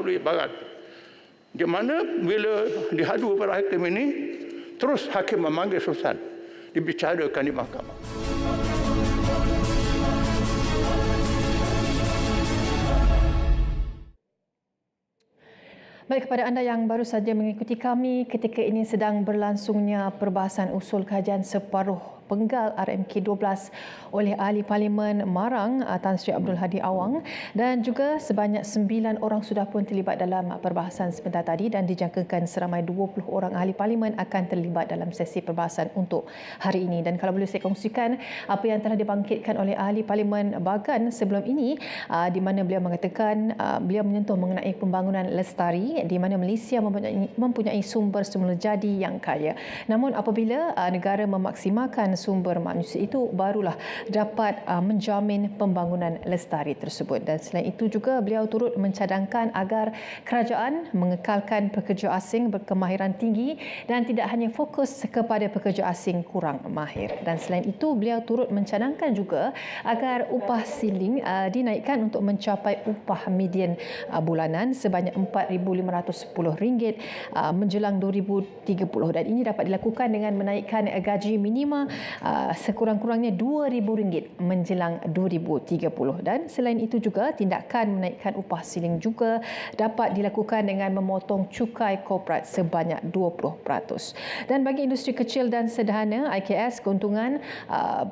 Fluid Barat. Di mana bila dihadu pada hakim ini, terus hakim memanggil Sultan, dibicarakan di mahkamah. Baik, kepada anda yang baru saja mengikuti kami, ketika ini sedang berlangsungnya perbahasan usul kajian separuh penggal RMK 12 oleh Ahli Parlimen Marang Tan Sri Abdul Hadi Awang, dan juga sebanyak 9 orang sudah pun terlibat dalam perbahasan sebentar tadi, dan dijangkakan seramai 20 orang Ahli Parlimen akan terlibat dalam sesi perbahasan untuk hari ini. Dan kalau boleh saya kongsikan apa yang telah dibangkitkan oleh Ahli Parlimen Bagan sebelum ini, di mana beliau mengatakan beliau menyentuh mengenai pembangunan lestari, di mana Malaysia mempunyai sumber semula jadi yang kaya. Namun apabila negara memaksimalkan sumber manusia itu, barulah dapat menjamin pembangunan lestari tersebut. Dan selain itu juga beliau turut mencadangkan agar kerajaan mengekalkan pekerja asing berkemahiran tinggi dan tidak hanya fokus kepada pekerja asing kurang mahir. Dan selain itu beliau turut mencadangkan juga agar upah siling dinaikkan untuk mencapai upah median bulanan sebanyak RM4,510 menjelang 2030, dan ini dapat dilakukan dengan menaikkan gaji minima sekurang-kurangnya RM2,000 menjelang 2030. Dan selain itu juga tindakan menaikkan upah siling juga dapat dilakukan dengan memotong cukai korporat sebanyak 20%. Dan bagi industri kecil dan sederhana IKS, keuntungan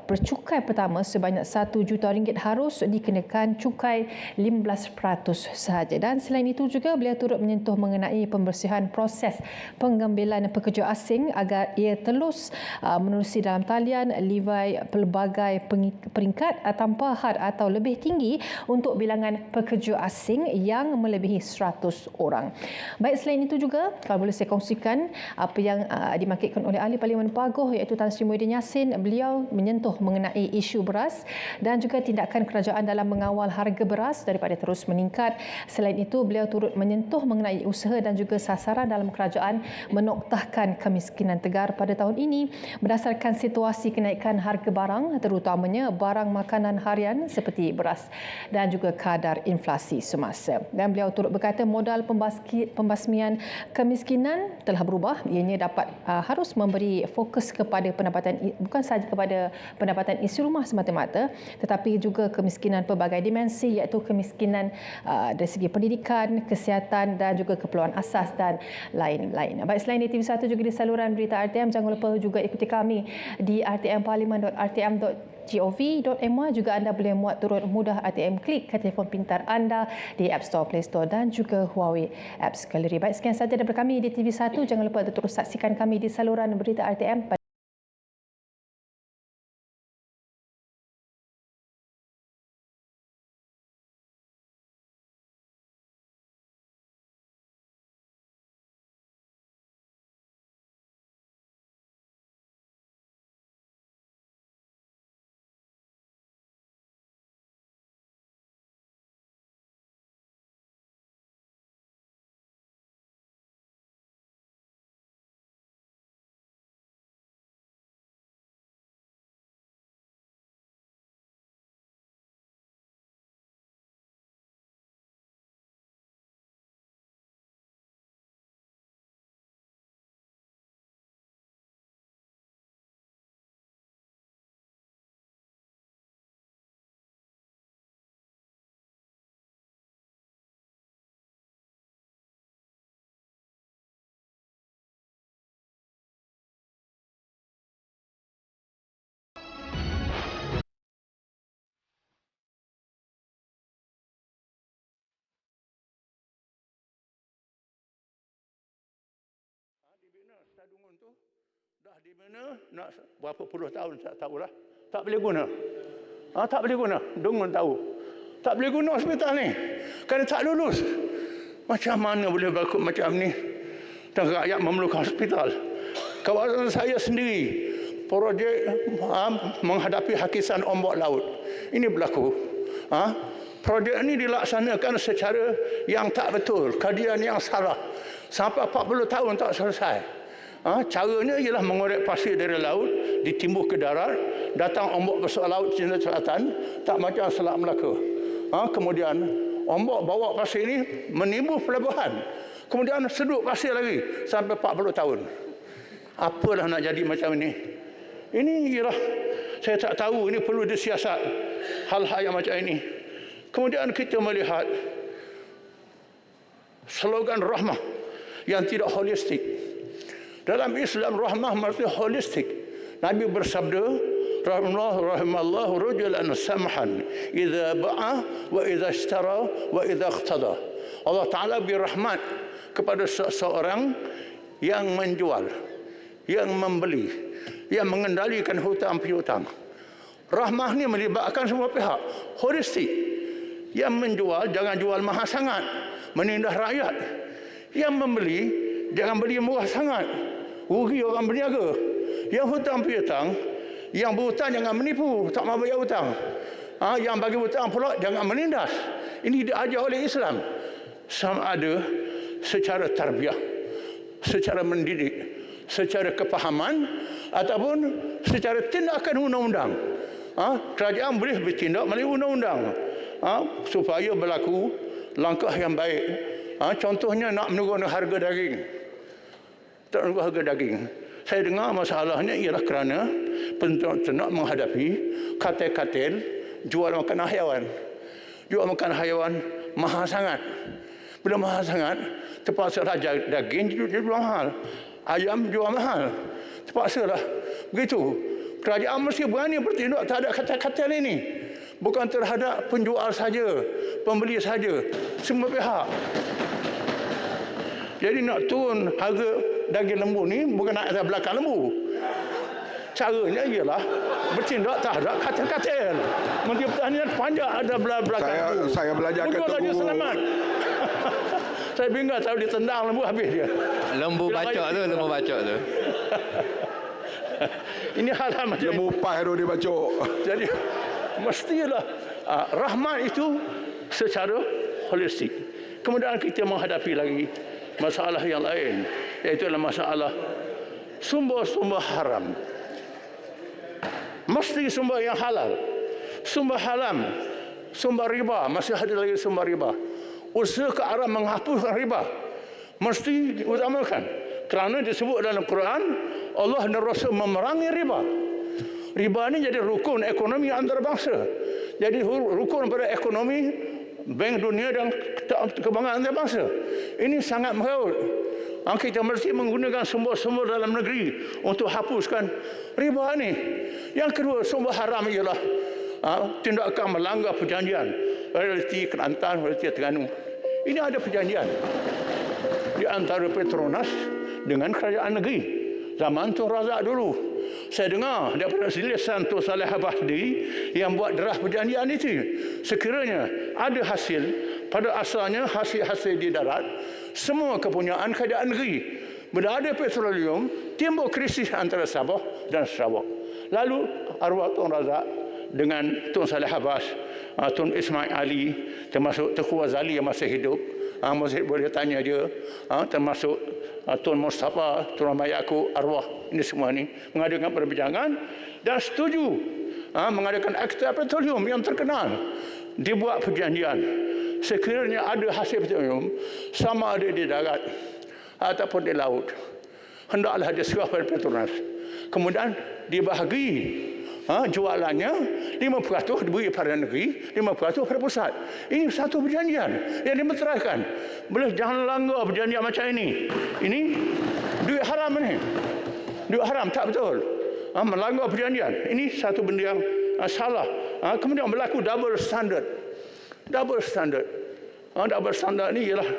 bercukai pertama sebanyak RM1 juta harus dikenakan cukai 15% sahaja. Dan selain itu juga beliau turut menyentuh mengenai pembersihan proses pengambilan pekerja asing agar ia terus menerusi dalam talian levi pelbagai peringkat tanpa had atau lebih tinggi untuk bilangan pekerja asing yang melebihi 100 orang. Baik, selain itu juga kalau boleh saya kongsikan apa yang dimangkitkan oleh Ahli Parlimen Paguh, iaitu Tan Sri Muhyiddin Yassin. Beliau menyentuh mengenai isu beras dan juga tindakan kerajaan dalam mengawal harga beras daripada terus meningkat. Selain itu beliau turut menyentuh mengenai usaha dan juga sasaran dalam kerajaan menoktahkan kemiskinan tegar pada tahun ini berdasarkan situasi kenaikan harga barang, terutamanya barang makanan harian seperti beras dan juga kadar inflasi semasa. Dan beliau turut berkata modal pembasmian kemiskinan telah berubah. Ianya dapat harus memberi fokus kepada pendapatan, bukan sahaja kepada pendapatan isi rumah semata-mata, tetapi juga kemiskinan pelbagai dimensi, iaitu kemiskinan dari segi pendidikan, kesihatan dan juga keperluan asas dan lain-lain. Baik, selain di TV1 juga di saluran berita RTM, jangan lupa juga ikuti kami di rtmparlimen.rtm.gov.my. Juga anda boleh muat turun mudah RTM Klik ke telefon pintar anda di App Store, Play Store dan juga Huawei Apps Gallery. Baik, sekian sahaja daripada kami di TV1. Jangan lupa terus saksikan kami di saluran berita RTM. Stadungun tu dah dibina nak berapa puluh tahun tak tahulah. Tak boleh guna. Tak boleh guna. Dungun tahu. Tak boleh guna hospital ni. Kerana tak lulus. Macam mana boleh berlaku macam ni? Dan rakyat memerlukan hospital. Kawasan saya sendiri projek menghadapi hakisan ombak laut. Ini berlaku. Projek ini dilaksanakan secara yang tak betul, kajian yang salah. Sampai 40 tahun tak selesai. Caranya ialah mengorek pasir dari laut, ditimbuh ke darat, datang ombak besar laut Cina Selatan, tak macam Selat Melaka. Kemudian Ombak bawa pasir ini menimbul pelabuhan. Kemudian sedut pasir lagi sampai 40 tahun. Apalah nak jadi macam ini? Ini ialah saya tak tahu, ini perlu disiasat hal-hal yang macam ini. Kemudian kita melihat slogan rahmah yang tidak holistik. Dalam Islam rahmah maksudnya holistik. Nabi bersabda, rahimallahu rajulan samhan idza ba'a wa idza ishtara wa idza iqtada. Allah Taala beri rahmat kepada seseorang yang menjual, yang membeli, yang mengendalikan hutang piutang. Rahmah ni melibatkan semua pihak, holistik. Yang menjual jangan jual mahal sangat, menindas rakyat. Yang membeli jangan beli murah sangat, rugi orang berniaga. Yang hutang piutang, yang berhutang jangan menipu, tak mau bayar hutang. Yang bagi hutang pula jangan menindas. Ini diajar oleh Islam. Sama ada secara tarbiyah, secara mendidik, secara kepahaman, ataupun secara tindakan undang-undang. Kerajaan boleh bertindak melalui undang-undang supaya berlaku langkah yang baik. Contohnya nak menurunkan harga daging. Tak menurunkan harga daging. Saya dengar masalahnya ialah kerana peternak menghadapi katil-katil jual makanan haiwan. Jual makanan haiwan mahal sangat. Bila mahal sangat, terpaksalah daging jual mahal. Ayam jual mahal. Terpaksalah. Begitu. Kerajaan mesti berani bertindak terhadap katil-katil ini. Bukan terhadap penjual saja, pembeli saja, semua pihak. Jadi nak turun harga daging lembu ni bukan nak atas belakang lembu. Caranya ialah bertindak terhadap katil-katil. Menteri Pertanian panjang ada belakang lembu. Saya belajar ke Teguh selamat. Saya bingung tahu ditendang lembu habis dia. Lembu bacok tu. Ini hal-hal macam lembu pai tu dia bacok. Jadi mestilah rahmat itu secara holistik. Kemudian kita menghadapi lagi masalah yang lain, iaitu masalah sumber-sumber haram. Mesti sumber yang halal. Sumber haram, sumber riba, masih ada lagi sumber riba. Usaha ke arah menghapuskan riba mesti diutamakan. Kerana disebut dalam Quran, Allah dan Rasul memerangi riba. Riba ini jadi rukun ekonomi antarabangsa. Jadi rukun pada ekonomi Bank Dunia dan Kembangan Antarabangsa. Ini sangat meraut. Kita mesti menggunakan sumber-sumber dalam negeri untuk hapuskan riba ini. Yang kedua, sumber haram ialah tindakan melanggar perjanjian realiti Kelantan, realiti Terengganu. Ini ada perjanjian di antara Petronas dengan kerajaan negeri. Zaman Tun Razak dulu. Saya dengar daripada lisan Tun Saleh Abasdi yang buat draft perjanjian itu. Sekiranya ada hasil, pada asalnya hasil-hasil di darat, semua kepunyaan kerajaan negeri. Bila ada petroleum, timbul krisis antara Sabah dan Sarawak. Lalu arwah Tun Razak dengan Tun Saleh Abbas, Tun Ismail Ali, termasuk Tengku Azali yang masih hidup, masih boleh tanya dia, termasuk Tun Mustafa, Tun Rahmat Yaakob, arwah ini semua ini mengadakan perbincangan dan setuju mengadakan Akta Petroleum yang terkenal. Dibuat perjanjian, sekiranya ada hasil petroleum sama ada di darat ataupun di laut, hendaklah diserah pada Petronas. Kemudian dibahagi jualannya 50% diberi pada negeri, 50% pada pusat. Ini satu perjanjian yang dimeteraikan. Boleh jangan langgar perjanjian macam ini. Ini duit haram ni. Duit haram tak betul. Melanggar perjanjian. Ini satu benda yang salah. Kemudian berlaku double standard. Double standard. Double standard ni ialah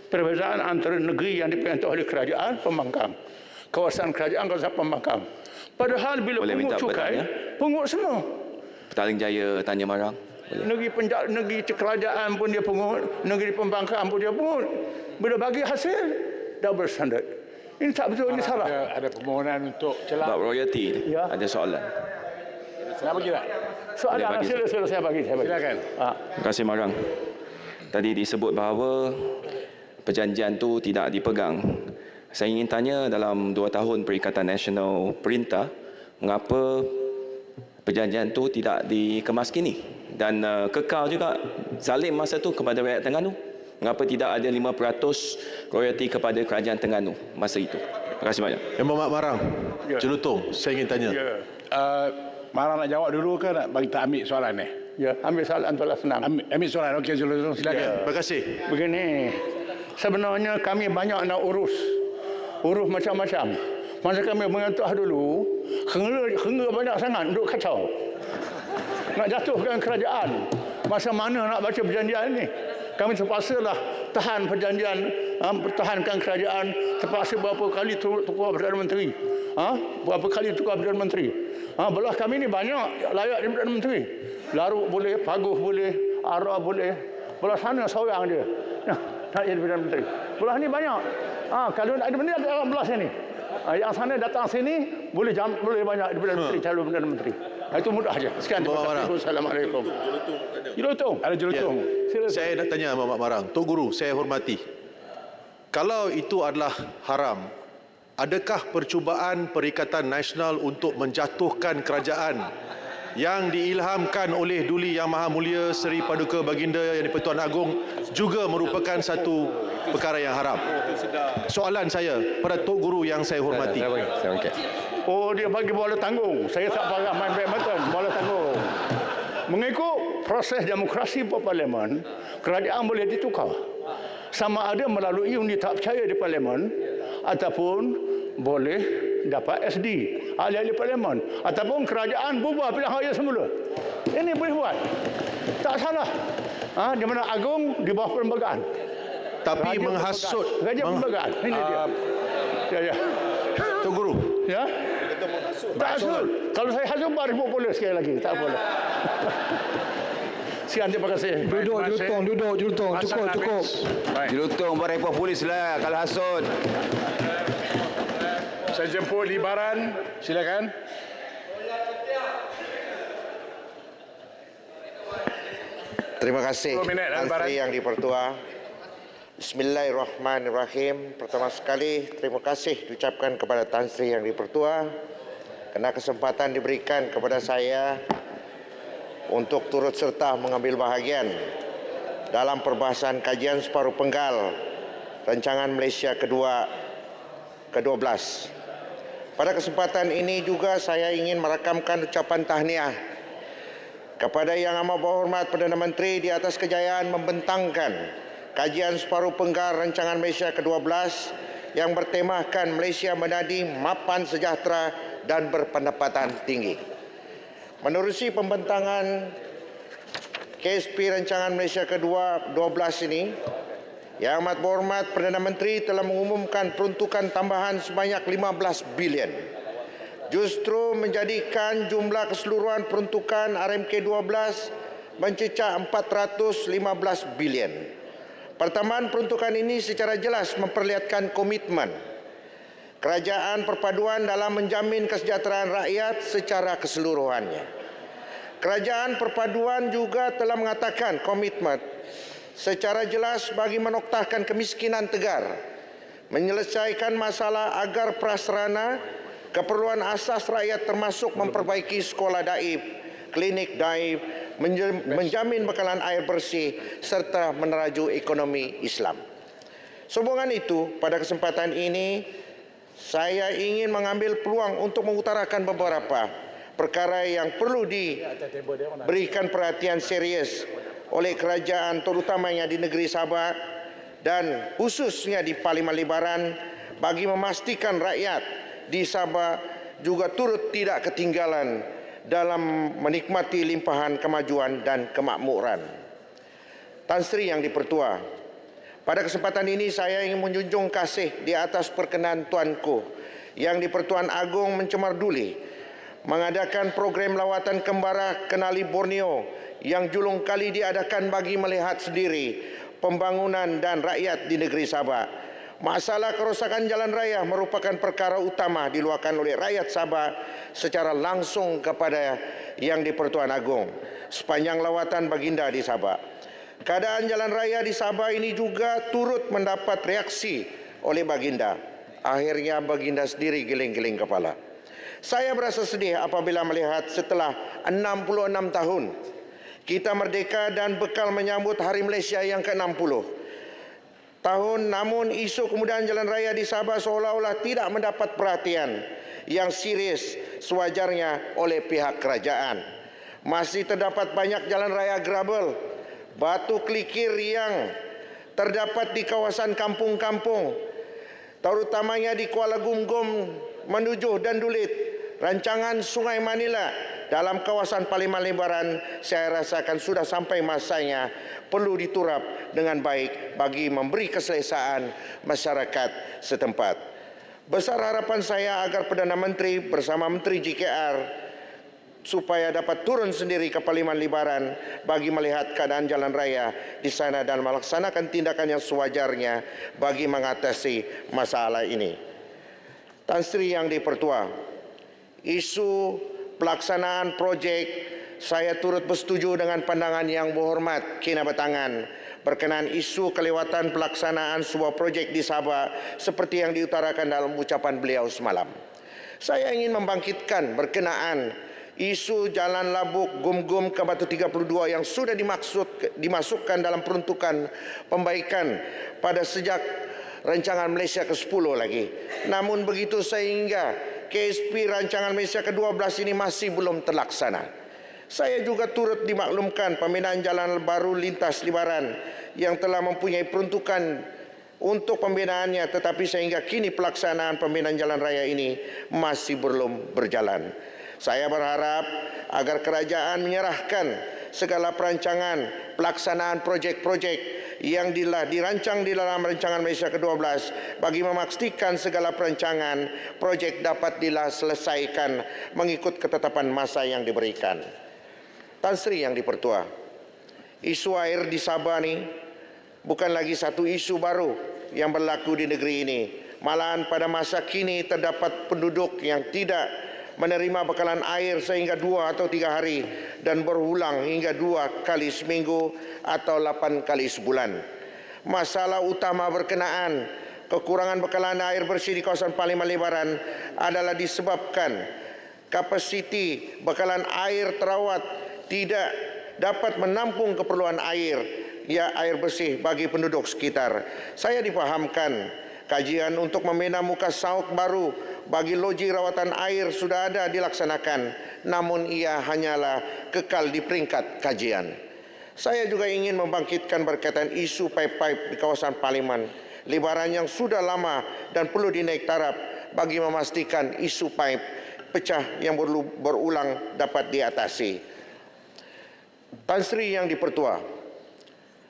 perbezaan antara negeri yang diperintah oleh kerajaan pembangkang, kawasan kerajaan, kawasan pembangkang. Padahal bila pungut cukai, pungut semua. Petaling Jaya, Tanya Marang. Negeri kerajaan pun dia pungut, negeri pembangkang pun dia pungut. Bila bagi hasil, double standard. Ini tak betul, ini salah. Ada permohonan untuk celah. Bab royalty ni, Ya. ada soalan. Nak bagi tak? Soalan Boleh bagi. hasil saya bagi. Silakan. Terima kasih Marang. Tadi disebut bahawa perjanjian tu tidak dipegang. Saya ingin tanya dalam 2 tahun Perikatan Nasional Perintah, mengapa perjanjian tu tidak dikemas kini dan kekal juga zalim masa tu kepada rakyat Terengganu? Mengapa tidak ada 5% royalti kepada kerajaan Terengganu masa itu? Terima kasih banyak. Yang Mohd Marang, Ya. Jelutong, saya ingin tanya. Ya, Marang nak jawab dulu ke nak bagi tak ambil soalan ni? ya, ambil soalan tu lah senang. Ambil soalan. Okey, Zulul, silakan. Terima kasih. Begini, sebenarnya kami banyak nak urus macam-macam. Masa kami mengentah dulu, hingga banyak sangat duk kacau. Nak jatuhkan kerajaan. Masa mana nak baca perjanjian ni? Kami terpaksalah tahan perjanjian, pertahankan kerajaan, terpaksa berapa kali tukar Perdana Menteri. Berapa kali tukar Perdana Menteri. Belah kami ni banyak layak di Perdana Menteri. Larut boleh, Paguh boleh, Ara boleh. Belah sana seorang dia. Nak jadi Perdana Menteri. Belah ni banyak. Kalau nak ada benda dalam belah sini. Yang sana datang sini boleh banyak di Perdana Menteri, calon Perdana Menteri. Itu mudah saja. Sekian, terima kasih. Assalamualaikum. Jelutong. Ada Jelutong. Saya nak tanya Mohd Marang, Tok Guru, saya hormati. Kalau itu adalah haram, adakah percubaan Perikatan Nasional untuk menjatuhkan kerajaan yang diilhamkan oleh Duli Yang Maha Mulia Seri Paduka Baginda Yang di-Pertuan Agong juga merupakan satu perkara yang haram? Soalan saya pada Tok Guru yang saya hormati. Oh, dia bagi bola tanggung. Saya tak faham main badminton, bola tanggung. Mengikut proses demokrasi parlimen, kerajaan boleh ditukar. Sama ada melalui undi tak percaya di parlimen ataupun boleh dapat SD, ahli-ahli parlimen, ataupun kerajaan bubar pilihan raya semula. Ini boleh buat. Tak salah. Di mana Agong di bawah perlembagaan. Tapi menghasut Raja perlembagaan. Ini dia. Ya. Tok Guru, Ya. Tak hasut. Kalau saya hasut baris popular sekali lagi. Tak boleh. Sekian, terima kasih. Duduk, Jelutong. Cukup. Jelutong buat report polis lah kalau hasut. Saya jemput Libaran. Silakan. Terima kasih 10 minit, Libaran. Menteri Yang di-Pertua. Bismillahirrahmanirrahim. Pertama sekali, terima kasih diucapkan kepada Tan Sri Yang di-Pertua kerana kesempatan diberikan kepada saya untuk turut serta mengambil bahagian dalam perbahasan kajian separuh penggal Rancangan Malaysia ke-12. Pada kesempatan ini juga saya ingin merakamkan ucapan tahniah kepada Yang Amat Berhormat Perdana Menteri di atas kejayaan membentangkan kajian separuh penggal Rancangan Malaysia ke-12 yang bertemakan Malaysia menjadi mapan sejahtera dan berpendapatan tinggi. Menerusi pembentangan KSP Rancangan Malaysia ke-12 ini, Yang Amat Berhormat Perdana Menteri telah mengumumkan peruntukan tambahan sebanyak 15 bilion. Justru menjadikan jumlah keseluruhan peruntukan RMK 12 mencecah 415 bilion. Pertambahan peruntukan ini secara jelas memperlihatkan komitmen kerajaan perpaduan dalam menjamin kesejahteraan rakyat secara keseluruhannya. Kerajaan perpaduan juga telah mengatakan komitmen secara jelas bagi menoktahkan kemiskinan tegar, menyelesaikan masalah agar prasarana keperluan asas rakyat termasuk memperbaiki sekolah daib, klinik daib, menjamin bekalan air bersih serta meneraju ekonomi Islam. Sambungan itu, pada kesempatan ini saya ingin mengambil peluang untuk mengutarakan beberapa perkara yang perlu diberikan perhatian serius oleh kerajaan terutamanya di negeri Sabah dan khususnya di Parlimen Libaran bagi memastikan rakyat di Sabah juga turut tidak ketinggalan dalam menikmati limpahan kemajuan dan kemakmuran. Tan Sri Yang di-Pertua, pada kesempatan ini saya ingin menjunjung kasih di atas perkenan Tuanku Yang di-Pertuan Agong Mencemar Duli mengadakan program lawatan kembara kenali Borneo yang julung kali diadakan bagi melihat sendiri pembangunan dan rakyat di negeri Sabah. Masalah kerosakan jalan raya merupakan perkara utama diluahkan oleh rakyat Sabah secara langsung kepada Yang di-Pertuan Agong sepanjang lawatan baginda di Sabah. Keadaan jalan raya di Sabah ini juga turut mendapat reaksi oleh baginda. Akhirnya baginda sendiri geling-geling kepala. Saya berasa sedih apabila melihat setelah 66 tahun Kita merdeka dan bekal menyambut Hari Malaysia yang ke-60. Namun isu kemudahan jalan raya di Sabah seolah-olah tidak mendapat perhatian yang serius sewajarnya oleh pihak kerajaan. Masih terdapat banyak jalan raya gravel, batu kelikir yang terdapat di kawasan kampung-kampung, terutamanya di Kuala Gumgum menuju Dandulit, rancangan Sungai Manila dalam kawasan Parlimen Lebaran. Saya rasakan sudah sampai masanya perlu diturap dengan baik bagi memberi keselesaan masyarakat setempat. Besar harapan saya agar Perdana Menteri bersama Menteri JKR supaya dapat turun sendiri ke Parlimen Lebaran bagi melihat keadaan jalan raya di sana dan melaksanakan tindakan yang sewajarnya bagi mengatasi masalah ini. Tan Sri Yang di-Pertua, isu pelaksanaan projek, saya turut bersetuju dengan pandangan yang berhormat Kina Batangan berkenaan isu kelewatan pelaksanaan sebuah projek di Sabah seperti yang diutarakan dalam ucapan beliau semalam. Saya ingin membangkitkan berkenaan isu Jalan Labuk Gumgum ke Batu 32 yang sudah dimasukkan dalam peruntukan pembaikan pada sejak rancangan Malaysia ke-10 lagi. Namun begitu sehingga KSP rancangan Malaysia ke-12 ini masih belum terlaksana. Saya juga turut dimaklumkan pembinaan jalan baru lintas Libaran yang telah mempunyai peruntukan untuk pembinaannya, tetapi sehingga kini pelaksanaan pembinaan jalan raya ini masih belum berjalan. Saya berharap agar kerajaan menyerahkan segala perancangan pelaksanaan projek-projek yang dirancang di dalam rancangan Malaysia ke-12 bagi memastikan segala perancangan projek dapat diselesaikan mengikut ketetapan masa yang diberikan. Tan Sri Yang di-Pertua, isu air di Sabah ni bukan lagi satu isu baru yang berlaku di negeri ini. Malahan pada masa kini terdapat penduduk yang tidak menerima bekalan air sehingga 2 atau 3 hari dan berulang hingga 2 kali seminggu atau 8 kali sebulan. Masalah utama berkenaan kekurangan bekalan air bersih di kawasan Parlimen Lebaran adalah disebabkan kapasiti bekalan air terawat tidak dapat menampung keperluan air bersih bagi penduduk sekitar. Saya dipahamkan kajian untuk membina muka sauk baru bagi loji rawatan air sudah ada dilaksanakan, namun ia hanyalah kekal di peringkat kajian. Saya juga ingin membangkitkan berkaitan isu pipe-pipe di kawasan Parlimen Lebaran yang sudah lama dan perlu dinaik taraf bagi memastikan isu pipe pecah yang berulang dapat diatasi. Tan Sri Yang di-Pertua,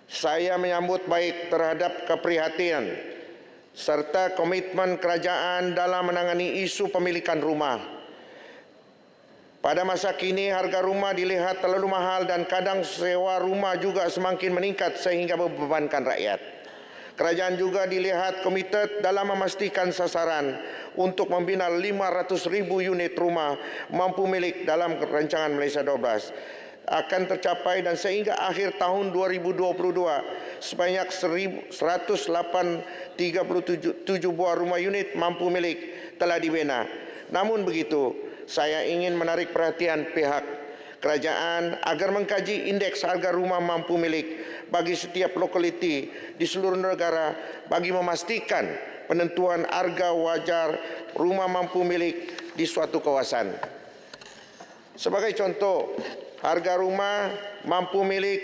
saya menyambut baik terhadap keprihatinan serta komitmen kerajaan dalam menangani isu pemilikan rumah. Pada masa kini harga rumah dilihat terlalu mahal dan kadang sewa rumah juga semakin meningkat sehingga membebankan rakyat. Kerajaan juga dilihat komited dalam memastikan sasaran untuk membina 500,000 unit rumah mampu milik dalam rancangan Malaysia 12 akan tercapai dan sehingga akhir tahun 2022 sebanyak 137 buah rumah unit mampu milik telah dibina. Namun begitu, saya ingin menarik perhatian pihak kerajaan agar mengkaji indeks harga rumah mampu milik bagi setiap lokaliti di seluruh negara bagi memastikan penentuan harga wajar rumah mampu milik di suatu kawasan. Sebagai contoh, harga rumah mampu milik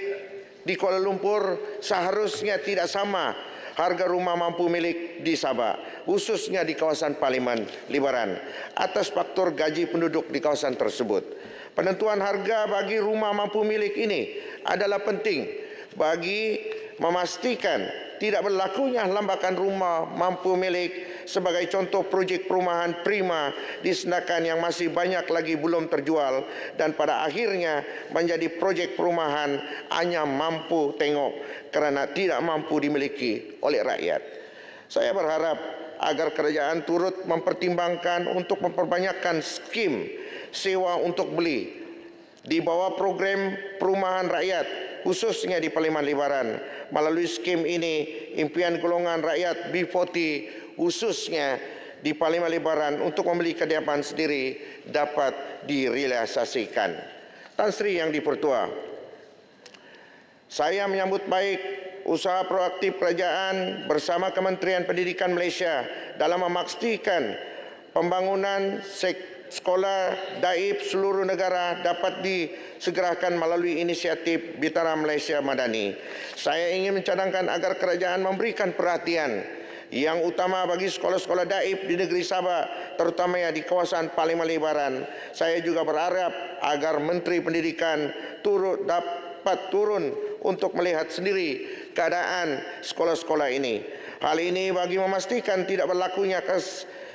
di Kuala Lumpur seharusnya tidak sama harga rumah mampu milik di Sabah, khususnya di kawasan Parlimen Lebaran, atas faktor gaji penduduk di kawasan tersebut. Penentuan harga bagi rumah mampu milik ini adalah penting bagi memastikan tidak berlakunya lambakan rumah mampu milik sebagai contoh projek perumahan prima di Senakan yang masih banyak lagi belum terjual dan pada akhirnya menjadi projek perumahan hanya mampu tengok kerana tidak mampu dimiliki oleh rakyat. Saya berharap agar kerajaan turut mempertimbangkan untuk memperbanyakkan skim sewa untuk beli di bawah program perumahan rakyat khususnya di Parlimen Lebaran. Melalui skim ini, impian golongan rakyat B40 khususnya di Parlimen Lebaran untuk membeli kediaman sendiri dapat direalisasikan. Tan Sri Yang di-Pertua, Saya menyambut baik usaha proaktif kerajaan bersama Kementerian Pendidikan Malaysia dalam memastikan pembangunan sekolah daib seluruh negara dapat disegerakan melalui inisiatif Bitara Malaysia Madani. Saya ingin mencadangkan agar kerajaan memberikan perhatian yang utama bagi sekolah-sekolah daib di negeri Sabah, terutama di kawasan Parlimen Libaran. Saya juga berharap agar Menteri Pendidikan dapat turun untuk melihat sendiri keadaan sekolah-sekolah ini. Hal ini bagi memastikan tidak berlakunya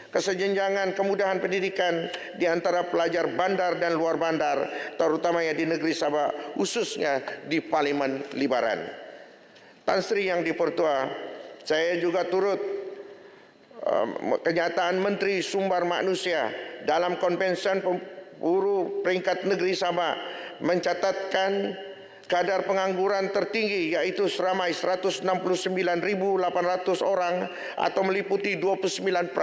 kesenjangan kemudahan pendidikan di antara pelajar bandar dan luar bandar, terutama di negeri Sabah, khususnya di Parlimen Libaran. Tan Sri Yang di-Pertua, saya juga turut kenyataan Menteri Sumber Manusia dalam Konvensyen Pemburu Peringkat Negeri Sabah mencatatkan kadar pengangguran tertinggi iaitu seramai 169.800 orang atau meliputi 29%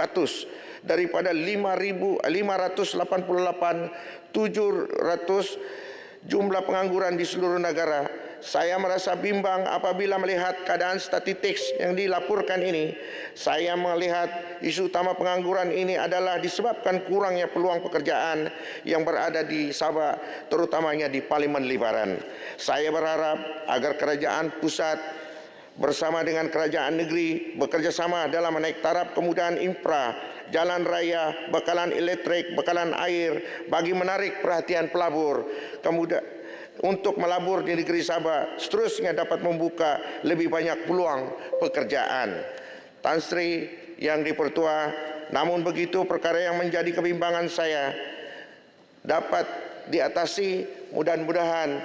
daripada 5.588.700 jumlah pengangguran di seluruh negara. Saya merasa bimbang apabila melihat keadaan statistik yang dilaporkan ini. Saya melihat isu utama pengangguran ini adalah disebabkan kurangnya peluang pekerjaan yang berada di Sabah, terutamanya di Parlimen Libaran. Saya berharap agar kerajaan pusat bersama dengan kerajaan negeri bekerjasama dalam menaik taraf kemudahan infra, jalan raya, bekalan elektrik, bekalan air bagi menarik perhatian pelabur untuk melabur di negeri Sabah, seterusnya dapat membuka lebih banyak peluang pekerjaan. Tan Sri Yang di-Pertua, namun begitu perkara yang menjadi kebimbangan saya dapat diatasi. Mudah-mudahan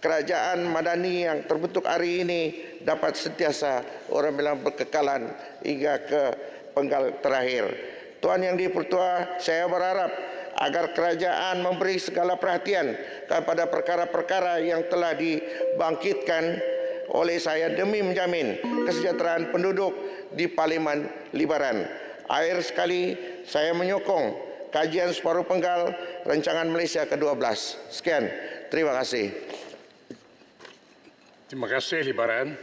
kerajaan Madani yang terbentuk hari ini dapat sentiasa orang bilang berkekalan hingga ke penggal terakhir. Tuan Yang di-Pertua, saya berharap agar kerajaan memberi segala perhatian kepada perkara-perkara yang telah dibangkitkan oleh saya demi menjamin kesejahteraan penduduk di Parlimen Libaran. Akhir sekali, saya menyokong kajian separuh penggal rancangan Malaysia ke-12. Sekian, terima kasih. Terima kasih Libaran.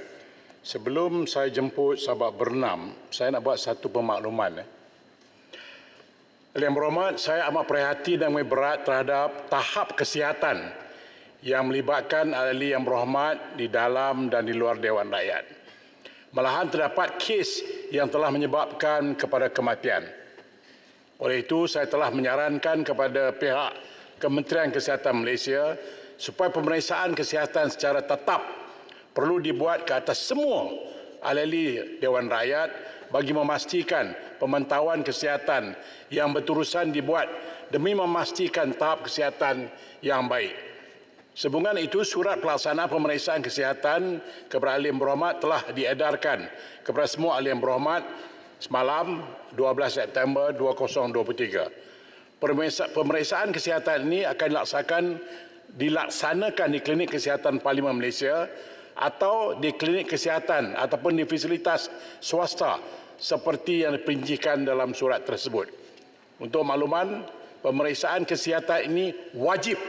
Sebelum saya jemput sahabat berenam, saya nak buat satu pemakluman. Yang berhormat, saya amat prihatin dan berat terhadap tahap kesihatan yang melibatkan ahli yang berhormat di dalam dan di luar Dewan Rakyat. Malahan terdapat kes yang telah menyebabkan kepada kematian. Oleh itu, saya telah menyarankan kepada pihak Kementerian Kesihatan Malaysia supaya pemeriksaan kesihatan secara tetap perlu dibuat ke atas semua ahli Dewan Rakyat bagi memastikan pemantauan kesihatan yang berterusan dibuat demi memastikan tahap kesihatan yang baik. Sehubungan itu, surat pelaksanaan pemeriksaan kesihatan kepada ahli yang berhormat telah diedarkan kepada semua ahli yang berhormat semalam 12 September 2023. Pemeriksaan kesihatan ini akan dilaksanakan di Klinik Kesihatan Parlimen Malaysia atau di klinik kesihatan ataupun di fasilitas swasta seperti yang diperincikan dalam surat tersebut. Untuk makluman, pemeriksaan kesihatan ini wajib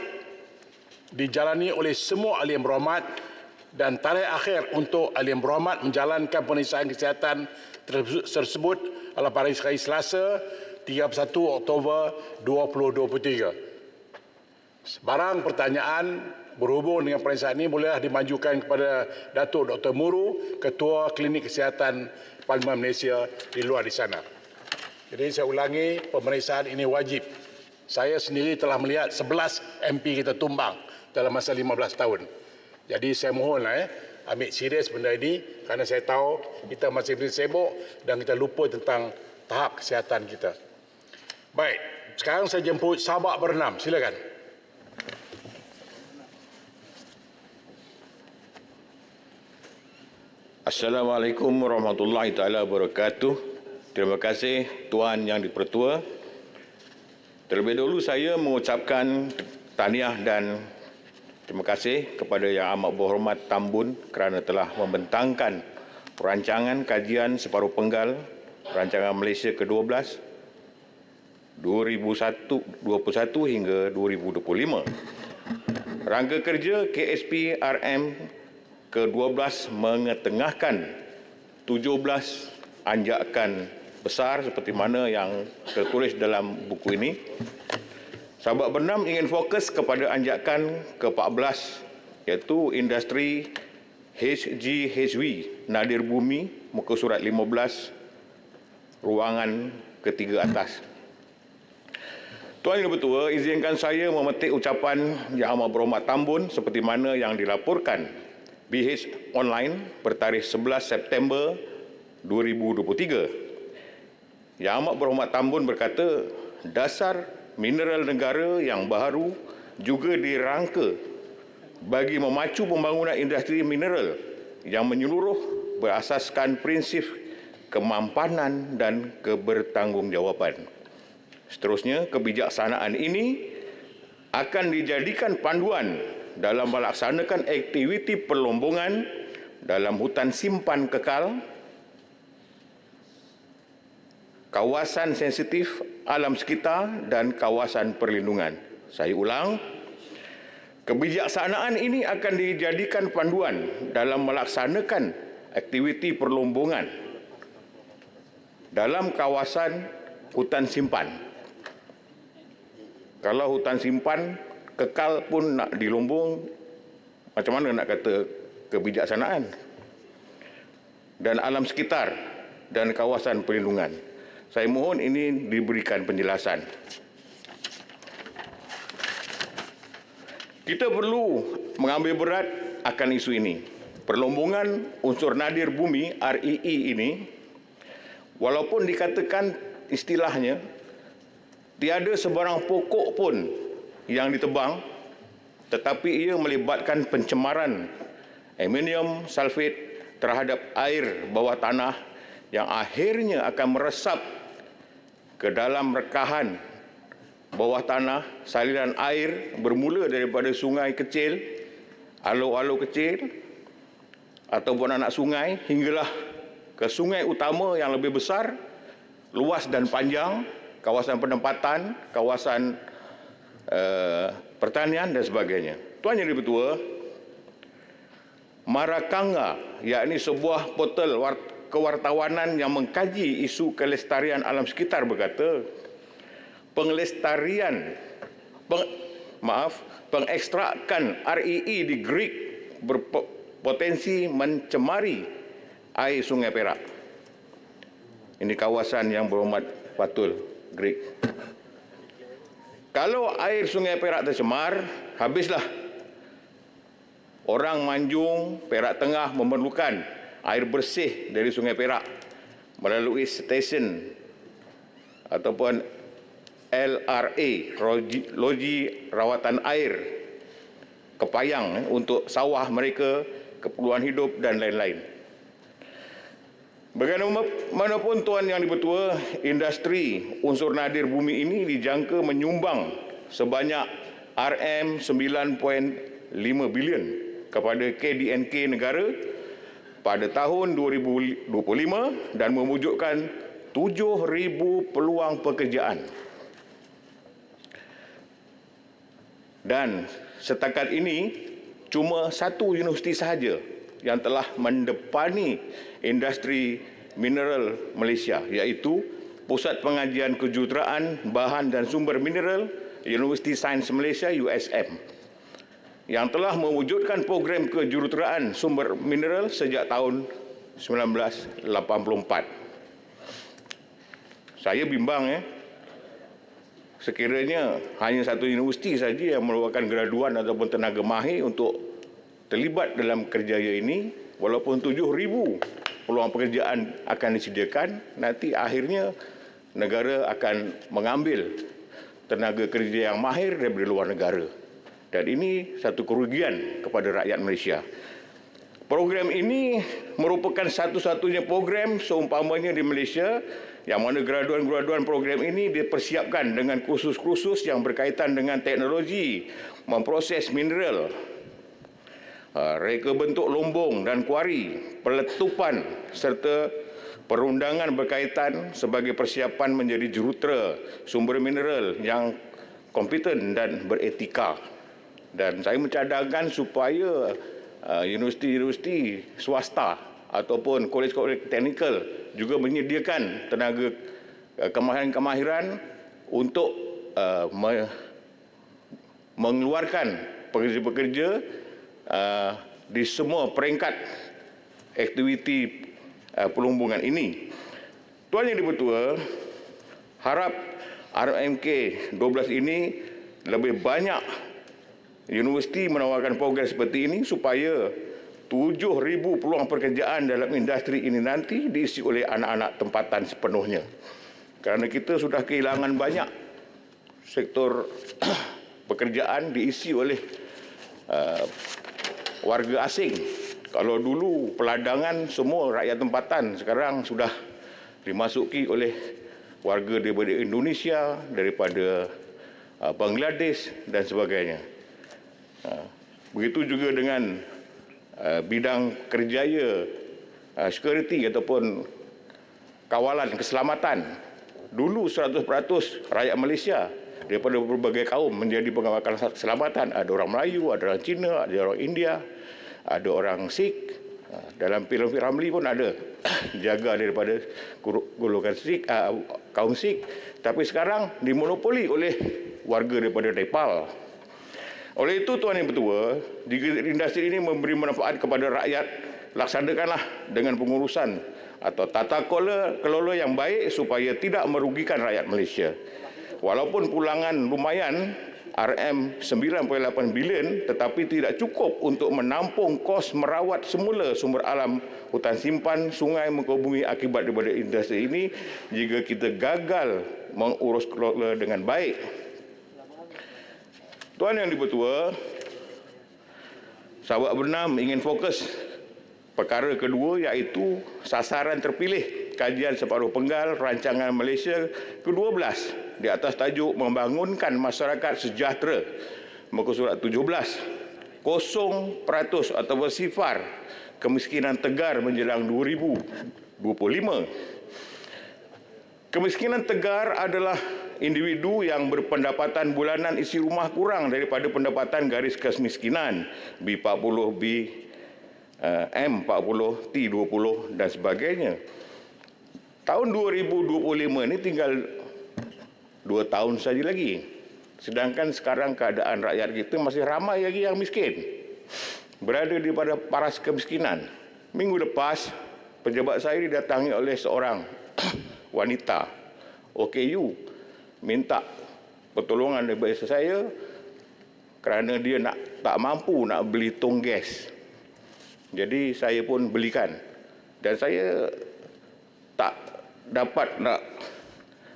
dijalani oleh semua ahli yang berhormat dan tarikh akhir untuk ahli yang berhormat menjalankan pemeriksaan kesihatan tersebut adalah pada hari Selasa 31 Oktober 2023. Sebarang pertanyaan berhubung dengan pemeriksaan ini bolehlah dimajukan kepada Datuk Dr. Muru, Ketua Klinik Kesihatan Parlimen Malaysia di luar di sana. Jadi saya ulangi, pemeriksaan ini wajib. Saya sendiri telah melihat 11 MP kita tumbang dalam masa 15 tahun. Jadi saya mohonlah ambil serius benda ini kerana saya tahu kita masih sibuk dan kita lupa tentang tahap kesihatan kita. Baik, sekarang saya jemput sahabat berenam. Silakan. Assalamualaikum warahmatullahi taala wabarakatuh. Terima kasih Tuan Yang di-Pertua. Terlebih dahulu saya mengucapkan tahniah dan terima kasih kepada Yang Amat Berhormat Tambun kerana telah membentangkan rancangan kajian separuh penggal rancangan Malaysia ke-12 2021 hingga 2025. Rangka kerja KSP RM ke-12 mengetengahkan 17 anjakan besar seperti mana yang tertulis dalam buku ini. Sabak Bernam ingin fokus kepada anjakan ke-14 iaitu industri HGHV, nadir bumi, muka surat 15, ruangan ketiga atas. Tuan Yang Bertua, izinkan saya memetik ucapan Yang Amat Berhormat Tambun seperti mana yang dilaporkan BH Online bertarikh 11 September 2023. Yang Amat Berhormat Tambun berkata, dasar mineral negara yang baharu juga dirangka bagi memacu pembangunan industri mineral yang menyeluruh berasaskan prinsip kemampanan dan kebertanggungjawaban. Seterusnya, kebijaksanaan ini akan dijadikan panduan dalam melaksanakan aktiviti perlombongan dalam hutan simpan kekal, kawasan sensitif alam sekitar dan kawasan perlindungan. Saya ulang, kebijaksanaan ini akan dijadikan panduan dalam melaksanakan aktiviti perlombongan dalam kawasan hutan simpan. Kalau hutan simpan kekal pun nak dilombong, macam mana nak kata kebijaksanaan? Dan alam sekitar dan kawasan perlindungan. Saya mohon ini diberikan penjelasan. Kita perlu mengambil berat akan isu ini. Perlombongan unsur nadir bumi REE ini, walaupun dikatakan istilahnya, tiada sebarang pokok pun yang ditebang, tetapi ia melibatkan pencemaran aluminium sulfat terhadap air bawah tanah yang akhirnya akan meresap ke dalam rekahan bawah tanah, saliran air bermula daripada sungai kecil, alo-alo kecil, ataupun anak sungai, hinggalah ke sungai utama yang lebih besar, luas dan panjang, kawasan penempatan, kawasan pertanian dan sebagainya. Tuan Yang Dipertua, Marakanga, yakni sebuah portal kewartawanan yang mengkaji isu kelestarian alam sekitar berkata, pengekstrakan REE di Greek berpotensi mencemari air Sungai Perak. Ini kawasan yang berhormat Fatul, Greek. Kalau air Sungai Perak tercemar, habislah. Orang Manjung, Perak Tengah memerlukan air bersih dari Sungai Perak melalui stesen ataupun LRA, loji rawatan air Kepayang, untuk sawah mereka, keperluan hidup dan lain-lain. Bagaimanapun Tuan Yang Dipertua, industri unsur nadir bumi ini dijangka menyumbang sebanyak RM9.5 bilion kepada KDNK negara pada tahun 2025 dan mewujudkan 7,000 peluang pekerjaan. Dan setakat ini, cuma satu universiti sahaja yang telah mendepani industri mineral Malaysia, iaitu Pusat Pengajian Kejuruteraan Bahan dan Sumber Mineral Universiti Sains Malaysia USM, yang telah mewujudkan program kejuruteraan sumber mineral sejak tahun 1984. Saya bimbang sekiranya hanya satu universiti saja yang merupakan graduan ataupun tenaga mahir untuk terlibat dalam kerjaya ini, walaupun 7,000 peluang pekerjaan akan disediakan, nanti akhirnya negara akan mengambil tenaga kerja yang mahir dari luar negara. Dan ini satu kerugian kepada rakyat Malaysia. Program ini merupakan satu-satunya program seumpamanya di Malaysia yang mana graduan-graduan program ini dipersiapkan dengan kursus-kursus yang berkaitan dengan teknologi memproses mineral, reka bentuk lombong dan kuari, peletupan serta perundangan berkaitan sebagai persiapan menjadi jurutera sumber mineral yang kompeten dan beretika. Dan saya mencadangkan supaya universiti-universiti swasta ataupun kolej-kolej teknikal juga menyediakan tenaga kemahiran-kemahiran untuk mengeluarkan pekerja-pekerja di semua peringkat aktiviti perlumbungan ini. Tuan Yang di-Pertua, harap RMK 12 ini lebih banyak universiti menawarkan program seperti ini supaya 7,000 peluang pekerjaan dalam industri ini nanti diisi oleh anak-anak tempatan sepenuhnya. Kerana kita sudah kehilangan banyak sektor pekerjaan diisi oleh warga asing. Kalau dulu peladangan semua rakyat tempatan, sekarang sudah dimasuki oleh warga daripada Indonesia, daripada Bangladesh dan sebagainya. Begitu juga dengan bidang kerjaya security ataupun kawalan keselamatan. Dulu 100% rakyat Malaysia daripada berbagai kaum menjadi pengawal keselamatan. Ada orang Melayu, ada orang Cina, ada orang India, ada orang Sikh. Dalam filem Ramli pun ada jaga daripada golongan Sikh, kaum Sikh. Tapi sekarang dimonopoli oleh warga daripada Nepal. Oleh itu, Tuan Yang Pertua, jika industri ini memberi manfaat kepada rakyat, laksanakanlah dengan pengurusan atau tata kelola yang baik supaya tidak merugikan rakyat Malaysia. Walaupun pulangan lumayan, RM 9.8 bilion, tetapi tidak cukup untuk menampung kos merawat semula sumber alam, hutan simpan, sungai menghubungi akibat daripada industri ini jika kita gagal mengurus kelola dengan baik. Tuan Yang di-Pertua, Sabak Bernam ingin fokus perkara kedua iaitu sasaran terpilih kajian separuh penggal rancangan Malaysia ke-12 di atas tajuk membangunkan masyarakat sejahtera. Muka surat 17, 0% atau sifar kemiskinan tegar menjelang 2025. Kemiskinan tegar adalah individu yang berpendapatan bulanan isi rumah kurang daripada pendapatan garis kemiskinan B40, M40, T20 dan sebagainya. Tahun 2025 ini tinggal 2 tahun saja lagi. Sedangkan sekarang keadaan rakyat kita masih ramai lagi yang miskin, berada di pada paras kemiskinan. Minggu lepas, pejabat saya didatangi oleh seorang wanita OKU minta pertolongan daripada saya kerana dia tak mampu nak beli tong gas. Jadi saya pun belikan. Dan saya tak dapat nak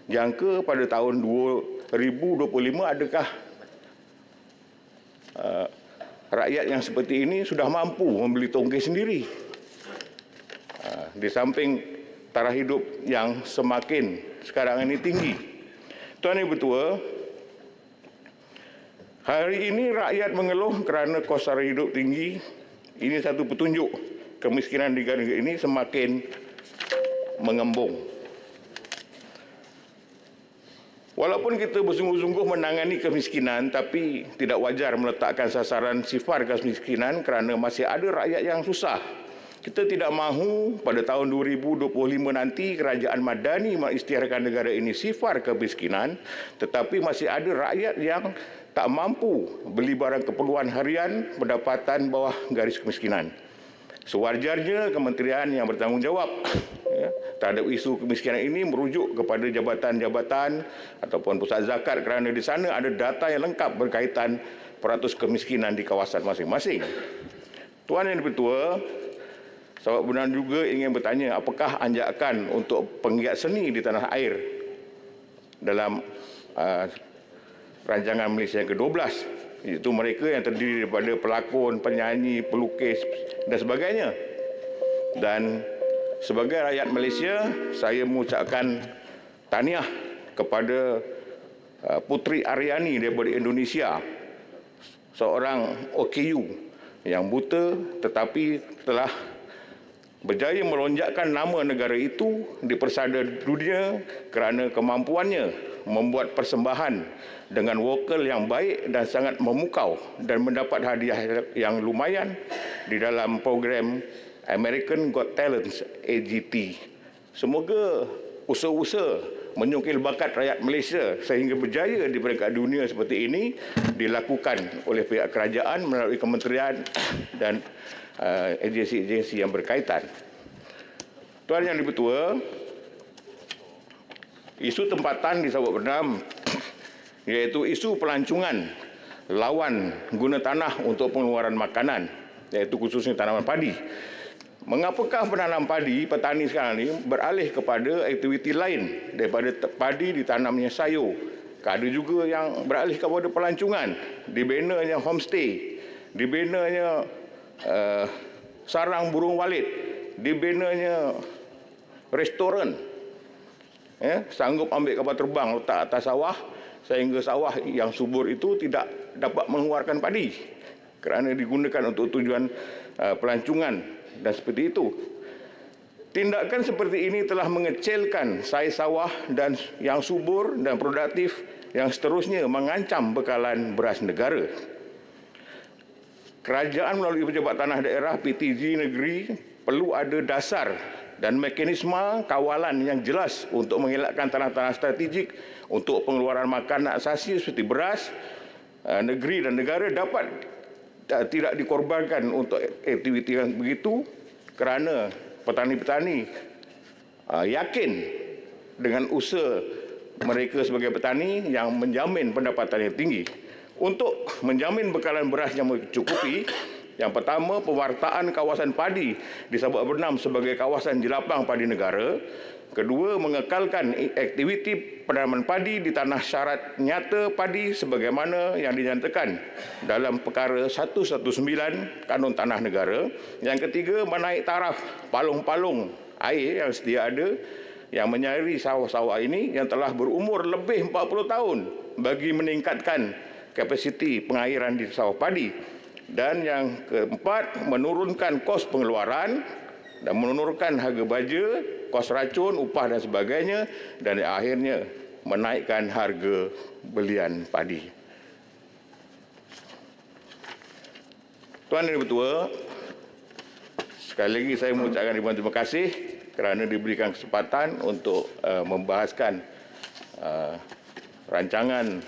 jangka pada tahun 2025 adakah rakyat yang seperti ini sudah mampu membeli tong gas sendiri. Di samping taraf hidup yang semakin sekarang ini tinggi. Tuan Yang Pertua, hari ini rakyat mengeluh kerana kos sara hidup tinggi. Ini satu petunjuk kemiskinan di negara ini semakin mengembung. Walaupun kita bersungguh-sungguh menangani kemiskinan, tapi tidak wajar meletakkan sasaran sifar kemiskinan kerana masih ada rakyat yang susah. Kita tidak mahu pada tahun 2025 nanti kerajaan madani mengisytiharkan negara ini sifar kemiskinan, tetapi masih ada rakyat yang tak mampu beli barang keperluan harian pendapatan bawah garis kemiskinan. Sewajarnya kementerian yang bertanggungjawab terhadap isu kemiskinan ini merujuk kepada jabatan-jabatan ataupun pusat zakat kerana di sana ada data yang lengkap berkaitan peratus kemiskinan di kawasan masing-masing. Tuan Yang di-Pertua, Sabak Bernam juga ingin bertanya apakah anjakan untuk penggiat seni di tanah air dalam rancangan Malaysia yang ke-12, iaitu mereka yang terdiri daripada pelakon, penyanyi, pelukis dan sebagainya. Dan sebagai rakyat Malaysia, saya mengucapkan tahniah kepada Puteri Aryani daripada Indonesia, seorang OKU yang buta tetapi telah berjaya melonjakkan nama negara itu di persada dunia kerana kemampuannya membuat persembahan dengan vokal yang baik dan sangat memukau dan mendapat hadiah yang lumayan di dalam program American Got Talent AGT. Semoga usaha-usaha menyungkil bakat rakyat Malaysia sehingga berjaya di peringkat dunia seperti ini dilakukan oleh pihak kerajaan melalui kementerian dan agensi-agensi yang berkaitan. Tuan Yang Dipertua, isu tempatan di Sabak Bernam iaitu isu pelancongan lawan guna tanah untuk pengeluaran makanan, iaitu khususnya tanaman padi. Mengapakah penanam padi, petani sekarang ini beralih kepada aktiviti lain daripada padi ditanamnya sayur? Ada juga yang beralih kepada pelancongan, dibinanya homestay, dibinanya sarang burung walit, dibinanya restoran. Sanggup ambil kapal terbang letak atas sawah sehingga sawah yang subur itu tidak dapat mengeluarkan padi kerana digunakan untuk tujuan pelancongan dan seperti itu. Tindakan seperti ini telah mengecilkan saiz sawah dan yang subur dan produktif yang seterusnya mengancam bekalan beras negara. Kerajaan melalui Pejabat Tanah Daerah PTG negeri perlu ada dasar dan mekanisme kawalan yang jelas untuk mengelakkan tanah-tanah strategik untuk pengeluaran makanan asasi seperti beras negeri dan negara dapat tidak dikorbankan untuk aktiviti yang begitu kerana petani-petani yakin dengan usaha mereka sebagai petani yang menjamin pendapatan yang tinggi. Untuk menjamin bekalan beras yang mencukupi, yang pertama, pewartaan kawasan padi di Sabak Bernam sebagai kawasan jelapang padi negara. Kedua, mengekalkan aktiviti penanaman padi di tanah syarat nyata padi sebagaimana yang dinyatakan dalam perkara 119 Kanun Tanah Negara. Yang ketiga, menaik taraf palung-palung air yang sedia ada yang menyari sawah-sawah ini yang telah berumur lebih 40 tahun bagi meningkatkan kapasiti pengairan di sawah padi. Dan yang keempat, menurunkan kos pengeluaran dan menurunkan harga baja, kos racun, upah dan sebagainya, dan akhirnya menaikkan harga belian padi. Tuan Yang Dipertua, sekali lagi saya mengucapkan ribuan terima kasih kerana diberikan kesempatan untuk membahaskan rancangan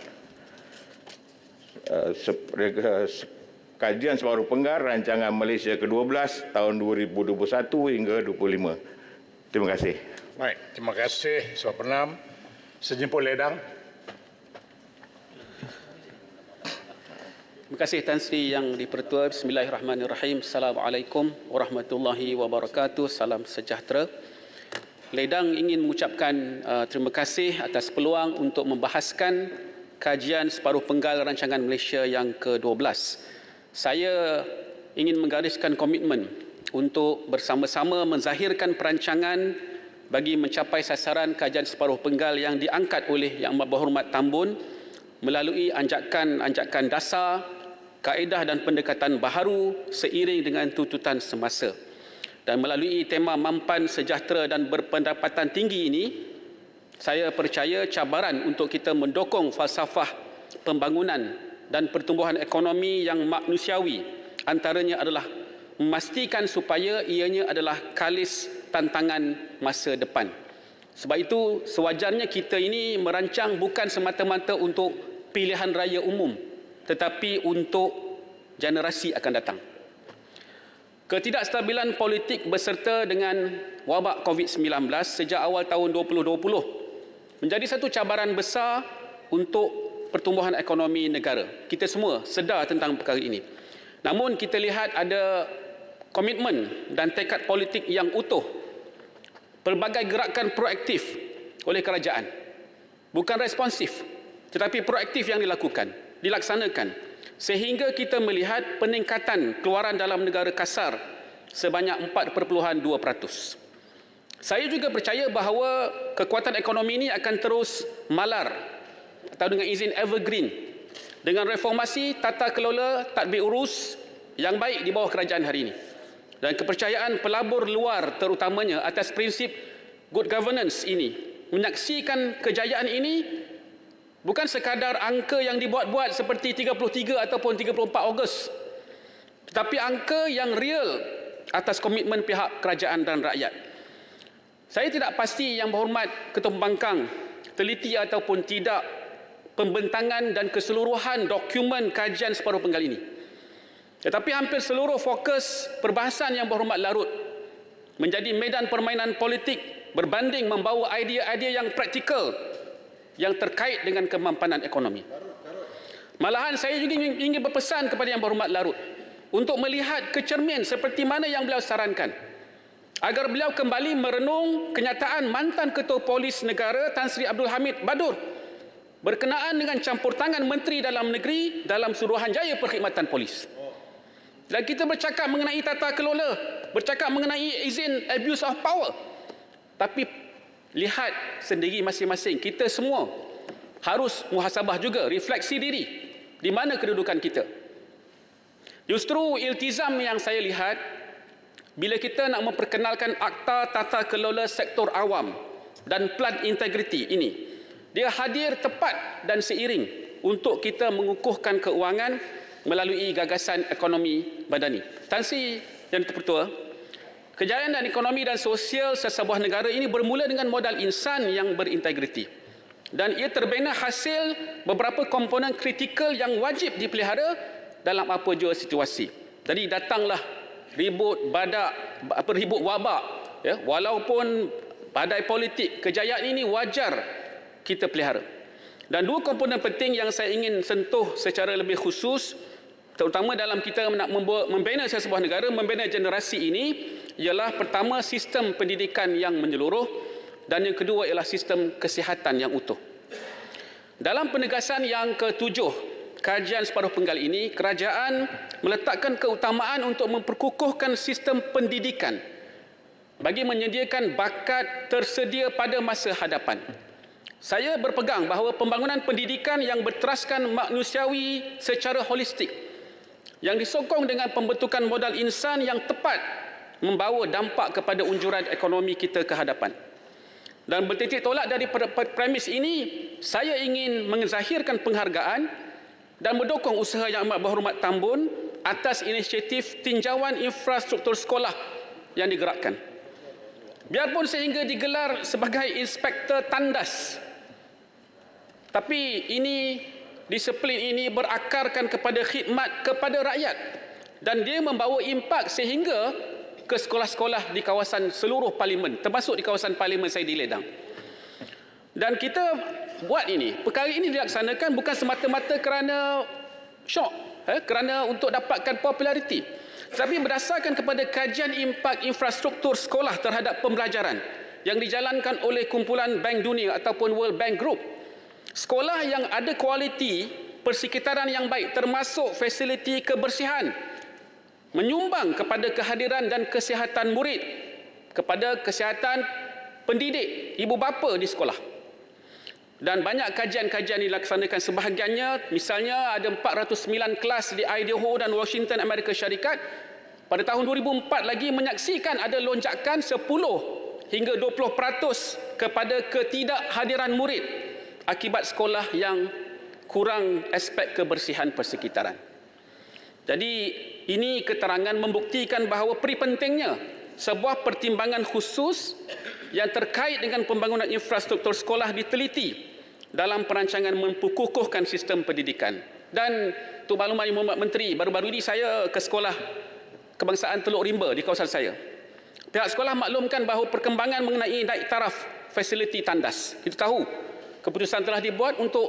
Kajian Separuh Penggar Rancangan Malaysia ke-12 tahun 2021 hingga 25. Terima kasih. Baik, terima kasih Sabak Bernam. Sejemput Ledang. Terima kasih Tan Sri Yang Dipertua. Bismillahirrahmanirrahim. Assalamualaikum warahmatullahi wabarakatuh. Salam sejahtera. Ledang ingin mengucapkan terima kasih atas peluang untuk membahaskan kajian separuh penggal rancangan Malaysia yang ke-12. Saya ingin menggariskan komitmen untuk bersama-sama menzahirkan perancangan bagi mencapai sasaran kajian separuh penggal yang diangkat oleh Yang Amat Berhormat Tambun melalui anjakan-anjakan dasar, kaedah dan pendekatan baharu seiring dengan tuntutan semasa. Dan melalui tema mampan, sejahtera dan berpendapatan tinggi ini, saya percaya cabaran untuk kita mendokong falsafah pembangunan dan pertumbuhan ekonomi yang manusiawi antaranya adalah memastikan supaya ianya adalah kalis tantangan masa depan. Sebab itu sewajarnya kita ini merancang bukan semata-mata untuk pilihan raya umum tetapi untuk generasi akan datang. Ketidakstabilan politik berserta dengan wabak COVID-19 sejak awal tahun 2020 menjadi satu cabaran besar untuk pertumbuhan ekonomi negara. Kita semua sedar tentang perkara ini. Namun kita lihat ada komitmen dan tekad politik yang utuh. Pelbagai gerakan proaktif oleh kerajaan. Bukan responsif, tetapi proaktif yang dilaksanakan. Sehingga kita melihat peningkatan keluaran dalam negara kasar sebanyak 4.2%. Saya juga percaya bahawa kekuatan ekonomi ini akan terus malar atau dengan izin evergreen dengan reformasi tata kelola tadbir urus yang baik di bawah kerajaan hari ini. dan kepercayaan pelabur luar terutamanya atas prinsip good governance ini menyaksikan kejayaan ini bukan sekadar angka yang dibuat-buat seperti 33 ataupun 34 Ogos, tetapi angka yang real atas komitmen pihak kerajaan dan rakyat. Saya tidak pasti Yang Berhormat Ketua Pembangkang teliti ataupun tidak pembentangan dan keseluruhan dokumen kajian separuh penggal ini. Tetapi hampir seluruh fokus perbahasan Yang Berhormat larut menjadi medan permainan politik berbanding membawa idea-idea yang praktikal yang terkait dengan kemampanan ekonomi. Malahan saya juga ingin berpesan kepada Yang Berhormat larut untuk melihat kecermin seperti mana yang beliau sarankan, agar beliau kembali merenung kenyataan mantan Ketua Polis Negara Tan Sri Abdul Hamid Badur berkenaan dengan campur tangan Menteri Dalam Negeri dalam Suruhanjaya Perkhidmatan Polis. Dan kita bercakap mengenai tata kelola, bercakap mengenai izin abuse of power. Tapi lihat sendiri masing-masing, kita semua harus muhasabah juga, refleksi diri di mana kedudukan kita. Justru iltizam yang saya lihat bila kita nak memperkenalkan Akta Tata Kelola Sektor Awam dan Plan Integriti ini, dia hadir tepat dan seiring untuk kita mengukuhkan keuangan melalui gagasan ekonomi madani. Tan Sri Yang Dipertua, kejayaan dan ekonomi dan sosial sesebuah negara ini bermula dengan modal insan yang berintegriti. Dan ia terbina hasil beberapa komponen kritikal yang wajib dipelihara dalam apa jua situasi. Jadi datanglah ribut wabak, ya, walaupun badai politik, kejayaan ini wajar kita pelihara. Dan dua komponen penting yang saya ingin sentuh secara lebih khusus, terutama dalam kita nak membina sebuah negara, membina generasi ini, ialah pertama sistem pendidikan yang menyeluruh dan yang kedua ialah sistem kesihatan yang utuh. Dalam penegasan yang ketujuh kajian separuh penggal ini, kerajaan meletakkan keutamaan untuk memperkukuhkan sistem pendidikan bagi menyediakan bakat tersedia pada masa hadapan. Saya berpegang bahawa pembangunan pendidikan yang berteraskan manusiawi secara holistik, yang disokong dengan pembentukan modal insan yang tepat, membawa dampak kepada unjuran ekonomi kita ke hadapan. Dan bertitik tolak dari premis ini, saya ingin menzahirkan penghargaan dan mendukung usaha Yang Amat Berhormat Tambun atas inisiatif tinjauan infrastruktur sekolah yang digerakkan. Biarpun sehingga digelar sebagai inspektor tandas, tapi disiplin ini berakarkan kepada khidmat kepada rakyat dan dia membawa impak sehingga ke sekolah-sekolah di kawasan seluruh parlimen, termasuk di kawasan parlimen saya di Ledang. Dan kita buat perkara ini dilaksanakan bukan semata-mata kerana syok, kerana untuk dapatkan populariti, tetapi berdasarkan kepada kajian impak infrastruktur sekolah terhadap pembelajaran yang dijalankan oleh kumpulan Bank Dunia ataupun World Bank Group. Sekolah yang ada kualiti persekitaran yang baik termasuk fasiliti kebersihan menyumbang kepada kehadiran dan kesihatan murid, kepada kesihatan pendidik, ibu bapa di sekolah. Dan banyak kajian-kajian dilaksanakan, sebahagiannya misalnya ada 409 kelas di Idaho dan Washington Amerika Syarikat pada tahun 2004 lagi menyaksikan ada lonjakan 10 hingga 20% kepada ketidakhadiran murid akibat sekolah yang kurang aspek kebersihan persekitaran. Jadi ini keterangan membuktikan bahawa peri pentingnya sebuah pertimbangan khusus yang terkait dengan pembangunan infrastruktur sekolah diteliti dalam perancangan memperkukuhkan sistem pendidikan. Dan untuk makluman Yang Berhormat Menteri, baru-baru ini saya ke sekolah kebangsaan Teluk Rimba di kawasan saya. Pihak sekolah maklumkan bahawa perkembangan mengenai naik taraf fasiliti tandas. Kita tahu keputusan telah dibuat untuk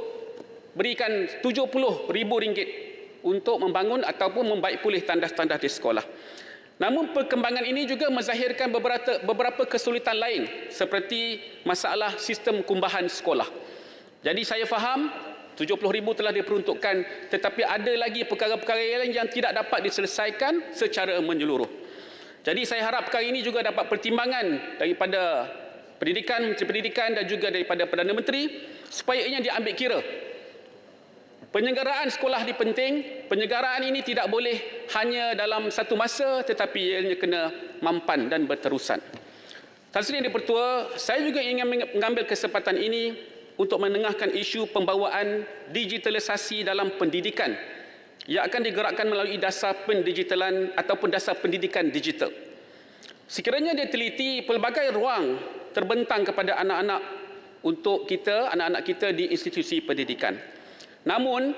berikan RM70,000 untuk membangun ataupun membaik pulih tandas-tandas di sekolah. Namun perkembangan ini juga menzahirkan beberapa kesulitan lain seperti masalah sistem kumbahan sekolah. Jadi saya faham RM70,000 telah diperuntukkan, tetapi ada lagi perkara-perkara lain yang tidak dapat diselesaikan secara menyeluruh. Jadi saya harap perkara ini juga dapat pertimbangan daripada Pendidikan, Menteri Pendidikan dan juga daripada Perdana Menteri supaya ianya diambil kira Penyelenggaraan sekolah ini penting. Penyelenggaraan ini tidak boleh hanya dalam satu masa, tetapi ianya kena mampan dan berterusan. Tan Sri Yang Di-Pertua, saya juga ingin mengambil kesempatan ini untuk menengahkan isu pembawaan digitalisasi dalam pendidikan yang akan digerakkan melalui dasar pendigitalan ataupun dasar pendidikan digital. Sekiranya dia teliti, pelbagai ruang terbentang kepada anak-anak untuk kita, anak-anak kita di institusi pendidikan. Namun,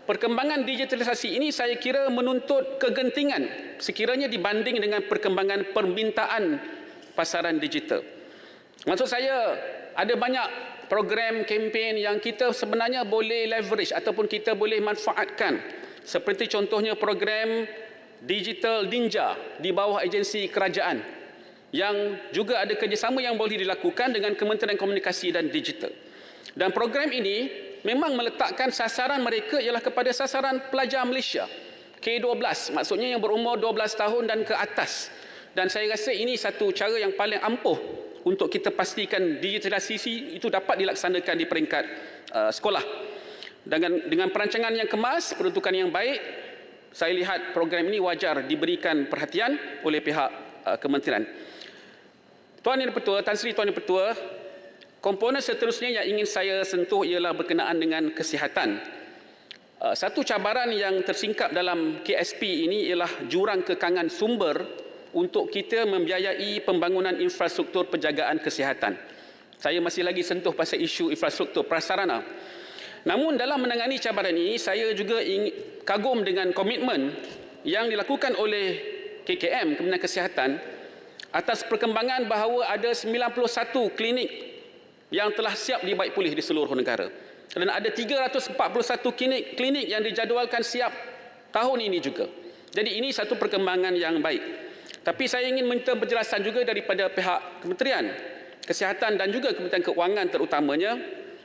perkembangan digitalisasi ini saya kira menuntut kegentingan sekiranya dibanding dengan perkembangan permintaan pasaran digital. Maksud saya, ada banyak program, kempen yang kita sebenarnya boleh leverage ataupun kita boleh manfaatkan. Seperti contohnya program Digital Ninja di bawah agensi kerajaan yang juga ada kerjasama yang boleh dilakukan dengan Kementerian Komunikasi dan Digital. Dan program ini memang meletakkan sasaran mereka ialah kepada sasaran pelajar Malaysia K12, maksudnya yang berumur 12 tahun dan ke atas. Dan saya rasa ini satu cara yang paling ampuh untuk kita pastikan digitalisasi itu dapat dilaksanakan di peringkat sekolah. Dengan perancangan yang kemas, peruntukan yang baik, saya lihat program ini wajar diberikan perhatian oleh pihak kementerian. Tuan Yang Di-Pertua, Tan Sri Tuan Yang Di-Pertua, komponen seterusnya yang ingin saya sentuh ialah berkenaan dengan kesihatan. Satu cabaran yang tersingkap dalam KSP ini ialah jurang kekangan sumber untuk kita membiayai pembangunan infrastruktur penjagaan kesihatan. Saya masih lagi sentuh pasal isu infrastruktur prasarana. Namun dalam menangani cabaran ini, saya juga kagum dengan komitmen yang dilakukan oleh KKM, Kementerian Kesihatan, atas perkembangan bahawa ada 91 klinik yang telah siap dibaik pulih di seluruh negara. Dan ada 341 klinik yang dijadualkan siap tahun ini juga. Jadi ini satu perkembangan yang baik. Tapi saya ingin minta penjelasan juga daripada pihak Kementerian Kesihatan dan juga Kementerian Keuangan terutamanya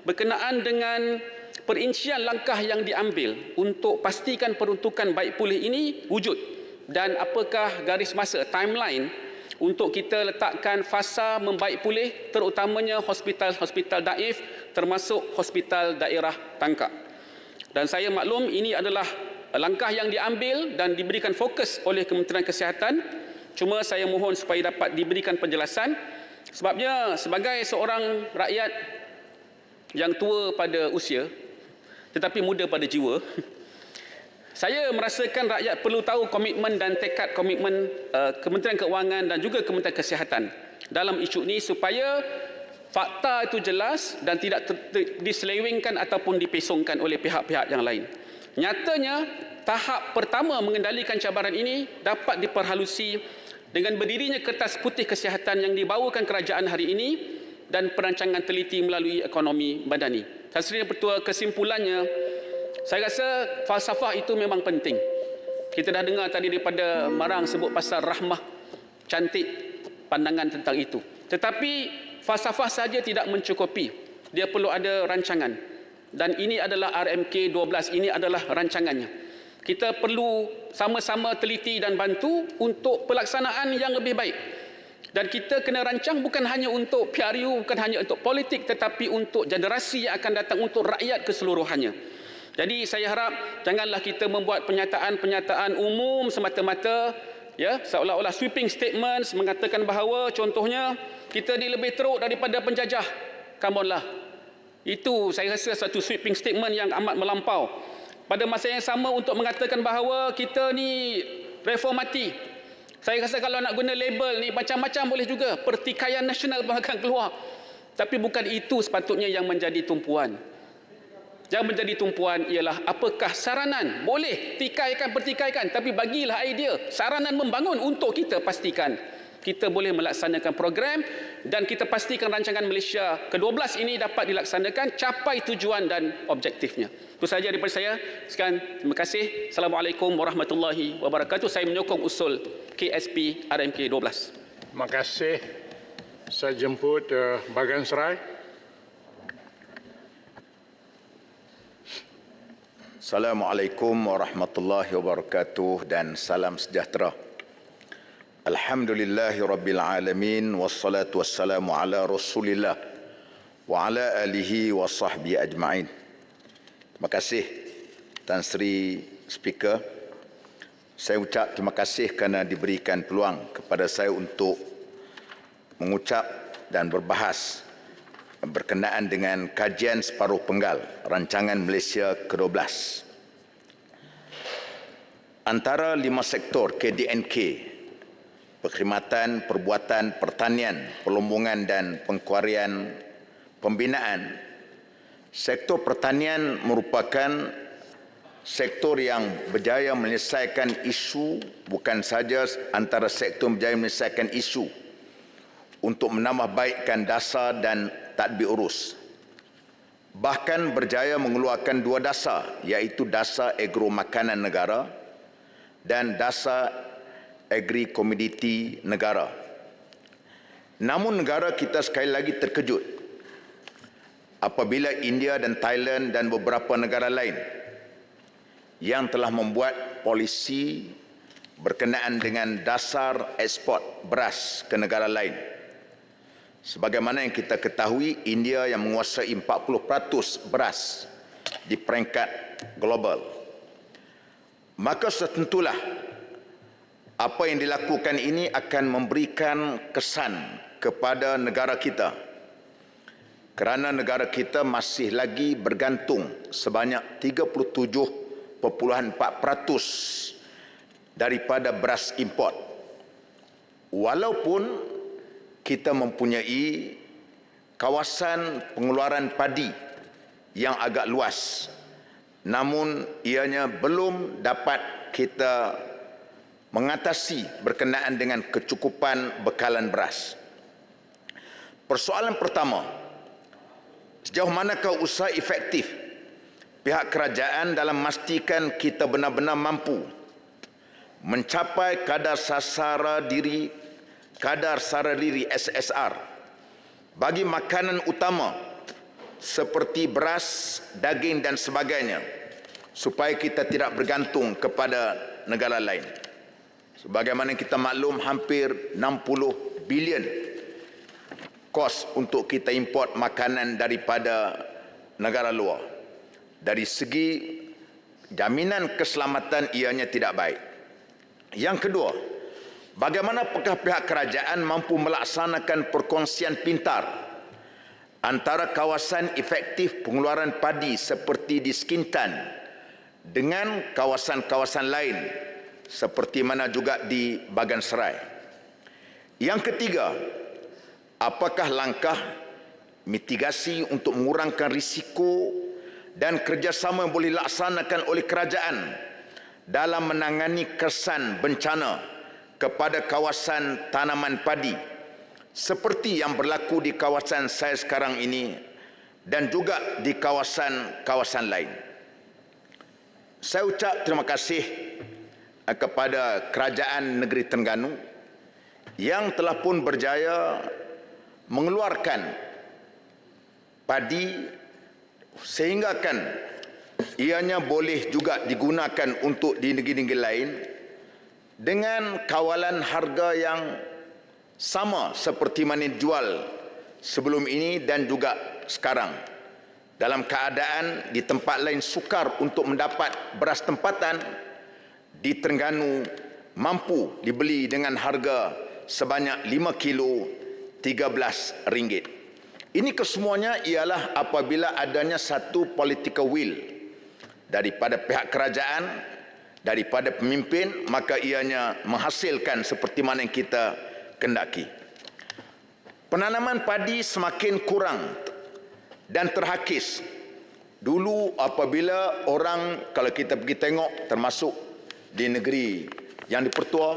berkenaan dengan perincian langkah yang diambil untuk pastikan peruntukan baik pulih ini wujud dan apakah garis masa, timeline untuk kita letakkan fasa membaik pulih terutamanya hospital-hospital daif termasuk hospital daerah tangkap. Dan saya maklum ini adalah langkah yang diambil dan diberikan fokus oleh Kementerian Kesihatan. Cuma saya mohon supaya dapat diberikan penjelasan sebabnya sebagai seorang rakyat yang tua pada usia tetapi muda pada jiwa, saya merasakan rakyat perlu tahu komitmen dan tekad komitmen Kementerian Keuangan dan juga Kementerian Kesihatan dalam isu ini supaya fakta itu jelas dan tidak diselewengkan ataupun dipesongkan oleh pihak-pihak yang lain. Nyatanya, tahap pertama mengendalikan cabaran ini dapat diperhalusi dengan berdirinya Kertas Putih Kesihatan yang dibawakan kerajaan hari ini dan perancangan teliti melalui ekonomi madani. Tan Sri Yang Di-Pertua, kesimpulannya, saya rasa falsafah itu memang penting. Kita dah dengar tadi daripada Marang sebut pasal rahmah, cantik pandangan tentang itu. Tetapi falsafah saja tidak mencukupi. Dia perlu ada rancangan. Dan ini adalah RMK 12, ini adalah rancangannya. Kita perlu sama-sama teliti dan bantu untuk pelaksanaan yang lebih baik. Dan kita kena rancang bukan hanya untuk PRU, bukan hanya untuk politik, tetapi untuk generasi yang akan datang, untuk rakyat keseluruhannya. Jadi saya harap janganlah kita membuat pernyataan-pernyataan umum semata-mata, ya, seolah-olah sweeping statements mengatakan bahawa contohnya kita ni lebih teruk daripada penjajah. Come on lah. Itu saya rasa satu sweeping statement yang amat melampau. Pada masa yang sama untuk mengatakan bahawa kita ni reformati. Saya rasa kalau nak guna label ni macam-macam boleh juga. Pertikaian nasional akan keluar. Tapi bukan itu sepatutnya yang menjadi tumpuan. Yang menjadi tumpuan ialah apakah saranan. Boleh pertikaikan. Tapi bagilah idea. Saranan membangun untuk kita pastikan kita boleh melaksanakan program dan kita pastikan rancangan Malaysia ke-12 ini dapat dilaksanakan, capai tujuan dan objektifnya. Itu sahaja daripada saya. Sekian, terima kasih. Assalamualaikum warahmatullahi wabarakatuh. Saya menyokong usul KSP RMK 12. Terima kasih. Saya jemput Bagan Serai. Assalamualaikum warahmatullahi wabarakatuh dan salam sejahtera. Alhamdulillahi rabbil alamin wassalatu wassalamu ala Rasulillah wa ala alihi wa sahbihi ajma'in. Terima kasih Tan Sri Speaker, saya ucap terima kasih kerana diberikan peluang kepada saya untuk mengucap dan berbahas berkenaan dengan kajian separuh penggal rancangan Malaysia ke-12. Antara 5 sektor KDNK, perkhidmatan, perbuatan, pertanian, perlombongan dan pengkuarian pembinaan, sektor pertanian merupakan sektor yang berjaya menyelesaikan isu, bukan saja antara sektor berjaya menyelesaikan isu untuk menambahbaikkan dasar dan tadbir urus. Bahkan berjaya mengeluarkan 2 dasar, iaitu dasar agro makanan negara dan dasar agri komoditi negara. Namun negara kita sekali lagi terkejut apabila India dan Thailand dan beberapa negara lain yang telah membuat polisi berkenaan dengan dasar ekspor beras ke negara lain. Sebagaimana yang kita ketahui, India yang menguasai 40% beras di peringkat global. Maka setentulah apa yang dilakukan ini akan memberikan kesan kepada negara kita, kerana negara kita masih lagi bergantung sebanyak 37.4% daripada beras import. Walaupun kita mempunyai kawasan pengeluaran padi yang agak luas, namun ianya belum dapat kita mengatasi berkenaan dengan kecukupan bekalan beras. Persoalan pertama, sejauh manakah usaha efektif pihak kerajaan dalam memastikan kita benar-benar mampu mencapai kadar sara diri SSR bagi makanan utama seperti beras, daging dan sebagainya, supaya kita tidak bergantung kepada negara lain. Sebagaimana kita maklum, hampir 60 bilion kos untuk kita import makanan daripada negara luar. Dari segi jaminan keselamatan ianya tidak baik. Yang kedua, bagaimana apakah pihak kerajaan mampu melaksanakan perkongsian pintar antara kawasan efektif pengeluaran padi seperti di Skintan dengan kawasan-kawasan lain seperti mana juga di Bagan Serai. Yang ketiga, apakah langkah mitigasi untuk mengurangkan risiko dan kerjasama yang boleh dilaksanakan oleh kerajaan dalam menangani kesan bencana kepada kawasan tanaman padi seperti yang berlaku di kawasan saya sekarang ini dan juga di kawasan-kawasan lain. Saya ucap terima kasih kepada kerajaan negeri Terengganu yang telah pun berjaya mengeluarkan padi sehingga kan ianya boleh juga digunakan untuk di negeri-negeri lain dengan kawalan harga yang sama seperti mana dijual sebelum ini dan juga sekarang. Dalam keadaan di tempat lain sukar untuk mendapat beras tempatan, di Terengganu mampu dibeli dengan harga sebanyak 5 kilo RM13. Ini kesemuanya ialah apabila adanya satu political will daripada pihak kerajaan, daripada pemimpin, maka ianya menghasilkan seperti mana yang kita kendaki. Penanaman padi semakin kurang dan terhakis. Dulu apabila orang, kalau kita pergi tengok termasuk di negeri yang dipertua,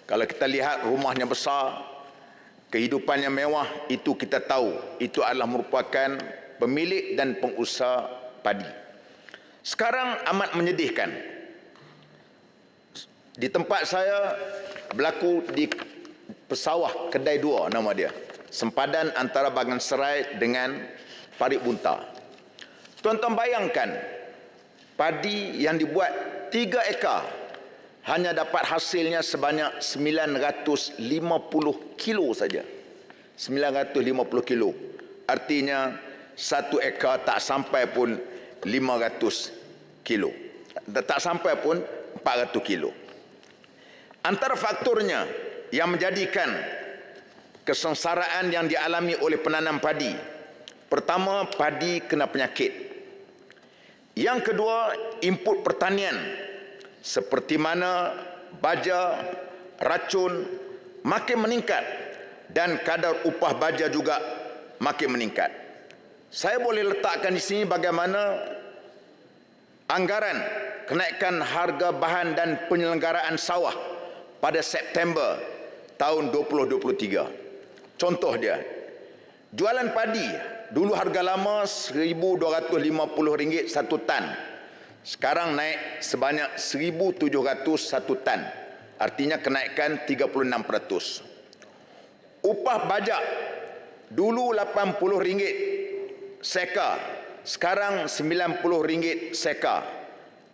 kalau kita lihat rumahnya besar, kehidupannya mewah, itu kita tahu itu adalah merupakan pemilik dan pengusaha padi. Sekarang amat menyedihkan. Di tempat saya berlaku di Pesawah Kedai 2 nama dia, sempadan antara Bagan Serai dengan Parit Bunta. Tuan-tuan bayangkan, padi yang dibuat 3 ekar hanya dapat hasilnya sebanyak 950 kilo saja. 950 kilo. Artinya 1 ekar tak sampai pun 500 kilo. tak sampai pun 400 kilo. Antara faktornya yang menjadikan kesengsaraan yang dialami oleh penanam padi. Pertama, padi kena penyakit. Yang kedua, input pertanian seperti mana baja, racun makin meningkat dan kadar upah baja juga makin meningkat. Saya boleh letakkan di sini bagaimana anggaran kenaikan harga bahan dan penyelenggaraan sawah pada September tahun 2023. Contoh dia, jualan padi dulu harga lama RM1,250 satu tan. Sekarang naik sebanyak RM1,700 satu tan. Artinya kenaikan 36%. Upah bajak dulu RM80 seka, sekarang RM90 seka.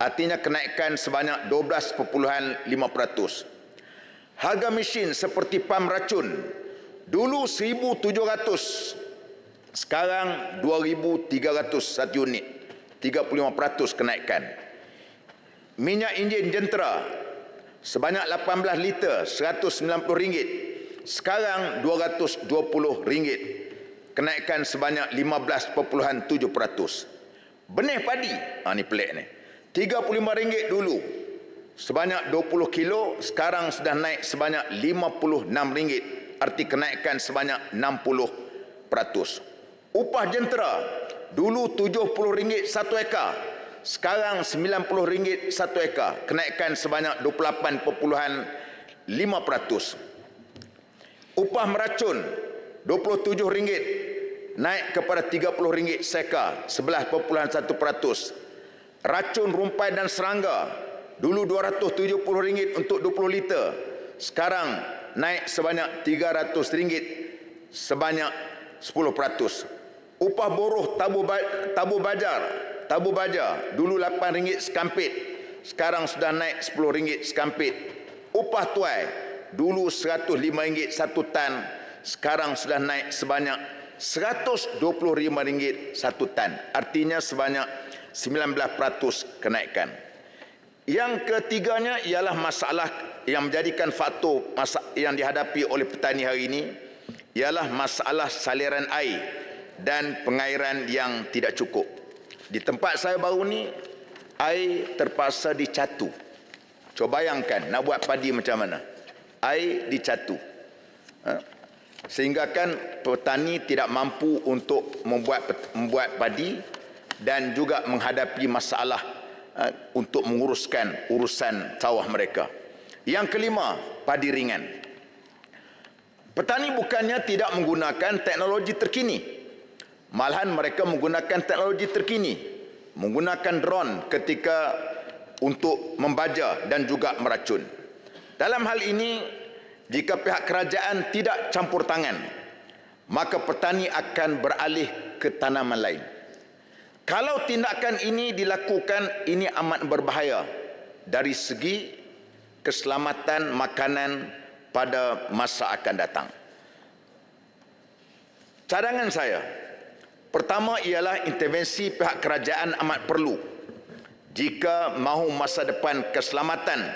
Artinya kenaikan sebanyak 12.5%. Harga mesin seperti pam racun dulu RM1,700, sekarang RM2,300 satu unit, 35% kenaikan. Minyak enjin jentera sebanyak 18 liter RM190, sekarang RM220, kenaikan sebanyak 15.7%. Benih padi, ini pelik ni, RM35 dulu sebanyak 20 kilo, sekarang sudah naik sebanyak RM56, arti kenaikan sebanyak 60%. Upah jentera dulu RM70 satu ekar, sekarang RM90 satu ekar, kenaikan sebanyak 28.5%. Upah meracun RM27 naik kepada RM30 seka, 11.1%. Racun rumpai dan serangga dulu RM270 untuk 20 liter, sekarang naik sebanyak RM300, sebanyak 10%. Upah buruh tabu baja dulu RM8 sekampit, sekarang sudah naik RM10 sekampit. Upah tuai dulu RM105 satu tan, sekarang sudah naik sebanyak RM125 satu tan. Artinya sebanyak 19% kenaikan. Yang ketiganya ialah masalah yang menjadikan faktor yang dihadapi oleh petani hari ini ialah masalah saliran air dan pengairan yang tidak cukup. Di tempat saya baru ni, air terpaksa dicatu. Cuba bayangkan nak buat padi macam mana. Air dicatu. Sehingga kan petani tidak mampu untuk membuat padi dan juga menghadapi masalah untuk menguruskan urusan sawah mereka. Yang kelima, padi ringan. Petani bukannya tidak menggunakan teknologi terkini. Malahan mereka menggunakan teknologi terkini, menggunakan drone ketika untuk membaja dan juga meracun. Dalam hal ini, jika pihak kerajaan tidak campur tangan, maka petani akan beralih ke tanaman lain. Kalau tindakan ini dilakukan, ini amat berbahaya dari segi keselamatan makanan pada masa akan datang. Cadangan saya, pertama ialah intervensi pihak kerajaan amat perlu jika mahu masa depan keselamatan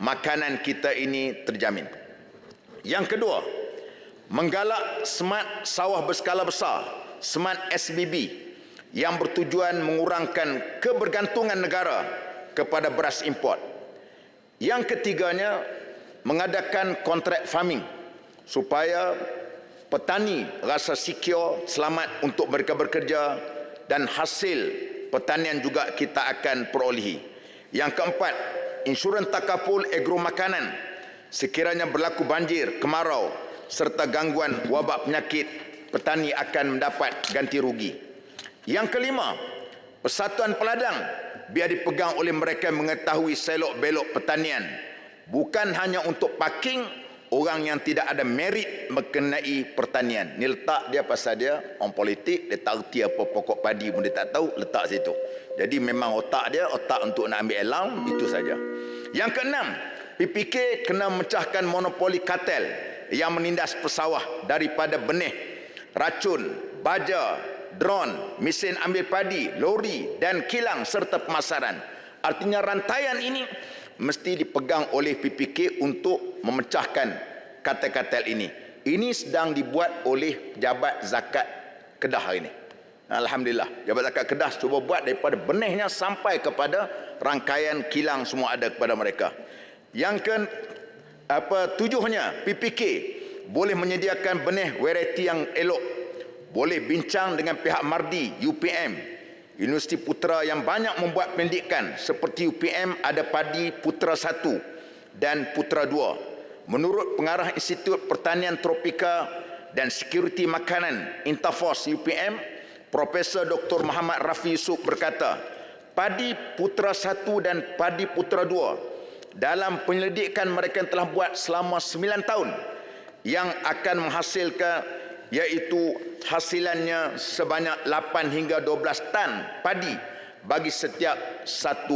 makanan kita ini terjamin. Yang kedua, menggalak smart sawah berskala besar, smart SBB, yang bertujuan mengurangkan kebergantungan negara kepada beras import. Yang ketiganya, mengadakan kontrak farming supaya petani rasa secure, selamat untuk mereka bekerja dan hasil pertanian juga kita akan perolehi. Yang keempat, insurans takaful agro makanan. Sekiranya berlaku banjir, kemarau serta gangguan wabak penyakit, petani akan mendapat ganti rugi. Yang kelima, persatuan peladang biar dipegang oleh mereka yang mengetahui selok-belok pertanian, bukan hanya untuk parking orang yang tidak ada merit mengenai pertanian. Ni letak dia pasal dia orang politik, dia tak erti apa pokok padi pun dia tak tahu, letak situ. Jadi memang otak dia otak untuk nak ambil alam, itu saja. Yang keenam, PPK kena memecahkan monopoli kartel yang menindas pesawah daripada benih, racun, baja, drone, mesin ambil padi, lori dan kilang serta pemasaran. Artinya rantaian ini mesti dipegang oleh PPK untuk memecahkan kartel-kartel ini. Ini sedang dibuat oleh Pejabat Zakat Kedah hari ini. Alhamdulillah, Pejabat Zakat Kedah cuba buat daripada benihnya sampai kepada rangkaian kilang semua ada kepada mereka. Yang tujuhnya, PPK boleh menyediakan benih variety yang elok. Boleh bincang dengan pihak Mardi, UPM, Universiti Putra yang banyak membuat pendidikan seperti UPM ada Padi Putra 1 dan Putra 2. Menurut pengarah Institut Pertanian Tropika dan Sekuriti Makanan Interforce UPM, Profesor Dr. Muhammad Rafi Yusof berkata, Padi Putra 1 dan Padi Putra 2 dalam penyelidikan mereka yang telah buat selama 9 tahun yang akan menghasilkan iaitu hasilannya sebanyak 8 hingga 12 tan padi bagi setiap 1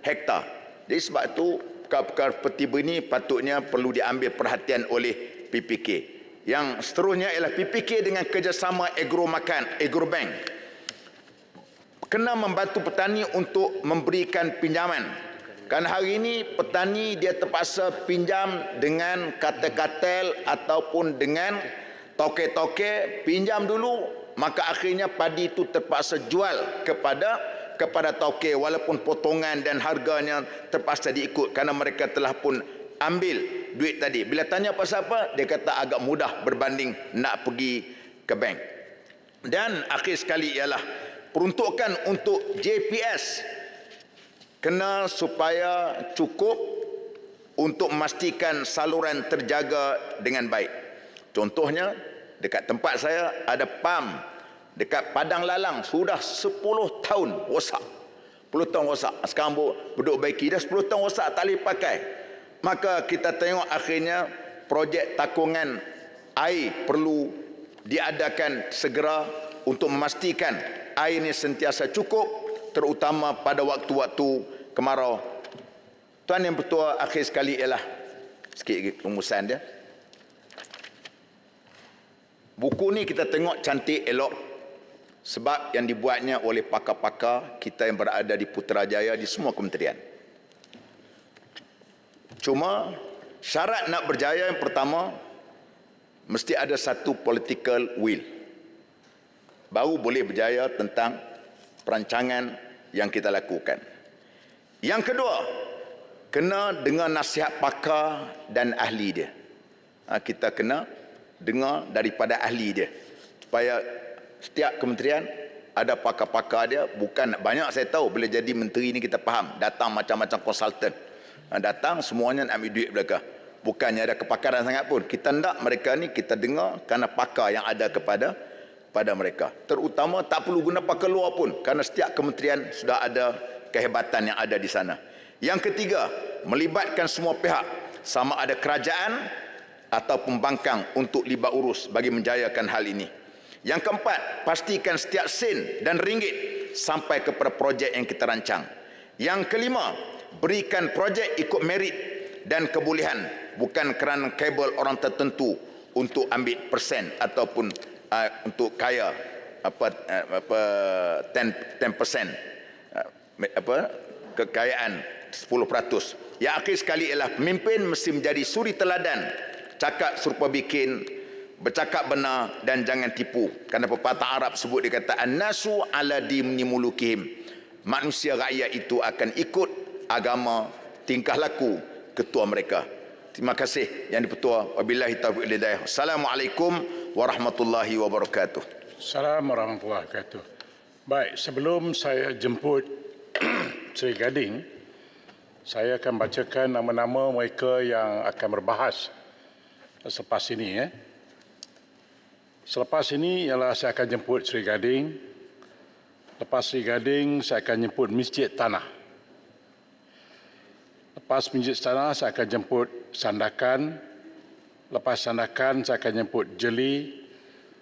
hektar. Jadi sebab itu perkara-perkara seperti ini patutnya perlu diambil perhatian oleh PPK. Yang seterusnya ialah PPK dengan kerjasama Agrobank kena membantu petani untuk memberikan pinjaman. Kerana hari ini petani dia terpaksa pinjam dengan kartel-kartel ataupun dengan toke-toke, pinjam dulu, maka akhirnya padi itu terpaksa jual kepada toke walaupun potongan dan harganya terpaksa diikut kerana mereka telah pun ambil duit tadi. Bila tanya pasal apa, dia kata agak mudah berbanding nak pergi ke bank. Dan akhir sekali ialah peruntukan untuk JPS kena supaya cukup untuk memastikan saluran terjaga dengan baik. Contohnya, dekat tempat saya ada pam dekat Padang Lalang sudah 10 tahun rosak. 10 tahun rosak. Sekarang duduk baiki dah 10 tahun rosak tak boleh pakai. Maka kita tengok akhirnya projek takungan air perlu diadakan segera untuk memastikan air ini sentiasa cukup terutama pada waktu-waktu kemarau. Tuan Yang Bertuah, akhir sekali ialah sikit rumusan dia. Buku ni kita tengok cantik, elok sebab yang dibuatnya oleh pakar-pakar kita yang berada di Putrajaya di semua kementerian. Cuma syarat nak berjaya yang pertama mesti ada satu political will. Baru boleh berjaya tentang perancangan yang kita lakukan. Yang kedua, kena dengar nasihat pakar dan ahli dia. Kita kena dengar daripada ahli dia supaya setiap kementerian ada pakar-pakar dia. Bukan banyak saya tahu bila jadi menteri ni kita faham datang macam-macam konsultan, datang semuanya nak ambil duit belaka. Bukannya ada kepakaran sangat pun. Kita hendak mereka ni kita dengar kerana pakar yang ada kepada mereka. Terutama tak perlu guna pakar luar pun kerana setiap kementerian sudah ada kehebatan yang ada di sana. Yang ketiga, melibatkan semua pihak sama ada kerajaan atau pembangkang untuk libat urus bagi menjayakan hal ini. Yang keempat, pastikan setiap sen dan ringgit sampai kepada projek yang kita rancang. Yang kelima, berikan projek ikut merit dan kebolehan, bukan kerana kabel orang tertentu untuk ambil persen ataupun untuk kaya 10% kekayaan 10%. Yang akhir sekali ialah pemimpin mesti menjadi suri teladan, cakap serupa bikin, bercakap benar dan jangan tipu. Kerana pepatah Arab sebut dia kata an-nasu ala dini mulukihim. Manusia rakyat itu akan ikut agama tingkah laku ketua mereka. Terima kasih Yang di-Pertua. Wabillahi taufiq wal hidayah. Assalamualaikum warahmatullahi wabarakatuh. Assalamualaikum warahmatullahi wabarakatuh. Baik, sebelum saya jemput Sri Gading, saya akan bacakan nama-nama mereka yang akan berbahas selepas ini. Selepas ini ialah saya akan jemput Sri Gading. Lepas Sri Gading, saya akan jemput Masjid Tanah. Lepas Masjid Tanah, saya akan jemput Sandakan. Lepas Sandakan, saya akan jemput Jeli.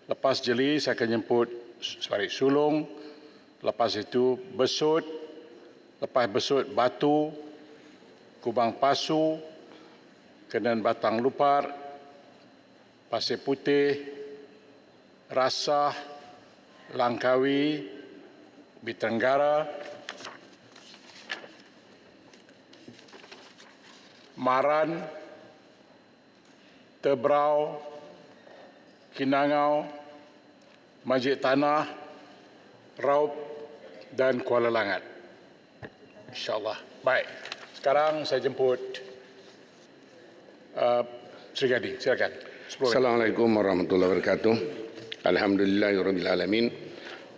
Lepas Jeli, saya akan jemput Sulong. Lepas itu Besut. Lepas Besut, Batu, Kubang Pasu, kemudian Batang Lupar, Pasir Putih, Rasah, Langkawi, Bitenggara, Maran, Tebrau, Kinangau, Majik Tanah, Raub dan Kuala Langat. InsyaAllah. Baik. Sekarang saya jemput Sri Gading. Silakan. Assalamualaikum warahmatullahi wabarakatuh. Alhamdulillahirrabbilalamin.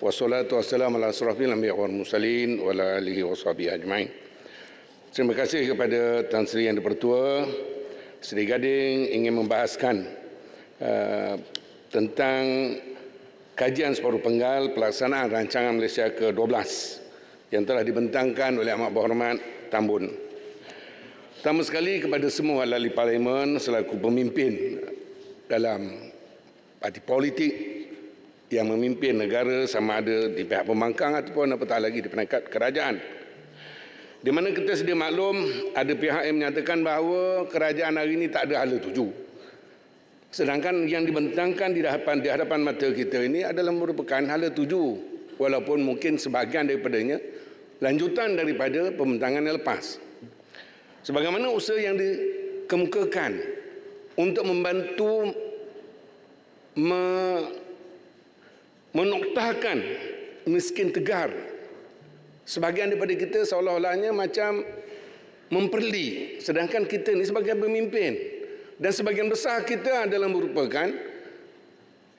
Wassalatu wassalamu ala asrafil anbiya wal mursalin wa ala alihi wa sahbihi ajma'in. Terima kasih kepada Tan Sri Yang di-Pertua. Sri Gading ingin membahaskan tentang kajian separuh penggal pelaksanaan rancangan Malaysia ke-12 yang telah dibentangkan oleh Amat Berhormat Tambun. Pertama sekali kepada semua ahli parlimen selaku pemimpin dalam parti politik yang memimpin negara sama ada di pihak pembangkang ataupun apatah lagi di peringkat kerajaan. Di mana kita sedia maklum ada pihak yang menyatakan bahawa kerajaan hari ini tak ada hala tuju. Sedangkan yang dibentangkan di hadapan mata kita ini adalah merupakan hala tuju, walaupun mungkin sebahagian daripadanya lanjutan daripada pembentangan yang lepas. Sebagaimana usaha yang dikemukakan untuk membantu menoktahkan miskin tegar, sebahagian daripada kita seolah-olahnya macam memperli, sedangkan kita ni sebagai pemimpin dan sebagian besar kita adalah merupakan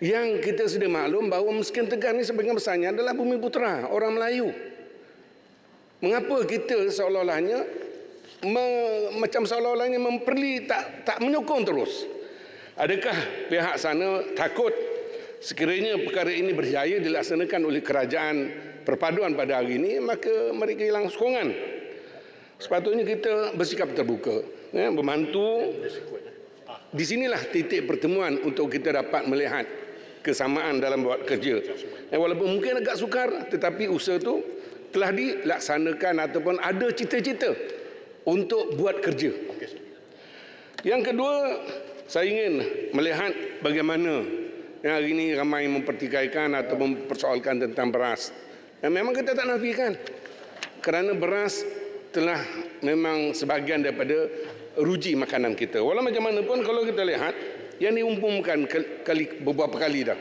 yang kita sudah maklum bahawa miskin tegar ni sebagian besarnya adalah bumi putera, orang Melayu. Mengapa kita seolah-olahnya macam seolah-olahnya memperli, tak menyokong terus? Adakah pihak sana takut sekiranya perkara ini berjaya dilaksanakan oleh kerajaan perpaduan pada hari ini, maka mereka hilang sokongan? Sepatutnya kita bersikap terbuka, membantu. Di sinilah titik pertemuan untuk kita dapat melihat kesamaan dalam buat kerja. Walaupun mungkin agak sukar, tetapi usaha itu telah dilaksanakan ataupun ada cita-cita untuk buat kerja. Yang kedua, saya ingin melihat bagaimana yang hari ini ramai mempertikaikan atau mempersoalkan tentang beras. Dan memang kita tak nafikan, kerana beras telah memang sebahagian daripada ruji makanan kita. Walau macam mana pun kalau kita lihat, yang diumumkan beberapa kali dah,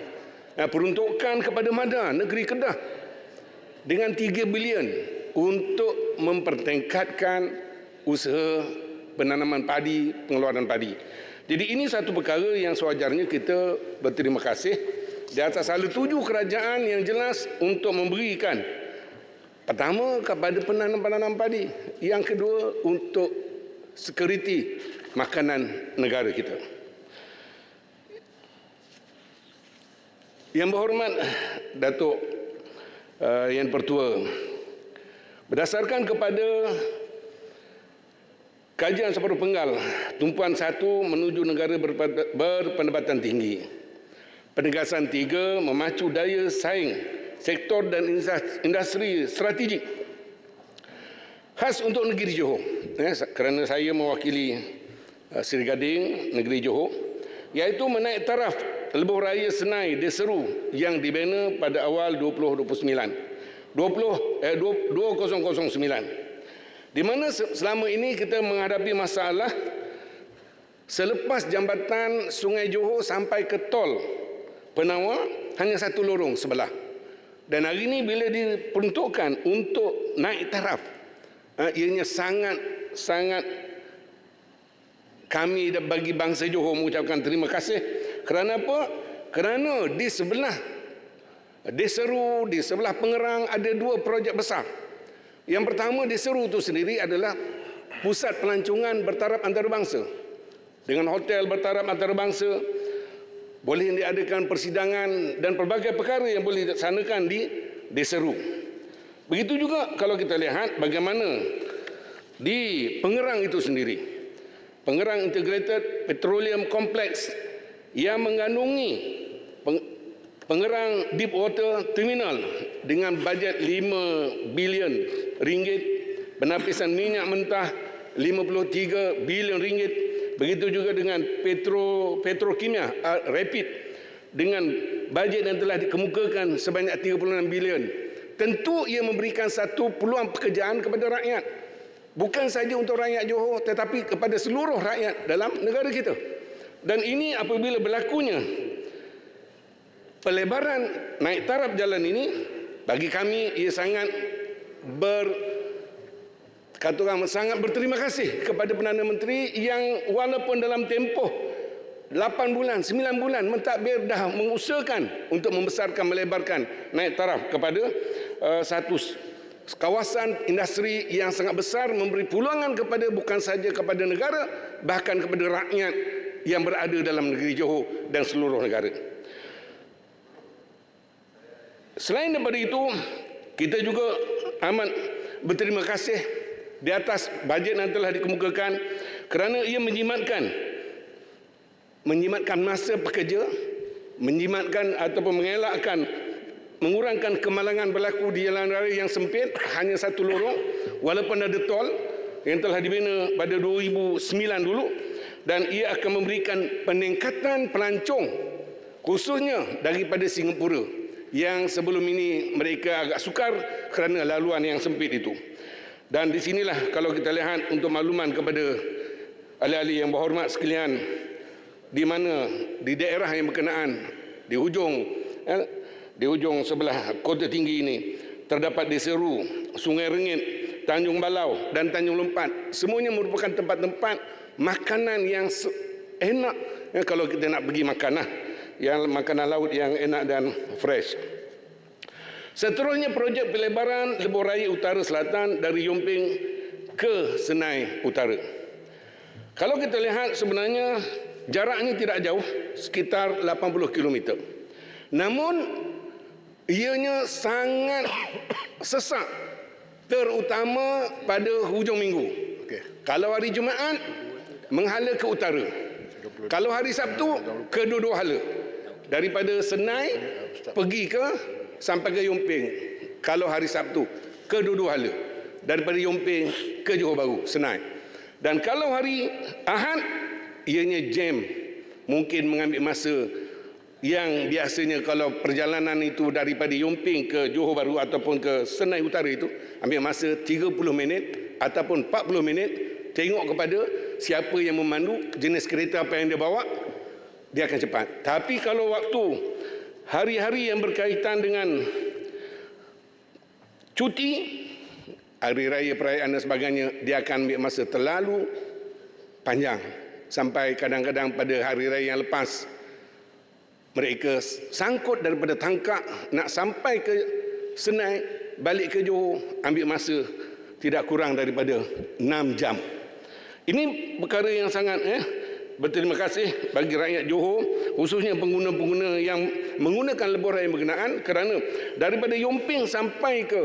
peruntukan kepada MADA negeri Kedah dengan 3 bilion untuk mempertingkatkan usaha penanaman padi, pengeluaran padi. Jadi ini satu perkara yang sewajarnya kita berterima kasih di atas hala tuju kerajaan yang jelas untuk memberikan, pertama kepada penanam padi, yang kedua untuk sekuriti makanan negara kita. Yang berhormat Datuk Yang Pertua, berdasarkan kepada kajian separuh penggal tumpuan 1 menuju negara berpendapatan tinggi, penegasan 3 memacu daya saing sektor dan industri strategik khas untuk negeri Johor, kerana saya mewakili Sri Gading negeri Johor, iaitu menaik taraf lebuh raya Senai Deseru yang dibina pada awal 2009, di mana selama ini kita menghadapi masalah selepas jambatan Sungai Johor sampai ke tol Penawa hanya satu lorong sebelah. Dan hari ini bila diperuntukkan untuk naik taraf, ianya sangat kami bagi bangsa Johor mengucapkan terima kasih. Kerana apa? Kerana di sebelah Deseru, di sebelah Pengerang ada 2 projek besar. Yang pertama, Deseru itu sendiri adalah pusat pelancongan bertaraf antarabangsa. Dengan hotel bertaraf antarabangsa, boleh diadakan persidangan dan pelbagai perkara yang boleh dilaksanakan di Deseru. Begitu juga kalau kita lihat bagaimana di Pengerang itu sendiri, Pengerang Integrated Petroleum Complex yang mengandungi Pengerang Deep Water Terminal dengan bajet 5 bilion ringgit, penapisan minyak mentah 53 bilion ringgit, begitu juga dengan petrokimia Rapid dengan bajet yang telah dikemukakan sebanyak 36 bilion. Tentu ia memberikan satu peluang pekerjaan kepada rakyat. Bukan saja untuk rakyat Johor tetapi kepada seluruh rakyat dalam negara kita. Dan ini apabila berlakunya pelebaran naik taraf jalan ini, bagi kami ia sangat sangat berterima kasih kepada Perdana Menteri yang walaupun dalam tempoh 8 bulan, 9 bulan mentadbir dah mengusahakan untuk membesarkan, melebarkan naik taraf kepada satu kawasan industri yang sangat besar, memberi peluangan kepada bukan saja kepada negara, bahkan kepada rakyat yang berada dalam negeri Johor dan seluruh negara. Selain daripada itu, kita juga amat berterima kasih di atas bajet yang telah dikemukakan kerana ia menjimatkan masa pekerja, menjimatkan ataupun mengelakkan, mengurangkan kemalangan berlaku di jalan raya yang sempit, hanya satu lorong, walaupun ada tol yang telah dibina pada 2009 dulu, dan ia akan memberikan peningkatan pelancong khususnya daripada Singapura yang sebelum ini mereka agak sukar kerana laluan yang sempit itu. Dan di sinilah kalau kita lihat untuk makluman kepada ahli-ahli yang berhormat sekalian, di mana di daerah yang berkenaan di hujung sebelah Kota Tinggi ini terdapat Desa Ru, Sungai Rengit, Tanjung Balau dan Tanjung Lempat. Semuanya merupakan tempat-tempat makanan yang enak kalau kita nak pergi makan yang makanan laut yang enak dan fresh. Seterusnya projek pelebaran Lebuh Raya Utara Selatan dari Yomping ke Senai Utara. Kalau kita lihat sebenarnya jaraknya tidak jauh, sekitar 80 km. Namun ianya sangat sesak, terutama pada hujung minggu. Kalau hari Jumaat, menghala ke utara. Kalau hari Sabtu, ke dua-dua hala. Daripada Senai, pergi ke sampai ke Yomping. Kalau hari Sabtu, ke dua-dua hala. Daripada Yomping ke Johor Bahru, Senai. Dan kalau hari Ahad, ianya jam. Mungkin mengambil masa yang biasanya kalau perjalanan itu daripada Yomping ke Johor Bahru ataupun ke Senai Utara itu ambil masa 30 minit ataupun 40 minit, tengok kepada siapa yang memandu, jenis kereta apa yang dia bawa, dia akan cepat. Tapi kalau waktu hari-hari yang berkaitan dengan cuti, hari raya, perayaan dan sebagainya, dia akan ambil masa terlalu panjang. Sampai kadang-kadang pada hari raya yang lepas mereka sangkut daripada Tangkak nak sampai ke Senai, balik ke Johor, ambil masa tidak kurang daripada 6 jam. Ini perkara yang sangat berterima kasih bagi rakyat Johor, khususnya pengguna-pengguna yang menggunakan lebuh raya berkenaan, kerana daripada Yomping sampai ke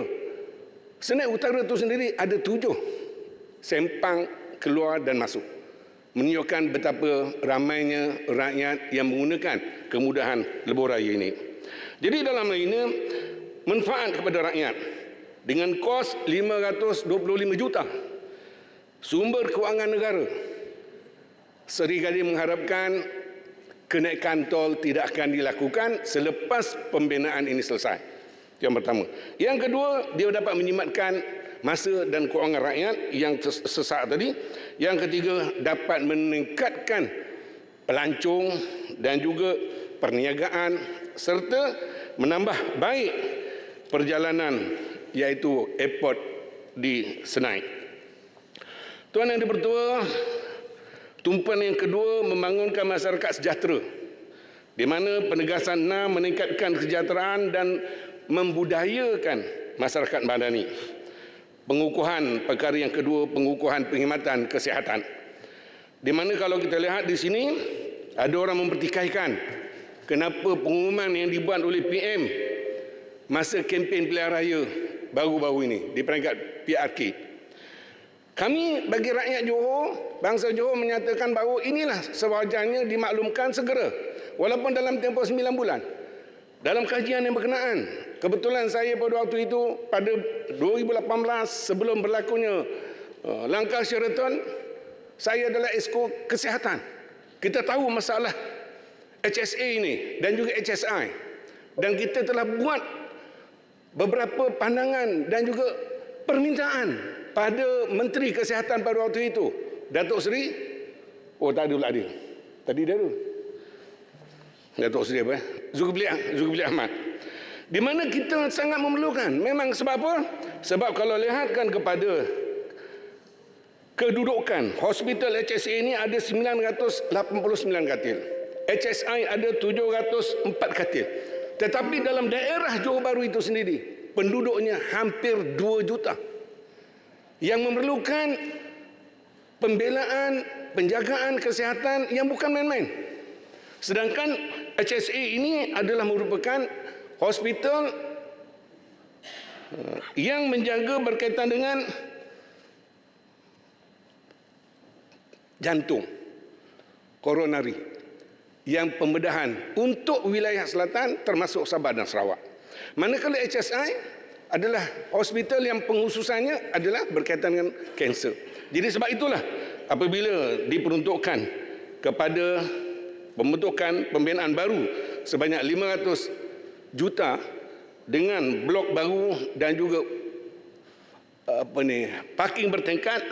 Senai Utara itu sendiri ada 7 sempang keluar dan masuk, menunjukkan betapa ramainya rakyat yang menggunakan kemudahan lebuh raya ini. Jadi dalam hal ini manfaat kepada rakyat dengan kos 525 juta sumber kewangan negara. Serikali mengharapkan kenaikan tol tidak akan dilakukan selepas pembinaan ini selesai. Itu yang pertama. Yang kedua, dia dapat menjimatkan masa dan kewangan rakyat yang sesak tadi. Yang ketiga, dapat meningkatkan pelancong dan juga perniagaan serta menambah baik perjalanan, iaitu airport di Senai. Tuan Yang di-Pertua, tumpuan yang kedua membangunkan masyarakat sejahtera, di mana penegasan 6 meningkatkan kesejahteraan dan membudayakan masyarakat madani. Pengukuhan perkara yang kedua, pengukuhan perkhidmatan kesihatan, di mana kalau kita lihat di sini ada orang mempertikaikan kenapa pengumuman yang dibuat oleh PM masa kempen pilihan raya baru-baru ini di peringkat PRK. Kami bagi rakyat Johor, bangsa Johor menyatakan bahawa inilah sewajarnya dimaklumkan segera, walaupun dalam tempoh 9 bulan. Dalam kajian yang berkenaan, kebetulan saya pada waktu itu, pada 2018 sebelum berlakunya langkah Sheraton, saya adalah Esko Kesihatan. Kita tahu masalah HSA ini dan juga HSI. Dan kita telah buat beberapa pandangan dan juga permintaan pada Menteri Kesihatan pada waktu itu, Datuk Seri, oh tak ada pula dia. Tadi dia tu. Datuk Seri apa? Zulkifli Ahmad. Di mana kita sangat memerlukan. Memang sebab apa? Sebab kalau lihatkan kepada kedudukan, hospital HSA ini ada 989 katil. HSI ada 704 katil. Tetapi dalam daerah Johor Bahru itu sendiri, penduduknya hampir 2 juta. Yang memerlukan pembelaan, penjagaan kesihatan yang bukan main-main. Sedangkan HSA ini adalah merupakan hospital yang menjaga berkaitan dengan jantung, koronari, yang pembedahan untuk wilayah selatan termasuk Sabah dan Sarawak. Manakala HSI adalah hospital yang penghususannya adalah berkaitan dengan kanser. Jadi sebab itulah apabila diperuntukkan kepada pembentukan pembinaan baru sebanyak 500 juta dengan blok baru dan juga parking bertingkat,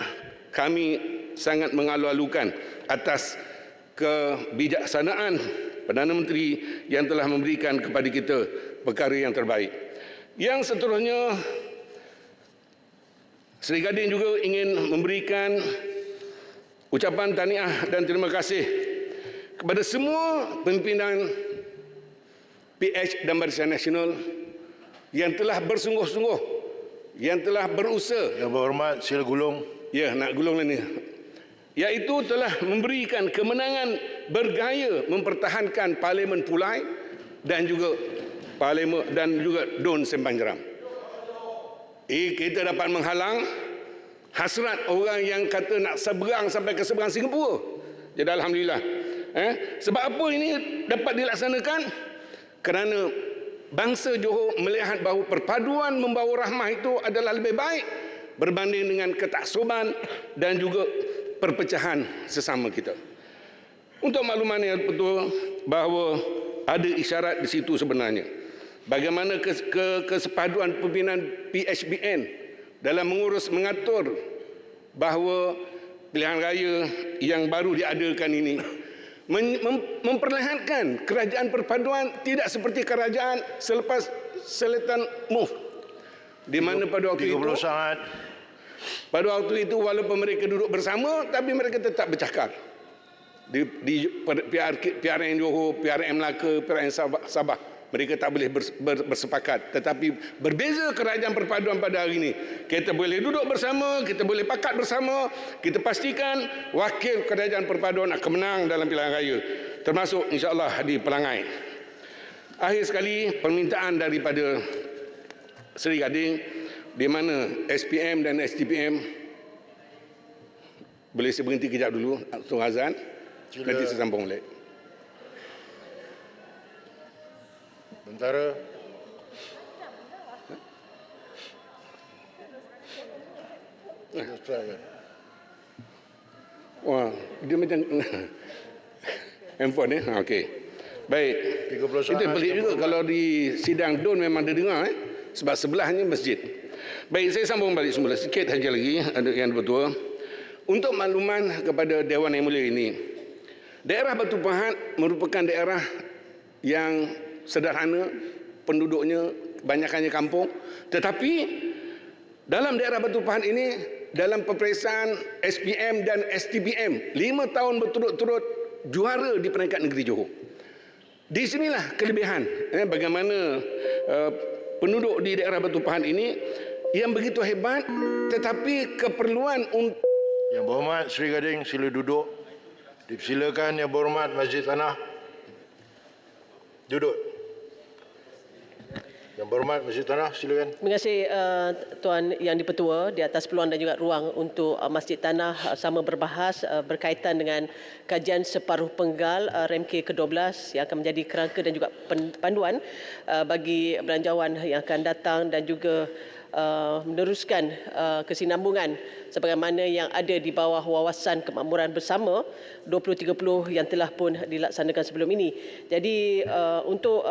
kami sangat mengalu-alukan atas kebijaksanaan Perdana Menteri yang telah memberikan kepada kita perkara yang terbaik. Yang seterusnya, Seri Gading juga ingin memberikan ucapan tahniah dan terima kasih kepada semua pimpinan PH dan Barisan Nasional yang telah bersungguh-sungguh, yang telah berusaha. Yang berhormat, sila gulung. Ya, nak gulung lah ni. Iaitu telah memberikan kemenangan bergaya mempertahankan Parlimen Pulai dan juga Parlimen dan juga Dun Sempang Jeram. Kita dapat menghalang hasrat orang yang kata nak seberang sampai ke seberang Singapura. Jadi alhamdulillah. Sebab apa ini dapat dilaksanakan? Kerana bangsa Johor melihat bahawa perpaduan membawa rahmah itu adalah lebih baik berbanding dengan ketaksuban dan juga perpecahan sesama kita. Untuk makluman yang betul bahawa ada isyarat di situ sebenarnya. Bagaimana kesepaduan pimpinan PHBN dalam mengatur bahawa pilihan raya yang baru diadakan ini memperlihatkan kerajaan perpaduan tidak seperti kerajaan selepas Sultan Muh, di mana pada waktu itu walaupun mereka duduk bersama tapi mereka tetap bercakap di PRN Johor, PRN Melaka, PRN Sabah. Mereka tak boleh bersepakat. Tetapi berbeza kerajaan perpaduan pada hari ini. Kita boleh duduk bersama, kita boleh pakat bersama, kita pastikan wakil kerajaan perpaduan akan menang dalam pilihan raya. Termasuk insya-Allah di Pelangai. Akhir sekali, permintaan daripada Seri Gading, di mana SPM dan STPM, boleh saya berhenti kejap dulu, Tuan Azan. Nanti saya sambung balik. Bentara. Wah, dia macam handphone ni. Okey. Baik. Itu pelik juga kalau di sidang DUN memang dia dengar sebab sebelahnya masjid. Baik, saya sambung balik semula sikit saja lagi ada yang betul. Untuk makluman kepada Dewan Yang Mulia ini, daerah Batu Pahat merupakan daerah yang sederhana, penduduknya banyakannya kampung, tetapi dalam daerah Batu Pahat ini dalam peperiksaan SPM dan STPM 5 tahun berturut-turut juara di peringkat negeri Johor. Di sinilah kelebihan bagaimana penduduk di daerah Batu Pahat ini yang begitu hebat, tetapi keperluan untuk Yang berhormat Seri Gading, sila duduk. Dipersilakan Yang berhormat Masjid Tanah. Duduk. Yang berhormat Masjid Tanah, silakan. Terima kasih Tuan Yang di-Pertua di atas peluang dan juga ruang untuk Masjid Tanah sama berbahas berkaitan dengan kajian separuh penggal RMK ke-12 yang akan menjadi kerangka dan juga panduan bagi belanjawan yang akan datang dan juga meneruskan kesinambungan sebagaimana yang ada di bawah wawasan kemakmuran bersama 2030 yang telah pun dilaksanakan sebelum ini. Jadi untuk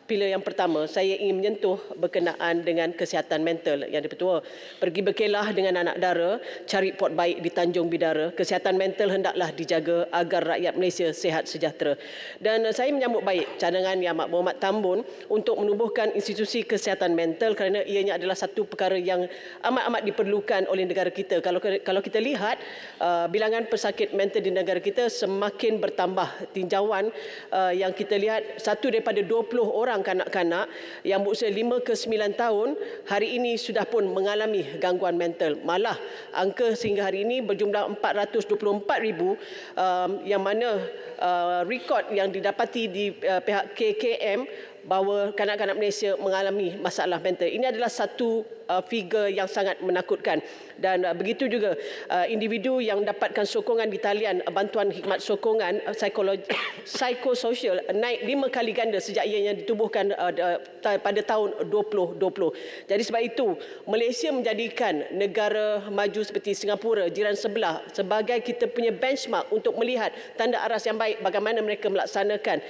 pilar yang pertama, saya ingin menyentuh berkenaan dengan kesihatan mental yang di-Pertua. Pergi berkelah dengan anak dara, cari pot baik di Tanjung Bidara. Kesihatan mental hendaklah dijaga agar rakyat Malaysia sihat sejahtera. Dan saya menyambut baik cadangan Yang Amat Berhormat Tambun untuk menubuhkan institusi kesihatan mental kerana ianya adalah satu perkara yang amat-amat diperlukan oleh negara kita. Kalau kita lihat bilangan pesakit mental di negara kita semakin bertambah. Tinjauan yang kita lihat, 1 daripada 20 orang kanak-kanak yang berusia 5 ke 9 tahun hari ini sudah pun mengalami gangguan mental. Malah angka sehingga hari ini berjumlah 424,000 yang mana rekod yang didapati di pihak KKM bahawa kanak-kanak Malaysia mengalami masalah mental. Ini adalah satu figure yang sangat menakutkan. Dan begitu juga individu yang dapatkan sokongan di talian bantuan khidmat sokongan psikososial naik 5 kali ganda sejak ianya ditubuhkan pada tahun 2020. Jadi sebab itu Malaysia menjadikan negara maju seperti Singapura, jiran sebelah, sebagai kita punya benchmark untuk melihat tanda aras yang baik bagaimana mereka melaksanakan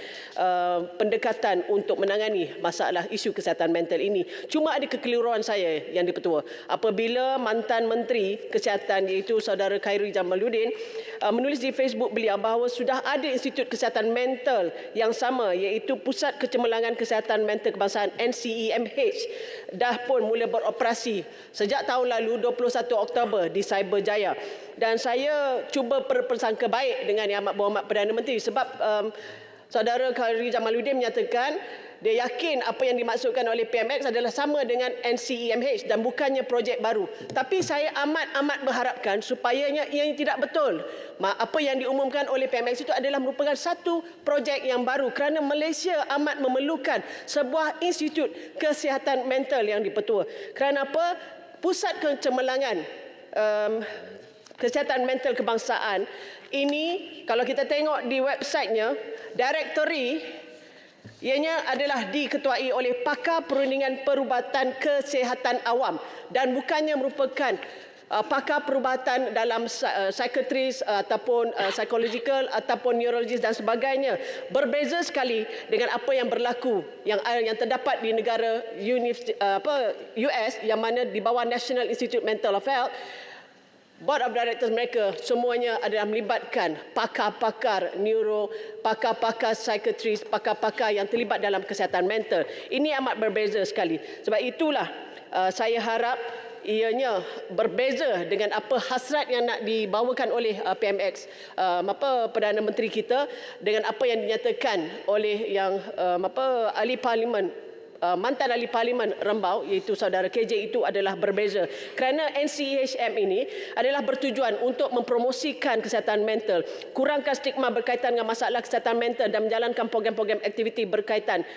pendekatan untuk menangani masalah isu kesihatan mental ini. Cuma ada kekeliruan saya yang di-Pertua. Apabila mantan Menteri Kesihatan iaitu Saudara Khairy Jamaluddin menulis di Facebook beliau bahawa sudah ada Institut Kesihatan Mental yang sama iaitu Pusat Kecemerlangan Kesihatan Mental Kebangsaan NCEMH dah pun mula beroperasi sejak tahun lalu 21 Oktober di Cyberjaya. Dan saya cuba berprasangka baik dengan Yang Amat Berhormat Perdana Menteri sebab Saudara Khairy Jamaluddin menyatakan dia yakin apa yang dimaksudkan oleh PMX adalah sama dengan NCEMH dan bukannya projek baru. Tapi saya amat berharapkan supaya ia tidak betul. Apa yang diumumkan oleh PMX itu adalah merupakan satu projek yang baru kerana Malaysia amat memerlukan sebuah institut kesihatan mental yang di-Pertua. Kerana apa? Pusat Kecemerlangan Kesihatan Mental Kebangsaan ini, kalau kita tengok di websitenya, directory ianya adalah diketuai oleh pakar perundingan perubatan kesihatan awam dan bukannya merupakan pakar perubatan dalam psikiatris ataupun psychological ataupun neurologis dan sebagainya. Berbeza sekali dengan apa yang berlaku yang terdapat di negara US yang mana di bawah National Institute Mental Health. Board of Directors mereka semuanya adalah melibatkan pakar-pakar neuro, pakar-pakar psikiatris, pakar-pakar yang terlibat dalam kesihatan mental. Ini amat berbeza sekali. Sebab itulah saya harap ianya berbeza dengan apa hasrat yang nak dibawakan oleh PMX Perdana Menteri kita dengan apa yang dinyatakan oleh yang ahli parlimen mantan ahli parlimen Rembau iaitu saudara KJ itu adalah berbeza kerana NCEHM ini adalah bertujuan untuk mempromosikan kesihatan mental, kurangkan stigma berkaitan dengan masalah kesihatan mental dan menjalankan program-program aktiviti berkaitan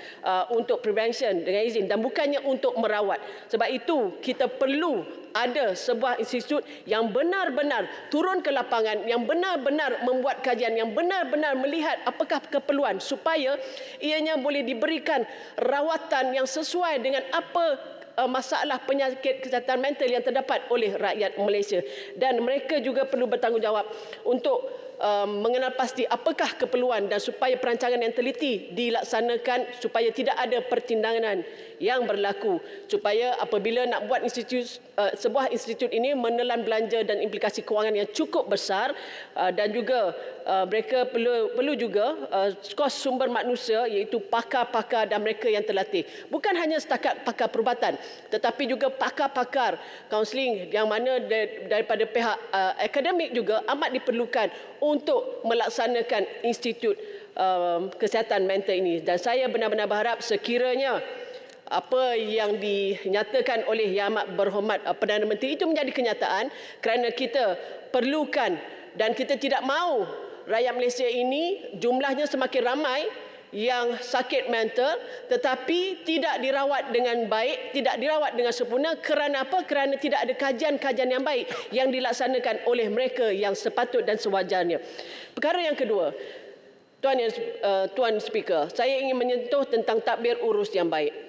untuk prevention dengan izin dan bukannya untuk merawat. Sebab itu kita perlu ada sebuah institut yang benar-benar turun ke lapangan, yang benar-benar membuat kajian, yang benar-benar melihat apakah keperluan supaya ianya boleh diberikan rawatan yang sesuai dengan apa masalah penyakit kesihatan mental yang terdapat oleh rakyat Malaysia. Dan mereka juga perlu bertanggungjawab untuk mengenal pasti apakah keperluan dan supaya perancangan yang teliti dilaksanakan supaya tidak ada pertindakan yang berlaku, supaya apabila nak buat sebuah institut ini menelan belanja dan implikasi kewangan yang cukup besar dan juga mereka perlu juga kos sumber manusia iaitu pakar-pakar dan mereka yang terlatih. Bukan hanya setakat pakar perubatan tetapi juga pakar-pakar kaunseling yang mana daripada pihak akademik juga amat diperlukan untuk melaksanakan institut kesihatan mental ini. Dan saya benar-benar berharap sekiranya apa yang dinyatakan oleh Yang Amat Berhormat Perdana Menteri itu menjadi kenyataan kerana kita perlukan dan kita tidak mahu rakyat Malaysia ini jumlahnya semakin ramai yang sakit mental tetapi tidak dirawat dengan baik, tidak dirawat dengan sempurna. Kerana apa? Kerana tidak ada kajian-kajian yang baik yang dilaksanakan oleh mereka yang sepatut dan sewajarnya. Perkara yang kedua, Tuan Speaker, saya ingin menyentuh tentang tadbir urus yang baik.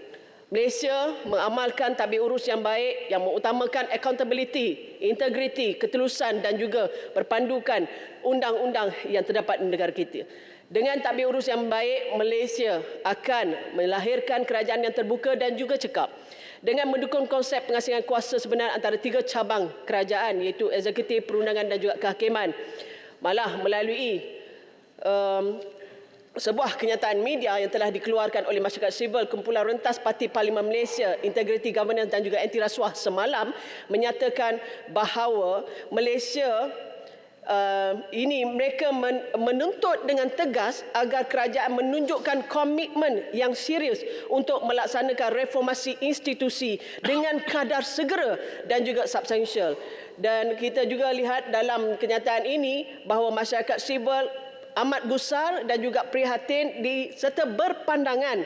Malaysia mengamalkan tadbir urus yang baik yang mengutamakan accountability, integriti, ketulusan dan juga berpandukan undang-undang yang terdapat di negara kita. Dengan tadbir urus yang baik, Malaysia akan melahirkan kerajaan yang terbuka dan juga cekap. Dengan mendukung konsep pengasingan kuasa sebenar antara 3 cabang kerajaan iaitu eksekutif, perundangan dan juga kehakiman. Malah melalui sebuah kenyataan media yang telah dikeluarkan oleh masyarakat sivil Kumpulan Rentas Parti Parlimen Malaysia, Integrity Governance dan juga Anti Rasuah semalam menyatakan bahawa Malaysia ini mereka menuntut dengan tegas agar kerajaan menunjukkan komitmen yang serius untuk melaksanakan reformasi institusi dengan kadar segera dan juga substansial. Dan kita juga lihat dalam kenyataan ini bahawa masyarakat sivil amat gusar dan juga prihatin serta berpandangan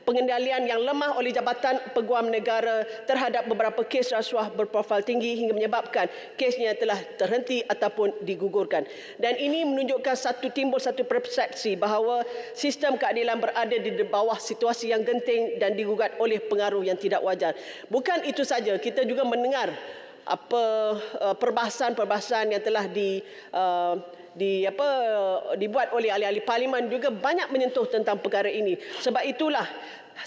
pengendalian yang lemah oleh Jabatan Peguam Negara terhadap beberapa kes rasuah berprofil tinggi hingga menyebabkan kesnya telah terhenti ataupun digugurkan. Dan ini menunjukkan timbul satu persepsi bahawa sistem keadilan berada di bawah situasi yang genting dan digugat oleh pengaruh yang tidak wajar. Bukan itu saja, kita juga mendengar perbahasan-perbahasan yang telah dibuat oleh ahli-ahli parlimen juga banyak menyentuh tentang perkara ini. Sebab itulah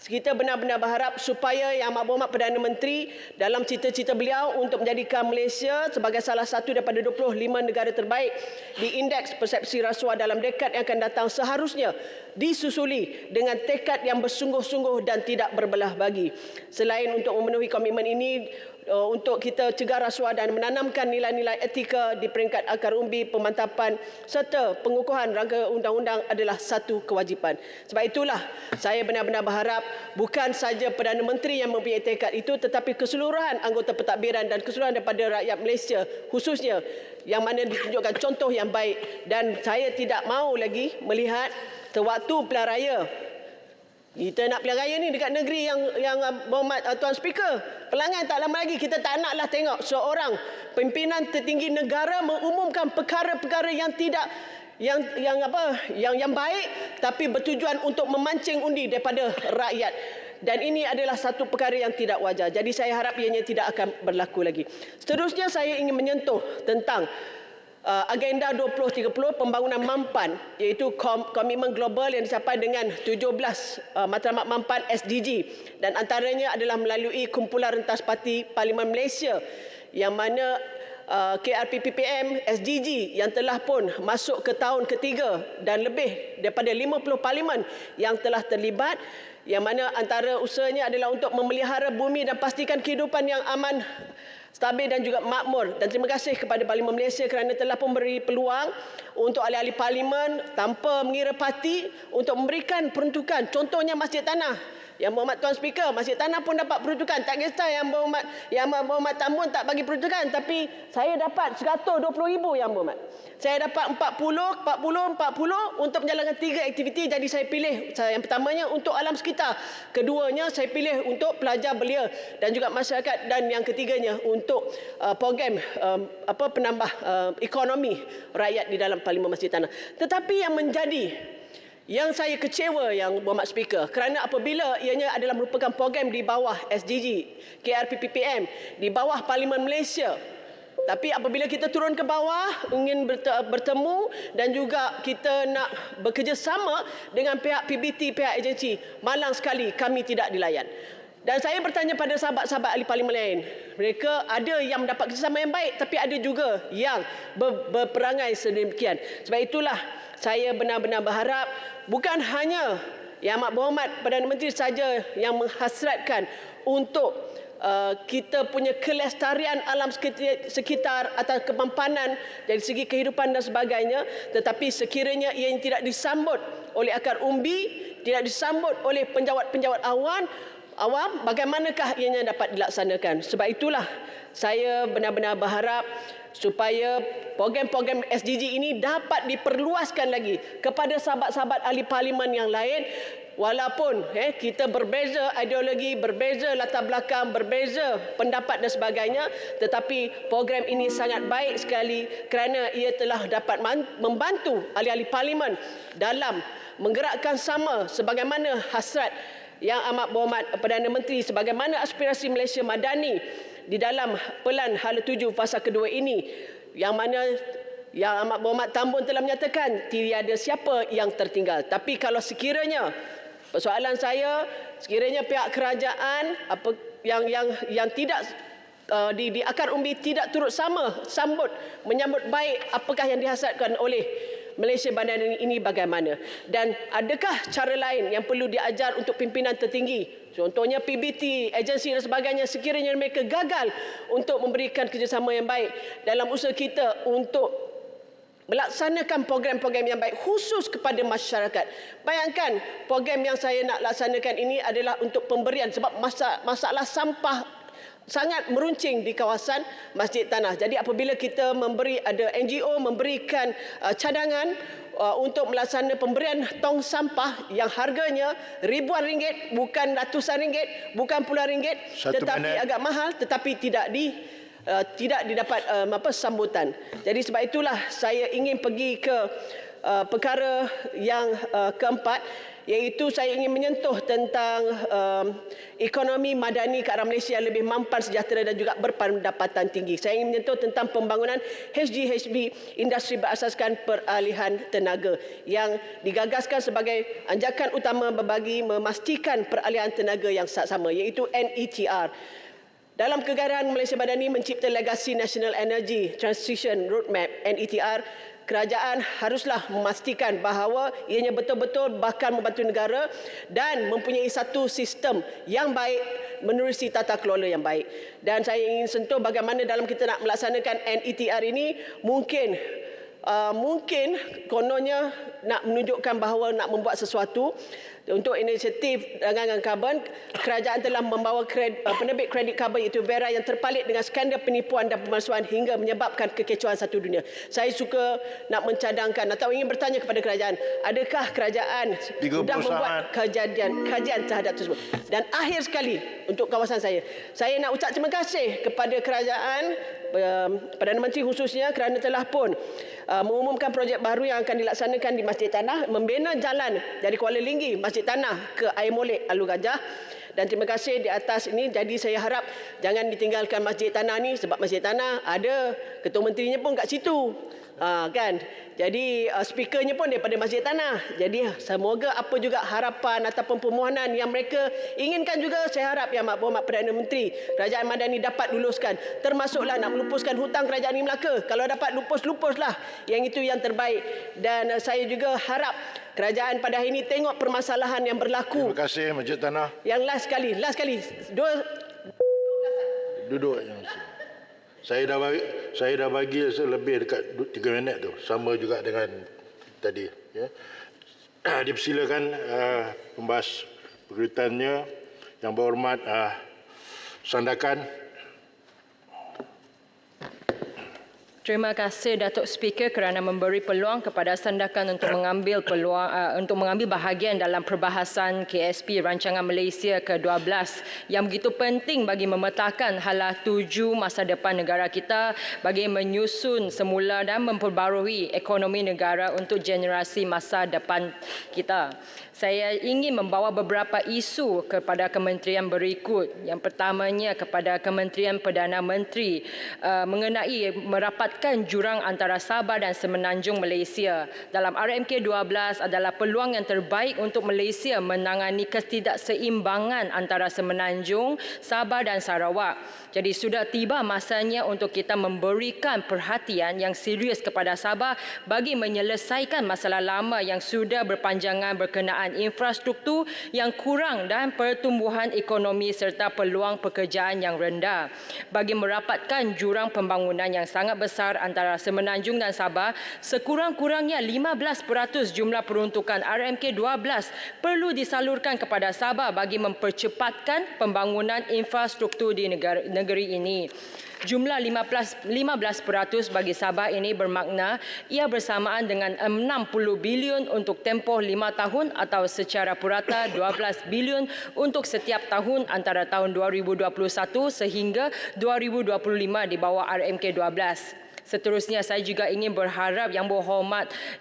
kita benar-benar berharap supaya Yang Amat Berhormat Perdana Menteri dalam cita-cita beliau untuk menjadikan Malaysia sebagai salah satu daripada 25 negara terbaik di indeks persepsi rasuah dalam dekad yang akan datang seharusnya disusuli dengan tekad yang bersungguh-sungguh dan tidak berbelah bagi. Selain untuk memenuhi komitmen ini, untuk kita cegah rasuah dan menanamkan nilai-nilai etika di peringkat akar umbi pemantapan serta pengukuhan rangka undang-undang adalah satu kewajipan. Sebab itulah saya benar-benar berharap bukan saja Perdana Menteri yang mempunyai tekad itu, tetapi keseluruhan anggota pentadbiran dan keseluruhan daripada rakyat Malaysia khususnya yang mana ditunjukkan contoh yang baik. Dan saya tidak mahu lagi melihat sewaktu pilihan raya. Kita nak pilihan raya ni dekat negeri yang berhormat Tuan Speaker. Pelangan tak lama lagi kita tak naklah tengok seorang pimpinan tertinggi negara mengumumkan perkara-perkara yang tidak yang baik tapi bertujuan untuk memancing undi daripada rakyat. Dan ini adalah satu perkara yang tidak wajar. Jadi saya harap ianya tidak akan berlaku lagi. Seterusnya saya ingin menyentuh tentang agenda 2030 pembangunan mampan, iaitu komitmen global yang dicapai dengan 17 matlamat mampan SDG, dan antaranya adalah melalui Kumpulan Rentas Parti Parlimen Malaysia yang mana KRPPPM SDG yang telah pun masuk ke tahun ketiga dan lebih daripada 50 parlimen yang telah terlibat, yang mana antara usahanya adalah untuk memelihara bumi dan pastikan kehidupan yang aman, stabil dan juga makmur. Dan terima kasih kepada Parlimen Malaysia kerana telah memberi peluang untuk ahli-ahli parlimen tanpa mengira parti untuk memberikan peruntukan. Contohnya Masjid Tanah. Yang Berhormat Tuan Speaker, Masjid Tanah pun dapat peruntukan. Tak kisah Yang Berhormat Tambun tak bagi peruntukan, tapi saya dapat 120,000 Yang Berhormat. Saya dapat 40 untuk menjalankan 3 aktiviti. Jadi saya pilih yang pertamanya untuk alam sekitar, keduanya saya pilih untuk pelajar belia dan juga masyarakat, dan yang ketiganya untuk program penambah ekonomi rakyat di dalam Parlimen Masjid Tanah. Tetapi yang saya kecewa Yang Berhormat Speaker, kerana apabila ianya adalah merupakan program di bawah SDG, KRPPPM, di bawah Parlimen Malaysia, tapi apabila kita turun ke bawah ingin bertemu dan juga kita nak bekerjasama dengan pihak PBT, pihak agensi, malang sekali kami tidak dilayan. Dan saya bertanya pada sahabat-sahabat ahli parlimen lain, mereka ada yang mendapat kerjasama yang baik, tapi ada juga yang berperangai sedemikian. Sebab itulah saya benar-benar berharap bukan hanya Yang Amat Berhormat Perdana Menteri saja yang menghasratkan untuk kita punya kelestarian alam sekitar atau kemampanan dari segi kehidupan dan sebagainya, tetapi sekiranya ia tidak disambut oleh akar umbi, tidak disambut oleh penjawat-penjawat awam, bagaimanakah ianya dapat dilaksanakan? Sebab itulah saya benar-benar berharap supaya program-program SDG ini dapat diperluaskan lagi kepada sahabat-sahabat ahli parlimen yang lain. Walaupun kita berbeza ideologi, berbeza latar belakang, berbeza pendapat dan sebagainya, tetapi program ini sangat baik sekali kerana ia telah dapat membantu ahli-ahli parlimen dalam menggerakkan sama sebagaimana hasrat Yang Amat Berhormat Perdana Menteri, sebagaimana aspirasi Malaysia Madani di dalam Pelan Hala 7 fasa kedua ini, yang mana Yang Amat Berhormat Tan Bun telah menyatakan tiada siapa yang tertinggal. Tapi kalau sekiranya persoalan saya, sekiranya pihak kerajaan yang tidak di akar umbi tidak turut menyambut baik apakah yang dihasratkan oleh Malaysia Bandar ini bagaimana, dan adakah cara lain yang perlu diajar untuk pimpinan tertinggi, contohnya PBT, agensi dan sebagainya, sekiranya mereka gagal untuk memberikan kerjasama yang baik dalam usaha kita untuk melaksanakan program-program yang baik khusus kepada masyarakat. Bayangkan program yang saya nak laksanakan ini adalah untuk pemberian, sebab masalah sampah sangat meruncing di kawasan Masjid Tanah. Jadi apabila kita ada NGO memberikan cadangan untuk melaksanakan pemberian tong sampah yang harganya ribuan ringgit, bukan ratusan ringgit, bukan puluhan ringgit, tetapi agak mahal, tetapi tidak didapat sambutan. Jadi sebab itulah saya ingin pergi ke perkara yang keempat, iaitu saya ingin menyentuh tentang ekonomi madani ke arah Malaysia yang lebih mampan, sejahtera dan juga berpendapatan tinggi. Saya ingin menyentuh tentang pembangunan HGHB, industri berasaskan peralihan tenaga, yang digagaskan sebagai anjakan utama bagi memastikan peralihan tenaga yang sama, iaitu NETR. Dalam kegagalan Malaysia Madani mencipta legasi National Energy Transition Roadmap NETR, kerajaan haruslah memastikan bahawa ianya betul-betul bahkan membantu negara dan mempunyai satu sistem yang baik menerusi tata kelola yang baik. Dan saya ingin sentuh bagaimana dalam kita nak melaksanakan NETR ini, mungkin kononnya nak menunjukkan bahawa nak membuat sesuatu untuk inisiatif dagangan karbon. Kerajaan telah membawa penerbit kredit karbon iaitu Vera yang terpalit dengan skandal penipuan dan pemalsuan hingga menyebabkan kekecauan satu dunia. Saya suka nak mencadangkan atau ingin bertanya kepada kerajaan, adakah kerajaan sudah membuat kajian terhadap tersebut? Dan akhir sekali untuk kawasan saya nak ucap terima kasih kepada kerajaan, Perdana Menteri khususnya, kerana telah pun mengumumkan projek baru yang akan dilaksanakan di Masjid Tanah, membina jalan dari Kuala Linggi Masjid Tanah ke Air Molek Alur Gajah. Dan terima kasih di atas ini. Jadi saya harap jangan ditinggalkan Masjid Tanah ni, sebab Masjid Tanah ada ketua menterinya pun kat situ, kan. Jadi speakernya pun daripada Masjid Tanah. Jadi semoga apa juga harapan ataupun permohonan yang mereka inginkan juga, saya harap Yang Berhormat Perdana Menteri Kerajaan Madani dapat luluskan. Termasuklah nak melupuskan hutang Kerajaan ini Melaka. Kalau dapat lupuslah. Yang itu yang terbaik. Dan saya juga harap kerajaan pada hari ini tengok permasalahan yang berlaku. Terima kasih Masjid Tanah. Yang last sekali. Duduk yang saya dah bagi lebih dekat 3 minit tu, sama juga dengan tadi, ya. Dipersilakan pembahas berkaitannya. Yang berhormat Sandakan. Terima kasih Datuk Speaker kerana memberi peluang kepada Sandakan untuk mengambil bahagian dalam perbahasan KSP Rancangan Malaysia ke-12 yang begitu penting bagi memetakan hala tuju masa depan negara kita, bagi menyusun semula dan memperbarui ekonomi negara untuk generasi masa depan kita. Saya ingin membawa beberapa isu kepada kementerian berikut. Yang pertamanya kepada Kementerian Perdana Menteri mengenai merapatkan jurang antara Sabah dan Semenanjung Malaysia. Dalam RMK 12 adalah peluang yang terbaik untuk Malaysia menangani ketidakseimbangan antara Semenanjung, Sabah dan Sarawak. Jadi sudah tiba masanya untuk kita memberikan perhatian yang serius kepada Sabah bagi menyelesaikan masalah lama yang sudah berpanjangan berkenaan infrastruktur yang kurang dan pertumbuhan ekonomi serta peluang pekerjaan yang rendah. Bagi merapatkan jurang pembangunan yang sangat besar antara Semenanjung dan Sabah, sekurang-kurangnya 15% jumlah peruntukan RMK 12 perlu disalurkan kepada Sabah bagi mempercepatkan pembangunan infrastruktur di negeri ini. Jumlah 15% bagi Sabah ini bermakna ia bersamaan dengan 60 bilion untuk tempoh 5 tahun atau secara purata 12 bilion untuk setiap tahun antara tahun 2021 sehingga 2025 di bawah RMK 12. Seterusnya, saya juga ingin berharap Yang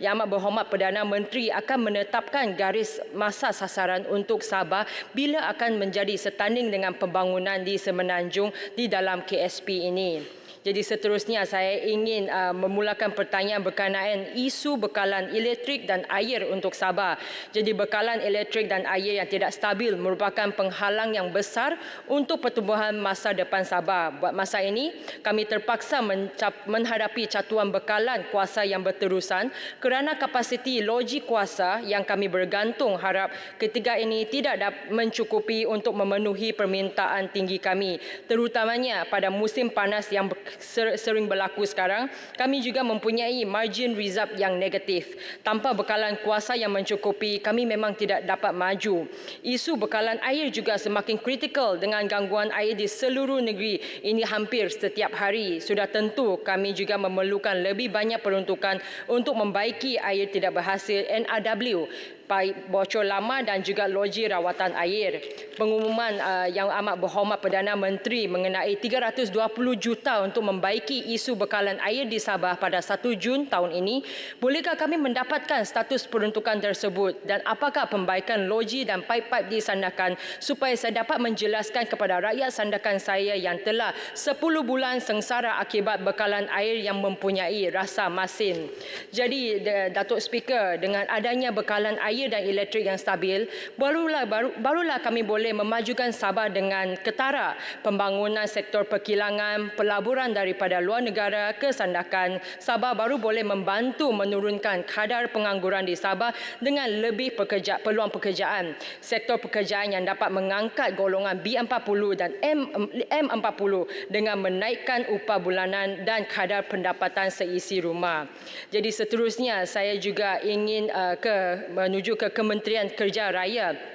Amat Berhormat Perdana Menteri akan menetapkan garis masa sasaran untuk Sabah bila akan menjadi setanding dengan pembangunan di Semenanjung di dalam KSP ini. Jadi seterusnya saya ingin memulakan pertanyaan berkenaan isu bekalan elektrik dan air untuk Sabah. Jadi bekalan elektrik dan air yang tidak stabil merupakan penghalang yang besar untuk pertumbuhan masa depan Sabah. Buat masa ini, kami terpaksa menghadapi catuan bekalan kuasa yang berterusan kerana kapasiti loji kuasa yang kami bergantung harap ketiga ini tidak mencukupi untuk memenuhi permintaan tinggi kami, terutamanya pada musim panas yang sering berlaku sekarang. Kami juga mempunyai margin reserve yang negatif. Tanpa bekalan kuasa yang mencukupi, kami memang tidak dapat maju. Isu bekalan air juga semakin kritikal dengan gangguan air di seluruh negeri ini hampir setiap hari. Sudah tentu kami juga memerlukan lebih banyak peruntukan untuk membaiki air tidak berhasil NRW, bocor lama dan juga loji rawatan air. Pengumuman Yang Amat Berhormat Perdana Menteri mengenai 320 juta untuk membaiki isu bekalan air di Sabah pada 1 Jun tahun ini, bolehkah kami mendapatkan status peruntukan tersebut dan apakah pembaikan loji dan paip-paip disandarkan supaya saya dapat menjelaskan kepada rakyat sandakan saya yang telah 10 bulan sengsara akibat bekalan air yang mempunyai rasa masin. Jadi Datuk Speaker, dengan adanya bekalan air dan elektrik yang stabil, barulah kami boleh memajukan Sabah dengan ketara pembangunan sektor perkilangan, pelaburan daripada luar negara ke sandakan. Sabah baru boleh membantu menurunkan kadar pengangguran di Sabah dengan lebih peluang pekerjaan. Sektor pekerjaan yang dapat mengangkat golongan B40 dan M40 dengan menaikkan upah bulanan dan kadar pendapatan seisi rumah. Jadi seterusnya saya juga ingin menuju ke Kementerian Kerja Raya.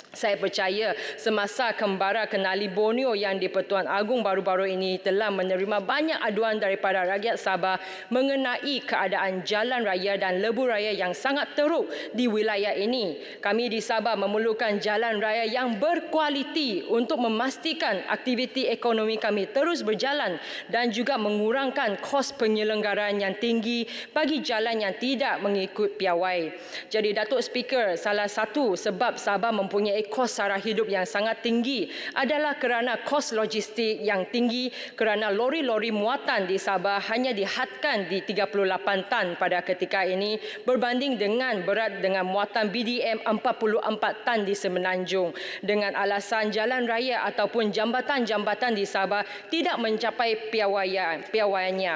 Saya percaya semasa Kembara Kenali Borneo yang di-Pertuan Agong baru-baru ini telah menerima banyak aduan daripada rakyat Sabah mengenai keadaan jalan raya dan lebuh raya yang sangat teruk di wilayah ini. Kami di Sabah memerlukan jalan raya yang berkualiti untuk memastikan aktiviti ekonomi kami terus berjalan dan juga mengurangkan kos penyelenggaraan yang tinggi bagi jalan yang tidak mengikut piawai. Jadi Datuk Speaker, salah satu sebab Sabah mempunyai kos sara hidup yang sangat tinggi adalah kerana kos logistik yang tinggi kerana lori-lori muatan di Sabah hanya dihadkan di 38 tan pada ketika ini berbanding dengan berat dengan muatan BDM 44 tan di Semenanjung dengan alasan jalan raya ataupun jambatan-jambatan di Sabah tidak mencapai piawaiannya.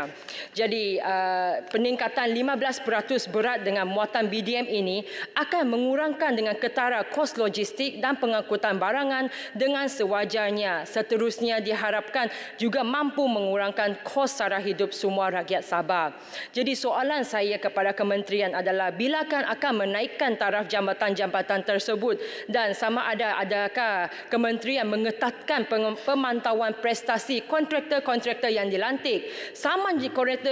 Jadi peningkatan 15% berat dengan muatan BDM ini akan mengurangkan dengan ketara kos logistik dan pengangkutan barangan dengan sewajarnya. Seterusnya diharapkan juga mampu mengurangkan kos sara hidup semua rakyat Sabah. Jadi soalan saya kepada kementerian adalah bilakah akan menaikkan taraf jambatan-jambatan tersebut dan sama adakah kementerian mengetatkan pemantauan prestasi kontraktor-kontraktor yang dilantik. Sama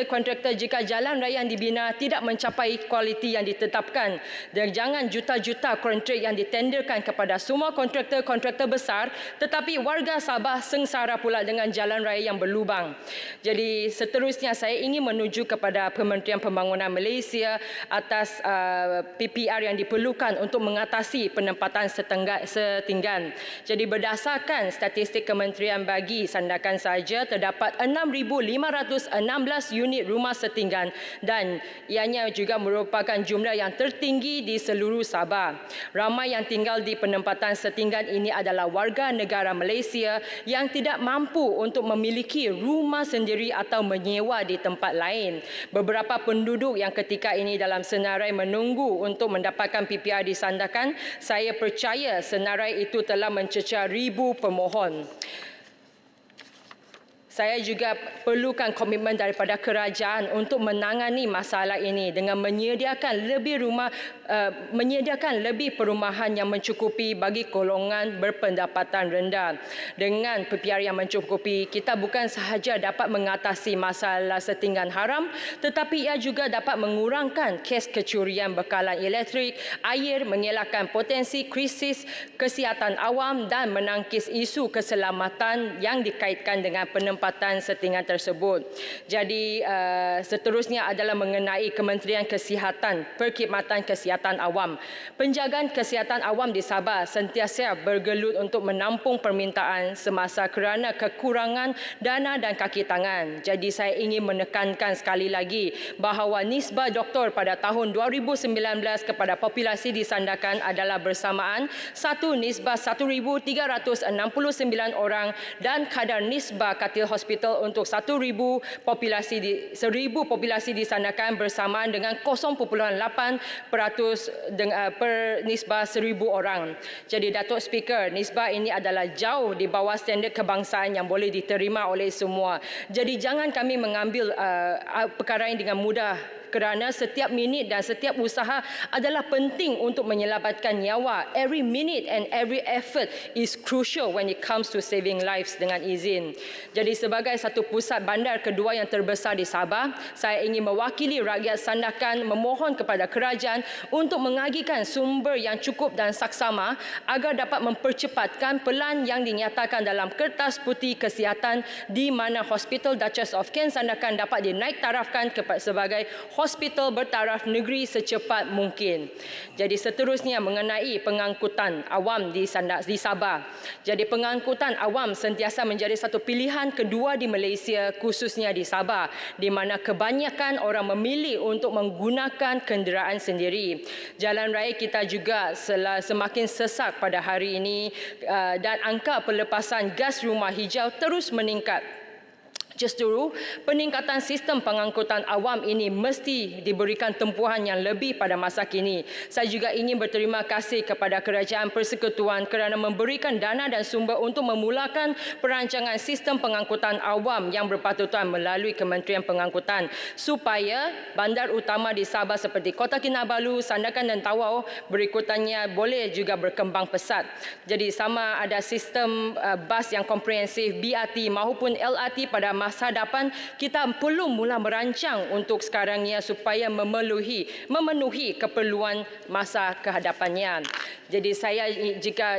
kontraktor jika jalan raya yang dibina tidak mencapai kualiti yang ditetapkan. Dan jangan juta-juta kontrak yang ditenderkan kepada semua kontraktor-kontraktor besar tetapi warga Sabah sengsara pula dengan jalan raya yang berlubang. Jadi seterusnya saya ingin menuju kepada Kementerian Pembangunan Malaysia atas PPR yang diperlukan untuk mengatasi penempatan setinggan. Jadi berdasarkan statistik kementerian bagi sandakan saja terdapat 6,516 unit rumah setinggan dan ianya juga merupakan jumlah yang tertinggi di seluruh Sabah. Ramai yang tinggal di penempatan setinggan ini adalah warga negara Malaysia yang tidak mampu untuk memiliki rumah sendiri atau menyewa di tempat lain. Beberapa penduduk yang ketika ini dalam senarai menunggu untuk mendapatkan PPR disandarkan, saya percaya senarai itu telah mencecar ribu pemohon. Saya juga perlukan komitmen daripada kerajaan untuk menangani masalah ini dengan menyediakan lebih perumahan yang mencukupi bagi golongan berpendapatan rendah. Dengan PPR yang mencukupi, kita bukan sahaja dapat mengatasi masalah setinggan haram, tetapi ia juga dapat mengurangkan kes kecurian bekalan elektrik, air, mengelakkan potensi krisis kesihatan awam dan menangkis isu keselamatan yang dikaitkan dengan penempatan kesempatan settingan tersebut. Jadi seterusnya adalah mengenai Kementerian Kesihatan, Perkhidmatan Kesihatan Awam. Penjagaan kesihatan awam di Sabah sentiasa bergelut untuk menampung permintaan semasa kerana kekurangan dana dan kaki tangan. Jadi saya ingin menekankan sekali lagi bahawa nisbah doktor pada tahun 2019 kepada populasi disandarkan adalah bersamaan 1:1,369 orang dan kadar nisbah katil hospital untuk 1,000 populasi disandarkan bersamaan dengan 0.8% per nisbah 1,000 orang. Jadi Datuk Speaker, nisbah ini adalah jauh di bawah standard kebangsaan yang boleh diterima oleh semua. Jadi jangan kami mengambil perkara ini dengan mudah, kerana setiap minit dan setiap usaha adalah penting untuk menyelamatkan nyawa. Every minute and every effort is crucial when it comes to saving lives, dengan izin. Jadi sebagai satu pusat bandar kedua yang terbesar di Sabah, saya ingin mewakili rakyat Sandakan memohon kepada kerajaan untuk mengagikan sumber yang cukup dan saksama agar dapat mempercepatkan pelan yang dinyatakan dalam Kertas Putih Kesihatan, di mana Hospital Duchess of Kent Sandakan dapat dinaik tarafkan sebagai hospital bertaraf negeri secepat mungkin. Jadi seterusnya mengenai pengangkutan awam di Sabah. Jadi pengangkutan awam sentiasa menjadi satu pilihan kedua di Malaysia, khususnya di Sabah, di mana kebanyakan orang memilih untuk menggunakan kenderaan sendiri. Jalan raya kita juga semakin sesak pada hari ini dan angka pelepasan gas rumah hijau terus meningkat. Justru peningkatan sistem pengangkutan awam ini mesti diberikan tempuhan yang lebih pada masa kini. Saya juga ingin berterima kasih kepada Kerajaan Persekutuan kerana memberikan dana dan sumber untuk memulakan perancangan sistem pengangkutan awam yang berpatutan melalui Kementerian Pengangkutan, supaya bandar utama di Sabah seperti Kota Kinabalu, Sandakan dan Tawau berikutannya boleh juga berkembang pesat. Jadi sama ada sistem bas yang komprehensif, BRT maupun LRT pada masa hadapan, kita perlu mula merancang untuk sekarangnya supaya memenuhi keperluan masa kehadapannya. Jadi saya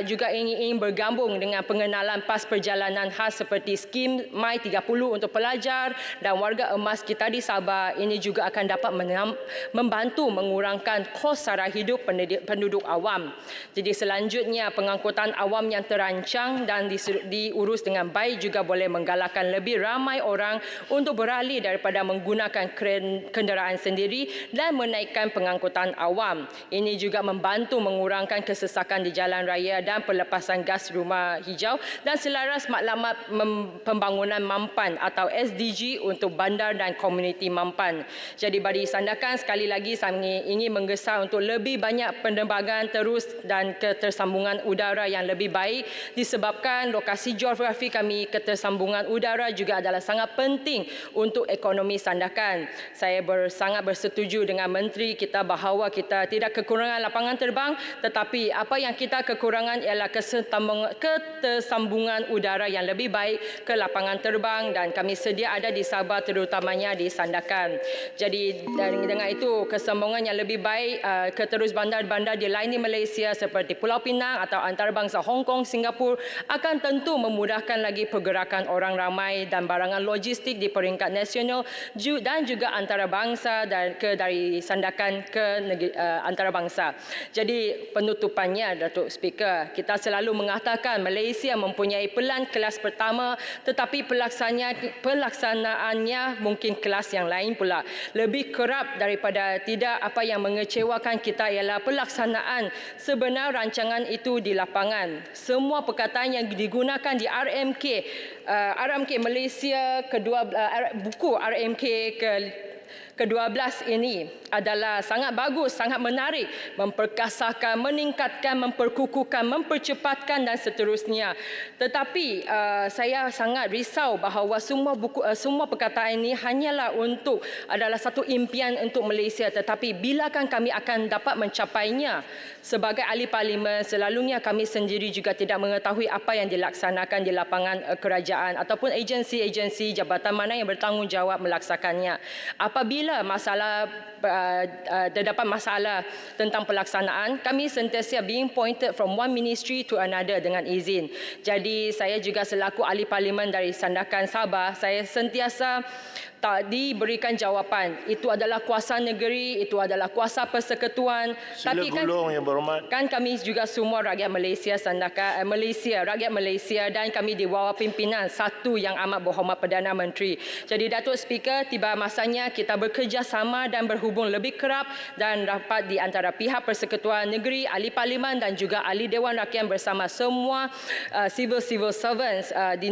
juga ingin bergabung dengan pengenalan pas perjalanan khas seperti skim My 30 untuk pelajar dan warga emas kita di Sabah. Ini juga akan dapat membantu mengurangkan kos sara hidup penduduk awam. Jadi selanjutnya pengangkutan awam yang terancang dan diurus dengan baik juga boleh menggalakkan lebih ramai orang untuk beralih daripada menggunakan kenderaan sendiri dan menaikkan pengangkutan awam. Ini juga membantu mengurangkan kesesakan di jalan raya dan pelepasan gas rumah hijau dan selaras matlamat pembangunan mampan atau SDG untuk bandar dan komuniti mampan. Jadi bagi Sandakan, sekali lagi saya ingin menggesa untuk lebih banyak penerbangan terus dan ketersambungan udara yang lebih baik, disebabkan lokasi geografi kami ketersambungan udara juga adalah sangat penting untuk ekonomi Sandakan. Saya sangat bersetuju dengan Menteri kita bahawa kita tidak kekurangan lapangan terbang, tetapi apa yang kita kekurangan ialah ketersambungan udara yang lebih baik ke lapangan terbang, dan kami sedia ada di Sabah, terutamanya di Sandakan. Jadi dengan itu kesambungan yang lebih baik ke terus bandar-bandar di lain di Malaysia seperti Pulau Pinang atau antarabangsa Hong Kong, Singapura akan tentu memudahkan lagi pergerakan orang ramai dan barangan logistik di peringkat nasional dan juga antarabangsa dari Sandakan ke antarabangsa. Jadi penutupannya, Datuk Speaker, kita selalu mengatakan Malaysia mempunyai pelan kelas pertama, tetapi pelaksanaannya mungkin kelas yang lain pula. Lebih kerap daripada tidak, apa yang mengecewakan kita ialah pelaksanaan sebenar rancangan itu di lapangan. Semua perkataan yang digunakan di RMK Malaysia buku RMK ke-12 ini adalah sangat bagus, sangat menarik, memperkasahkan, meningkatkan, memperkukuhkan, mempercepatkan dan seterusnya. Tetapi saya sangat risau bahawa semua perkataan ini hanyalah adalah satu impian untuk Malaysia, tetapi bilakah kami akan dapat mencapainya? Sebagai ahli parlimen, selalunya kami sendiri juga tidak mengetahui apa yang dilaksanakan di lapangan kerajaan ataupun agensi-agensi jabatan mana yang bertanggungjawab melaksanakannya. Apabila apabila terdapat masalah tentang pelaksanaan, kami sentiasa being pointed from one ministry to another dengan izin. Jadi saya juga selaku ahli parlimen dari Sandakan Sabah, saya sentiasa tak diberikan jawapan. Itu adalah kuasa negeri, itu adalah kuasa persekutuan. Tapi kan kami juga semua rakyat Malaysia, Sandakan rakyat Malaysia, dan kami di bawah pimpinan satu yang amat berhormat Perdana Menteri. Jadi Datuk Speaker, tiba masanya kita bekerjasama dan berhubung lebih kerap dan rapat di antara pihak persekutuan negeri, ahli parlimen dan juga ahli Dewan Rakyat bersama semua civil servants di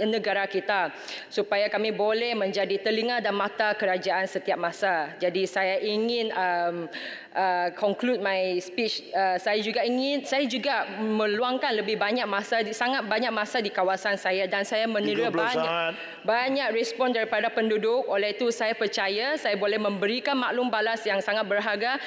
negara kita, supaya kami boleh menjadi telinga dan mata kerajaan setiap masa. Jadi saya ingin conclude my speech. Saya juga meluangkan lebih banyak masa, sangat banyak masa di kawasan saya, dan saya menerima banyak respon daripada penduduk. Oleh itu saya percaya saya boleh memberikan maklum balas yang sangat berharga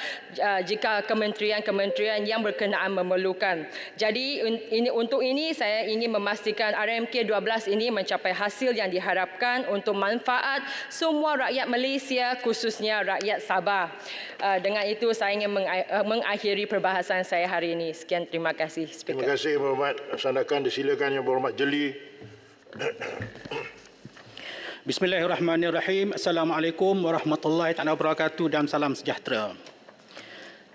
jika kementerian-kementerian yang berkenaan memerlukan. Jadi untuk ini saya ingin memastikan RMK 12 ini mencapai hasil yang diharapkan untuk manfaat semua rakyat Malaysia, khususnya rakyat Sabah. Dengan itu saya ingin mengakhiri perbahasan saya hari ini. Sekian, terima kasih, Speaker. Terima kasih, Berhormat Sandakan. Disilakan Yang Berhormat Jeli. Bismillahirrahmanirrahim. Assalamualaikum warahmatullahi wabarakatuh dan salam sejahtera.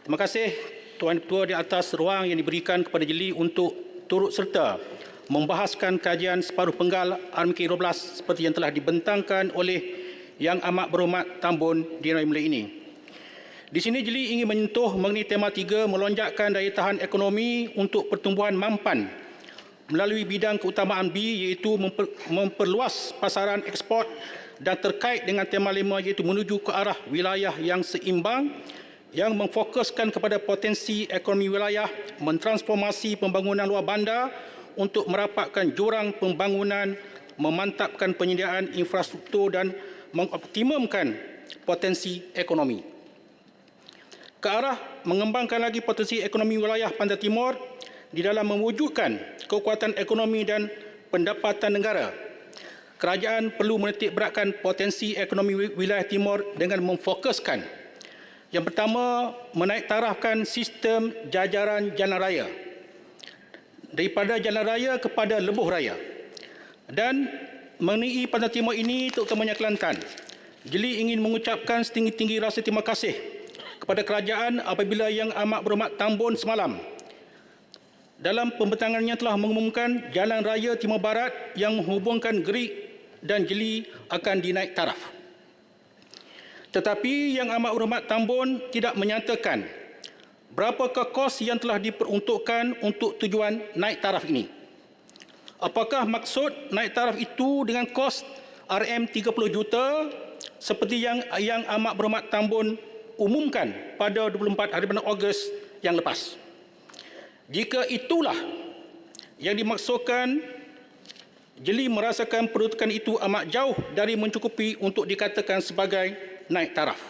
Terima kasih Tuan Ketua di atas ruang yang diberikan kepada Jeli untuk turut serta membahaskan kajian separuh penggal RMK 12 seperti yang telah dibentangkan oleh Yang Amat Berhormat Tambun di Mulai ini. Di sini Jeli ingin menyentuh mengenai tema 3, melonjakkan daya tahan ekonomi untuk pertumbuhan mampan melalui bidang keutamaan B, iaitu memperluas pasaran ekspor, dan terkait dengan tema 5, iaitu menuju ke arah wilayah yang seimbang yang memfokuskan kepada potensi ekonomi wilayah, mentransformasi pembangunan luar bandar untuk merapatkan jurang pembangunan, memantapkan penyediaan infrastruktur dan mengoptimumkan potensi ekonomi. Ke arah mengembangkan lagi potensi ekonomi wilayah Pantai Timur di dalam mewujudkan kekuatan ekonomi dan pendapatan negara. Kerajaan perlu menitik beratkan potensi ekonomi wilayah timur dengan memfokuskan. Yang pertama, menaik tarafkan sistem jajaran jalan raya daripada jalan raya kepada lebuh raya. Dan mengenai Pantai Timur ini, terutamanya Kelantan, Jeli ingin mengucapkan setinggi-tinggi rasa terima kasih kepada kerajaan apabila Yang Amat Berhormat Tambun semalam dalam pembentangannya telah mengumumkan jalan raya Timur Barat yang menghubungkan Gerik dan Jeli akan dinaik taraf. Tetapi Yang Amat Berhormat Tambun tidak menyatakan berapakah kos yang telah diperuntukkan untuk tujuan naik taraf ini. Apakah maksud naik taraf itu dengan kos RM30 juta seperti yang Yang Amat Berhormat Tambun umumkan pada 24 hari bulan Ogos yang lepas? Jika itulah yang dimaksudkan, Jeli merasakan peruntukan itu amat jauh dari mencukupi untuk dikatakan sebagai naik taraf.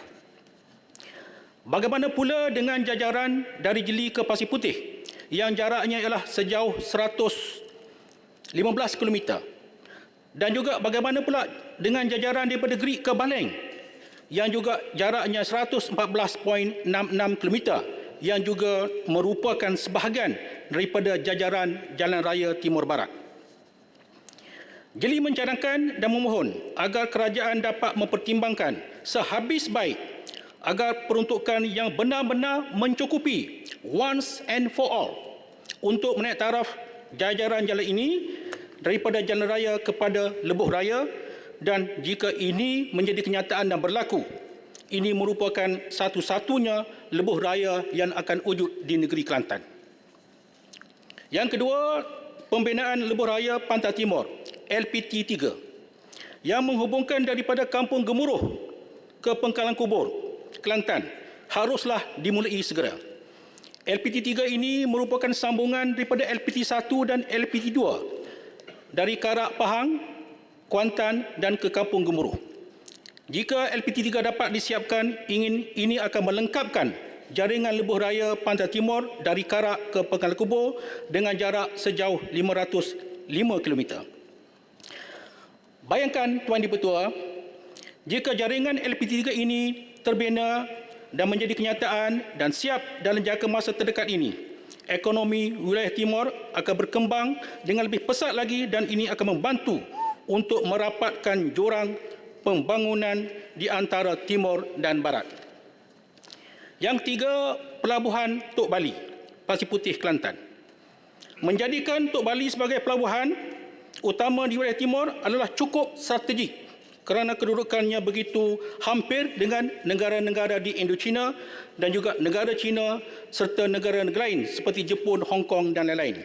Bagaimana pula dengan jajaran dari Jeli ke Pasir Putih yang jaraknya ialah sejauh 115 km? Dan juga bagaimana pula dengan jajaran daripada Gerik ke Baleng yang juga jaraknya 114.66 km, yang juga merupakan sebahagian daripada jajaran Jalan Raya Timur Barat. Jeli mencadangkan dan memohon agar kerajaan dapat mempertimbangkan sehabis baik agar peruntukan yang benar-benar mencukupi once and for all untuk menaik taraf jajaran jalan ini daripada jalan raya kepada lebuh raya, dan jika ini menjadi kenyataan dan berlaku, ini merupakan satu-satunya lebuh raya yang akan wujud di negeri Kelantan. Yang kedua, pembinaan lebuh raya Pantai Timur LPT 3 yang menghubungkan daripada Kampung Gemuruh ke Pengkalan Kubur, Kelantan, haruslah dimulai segera. LPT 3 ini merupakan sambungan daripada LPT 1 dan LPT 2 dari Karak Pahang, Kuantan dan ke Kampung Gemuruh. Jika LPT 3 dapat disiapkan, ini akan melengkapkan jaringan lebuh raya Pantai Timur dari Karak ke Pengkalan Kubur dengan jarak sejauh 505 km. Bayangkan Tuan Di-Pertua, Jika jaringan LPG 3 ini terbina dan menjadi kenyataan dan siap dalam jangka masa terdekat ini, ekonomi wilayah Timor akan berkembang dengan lebih pesat lagi dan ini akan membantu untuk merapatkan jurang pembangunan di antara Timor dan Barat. Yang tiga, Pelabuhan Tok Bali, Pasir Putih, Kelantan. Menjadikan Tok Bali sebagai pelabuhan utama di wilayah Timor adalah cukup strategik kerana kedudukannya begitu hampir dengan negara-negara di Indochina dan juga negara China serta negara-negara lain seperti Jepun, Hong Kong dan lain-lain.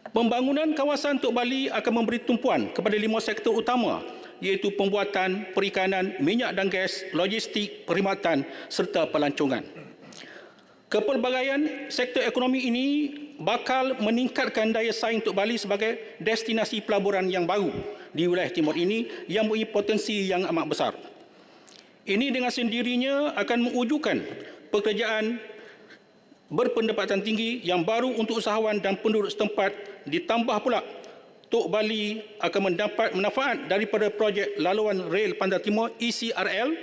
Pembangunan kawasan Tok Bali akan memberi tumpuan kepada 5 sektor utama iaitu pembuatan, perikanan, minyak dan gas, logistik, perkhidmatan serta pelancongan. Kepelbagaian sektor ekonomi ini bakal meningkatkan daya saing Tok Bali sebagai destinasi pelaburan yang baru di wilayah Timor ini yang mempunyai potensi yang amat besar. Ini dengan sendirinya akan mengujukan pekerjaan berpendapatan tinggi yang baru untuk usahawan dan penduduk setempat, ditambah pula Tok Bali akan mendapat manfaat daripada projek laluan rel Pantai Timur ECRL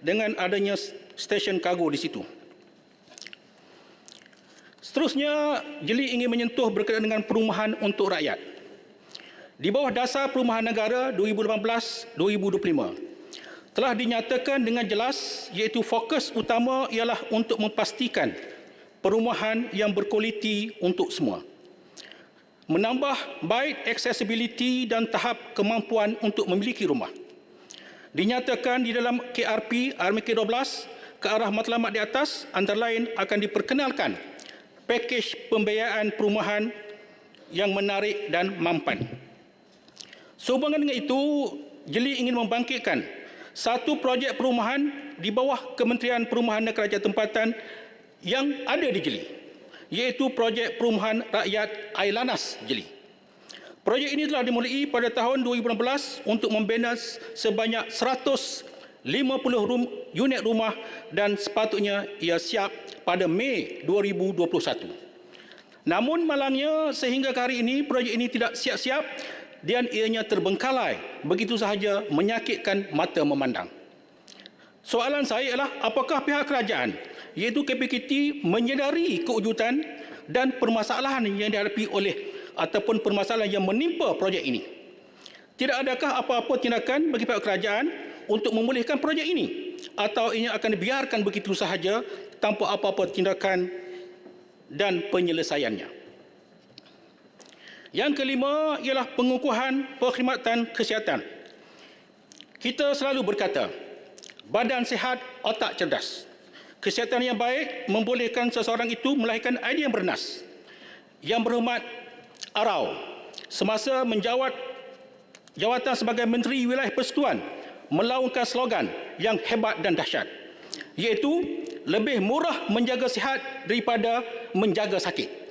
dengan adanya stesen kargo di situ. Seterusnya, Jeli ingin menyentuh berkaitan dengan perumahan untuk rakyat. Di bawah dasar perumahan negara 2018-2025, telah dinyatakan dengan jelas iaitu fokus utama ialah untuk memastikan perumahan yang berkualiti untuk semua. Menambah baik accessibility dan tahap kemampuan untuk memiliki rumah. Dinyatakan di dalam KRP RMK 12 ke arah matlamat di atas antara lain akan diperkenalkan pakej pembiayaan perumahan yang menarik dan mampan. Sehubungan dengan itu, Jeli ingin membangkitkan satu projek perumahan di bawah Kementerian Perumahan dan Kerajaan Tempatan yang ada di Jeli, iaitu projek perumahan rakyat Ailanas Jeli. Projek ini telah dimulai pada tahun 2016 untuk membina sebanyak 150 unit rumah dan sepatutnya ia siap pada Mei 2021. Namun malangnya sehingga ke hari ini projek ini tidak siap-siap dan ianya terbengkalai begitu sahaja, menyakitkan mata memandang. Soalan saya ialah apakah pihak kerajaan iaitu KPKT menyedari kewujudan dan permasalahan yang dihadapi oleh ataupun permasalahan yang menimpa projek ini? Tidak adakah apa-apa tindakan bagi pihak kerajaan untuk memulihkan projek ini atau ia akan dibiarkan begitu sahaja tanpa apa-apa tindakan dan penyelesaiannya? Yang kelima ialah pengukuhan perkhidmatan kesihatan. Kita selalu berkata, badan sihat, otak cerdas. Kesihatan yang baik membolehkan seseorang itu melahirkan idea yang bernas. Yang berhormat Arau, semasa menjawat jawatan sebagai Menteri Wilayah Persekutuan, melaungkan slogan yang hebat dan dahsyat, iaitu lebih murah menjaga sihat daripada menjaga sakit.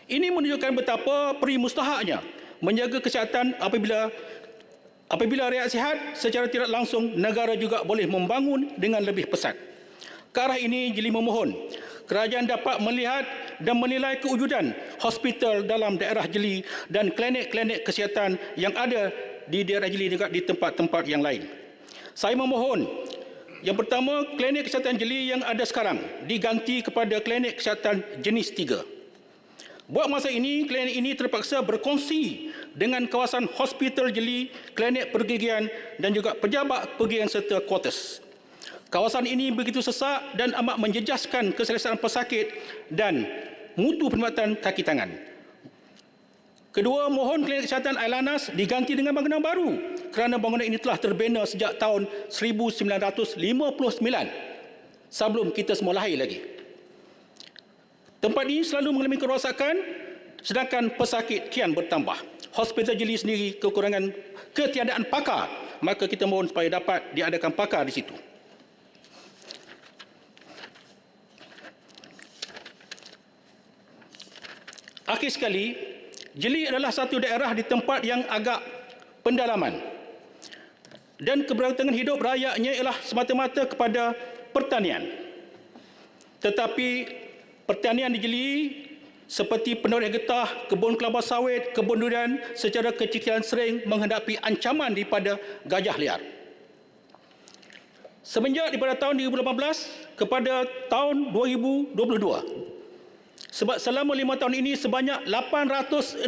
Ini menunjukkan betapa peri mustahaknya menjaga kesihatan apabila rakyat sihat, secara tidak langsung negara juga boleh membangun dengan lebih pesat. Ke arah ini Jeli memohon kerajaan dapat melihat dan menilai kewujudan hospital dalam daerah Jeli dan klinik-klinik kesihatan yang ada di daerah Jeli juga di tempat-tempat yang lain. Saya memohon, yang pertama, klinik kesihatan Jeli yang ada sekarang diganti kepada klinik kesihatan jenis 3. Buat masa ini, klinik ini terpaksa berkongsi dengan kawasan hospital Jeli, klinik pergigian dan juga pejabat pergigian serta kuartus. Kawasan ini begitu sesak dan amat menjejaskan keselesaan pesakit dan mutu perkhidmatan kaki tangan. Kedua, mohon klinik kesihatan Ailanas diganti dengan bangunan baru kerana bangunan ini telah terbina sejak tahun 1959 sebelum kita semua lahir lagi. Tempat ini selalu mengalami kerosakan sedangkan pesakit kian bertambah. Hospital Jeli sendiri kekurangan ketiadaan pakar, maka kita mohon supaya dapat diadakan pakar di situ. Akhir sekali, Jeli adalah satu daerah di tempat yang agak pendalaman dan kebergantungan hidup rakyatnya ialah semata-mata kepada pertanian. Tetapi pertanian di Jeli seperti penoreh getah, kebun kelapa sawit, kebun durian secara kecicilan sering menghadapi ancaman daripada gajah liar. semenjak daripada tahun 2018 kepada tahun 2022. Sebab selama 5 tahun ini sebanyak 867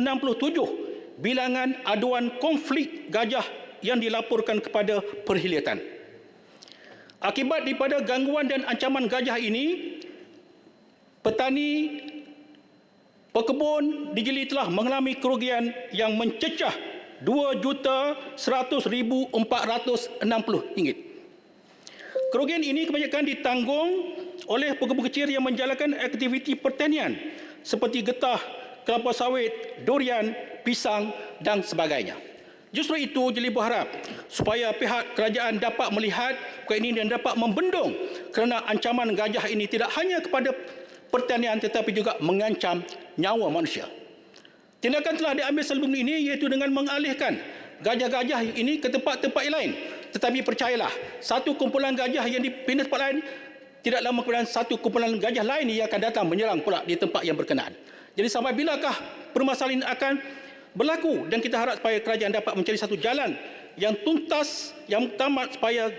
bilangan aduan konflik gajah yang dilaporkan kepada perkhidmatan. Akibat daripada gangguan dan ancaman gajah ini, petani pekebun di Jeli telah mengalami kerugian yang mencecah RM2.100.460. Kerugian ini kebanyakan ditanggung oleh pekebun kecil yang menjalankan aktiviti pertanian seperti getah, kelapa sawit, durian, pisang dan sebagainya. Justru itu Jeli berharap supaya pihak kerajaan dapat melihat perkara ini dan dapat membendung kerana ancaman gajah ini tidak hanya kepada pertanian tetapi juga mengancam nyawa manusia. Tindakan telah diambil sebelum ini iaitu dengan mengalihkan gajah-gajah ini ke tempat-tempat lain. Tetapi percayalah, satu kumpulan gajah yang dipindah tempat lain, tidak lama kemudian satu kumpulan gajah lain yang akan datang menyerang pula di tempat yang berkenaan. Jadi sampai bilakah permasalahan ini akan berlaku, dan kita harap supaya kerajaan dapat mencari satu jalan yang tuntas, yang tamat supaya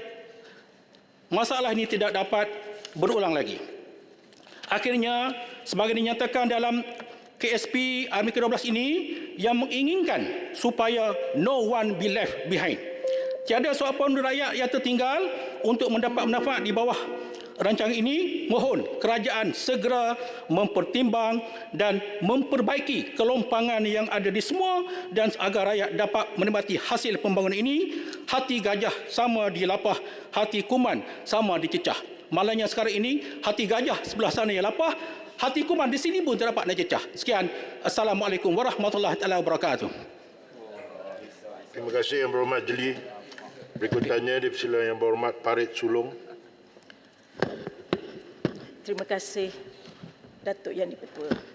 masalah ini tidak dapat berulang lagi. Akhirnya, sebagai dinyatakan dalam KSP Army ke-12 ini yang menginginkan supaya no one be left behind. Tiada seorang pun rakyat yang tertinggal untuk mendapat manfaat di bawah rancangan ini. Mohon kerajaan segera mempertimbang dan memperbaiki kelompangan yang ada di semua dan agar rakyat dapat menikmati hasil pembangunan ini. Hati gajah sama dilapah, hati kuman sama dicecah. Malangnya sekarang ini hati gajah sebelah sana yang lapah, hati kuman di sini pun tak dapat nak cecah. Sekian. Assalamualaikum warahmatullahi wabarakatuh. Terima kasih Yang Berhormat Jeli. Berikutnya dipersilakan Yang Berhormat Parit Sulong. Terima kasih Datuk Yang di-Pertua.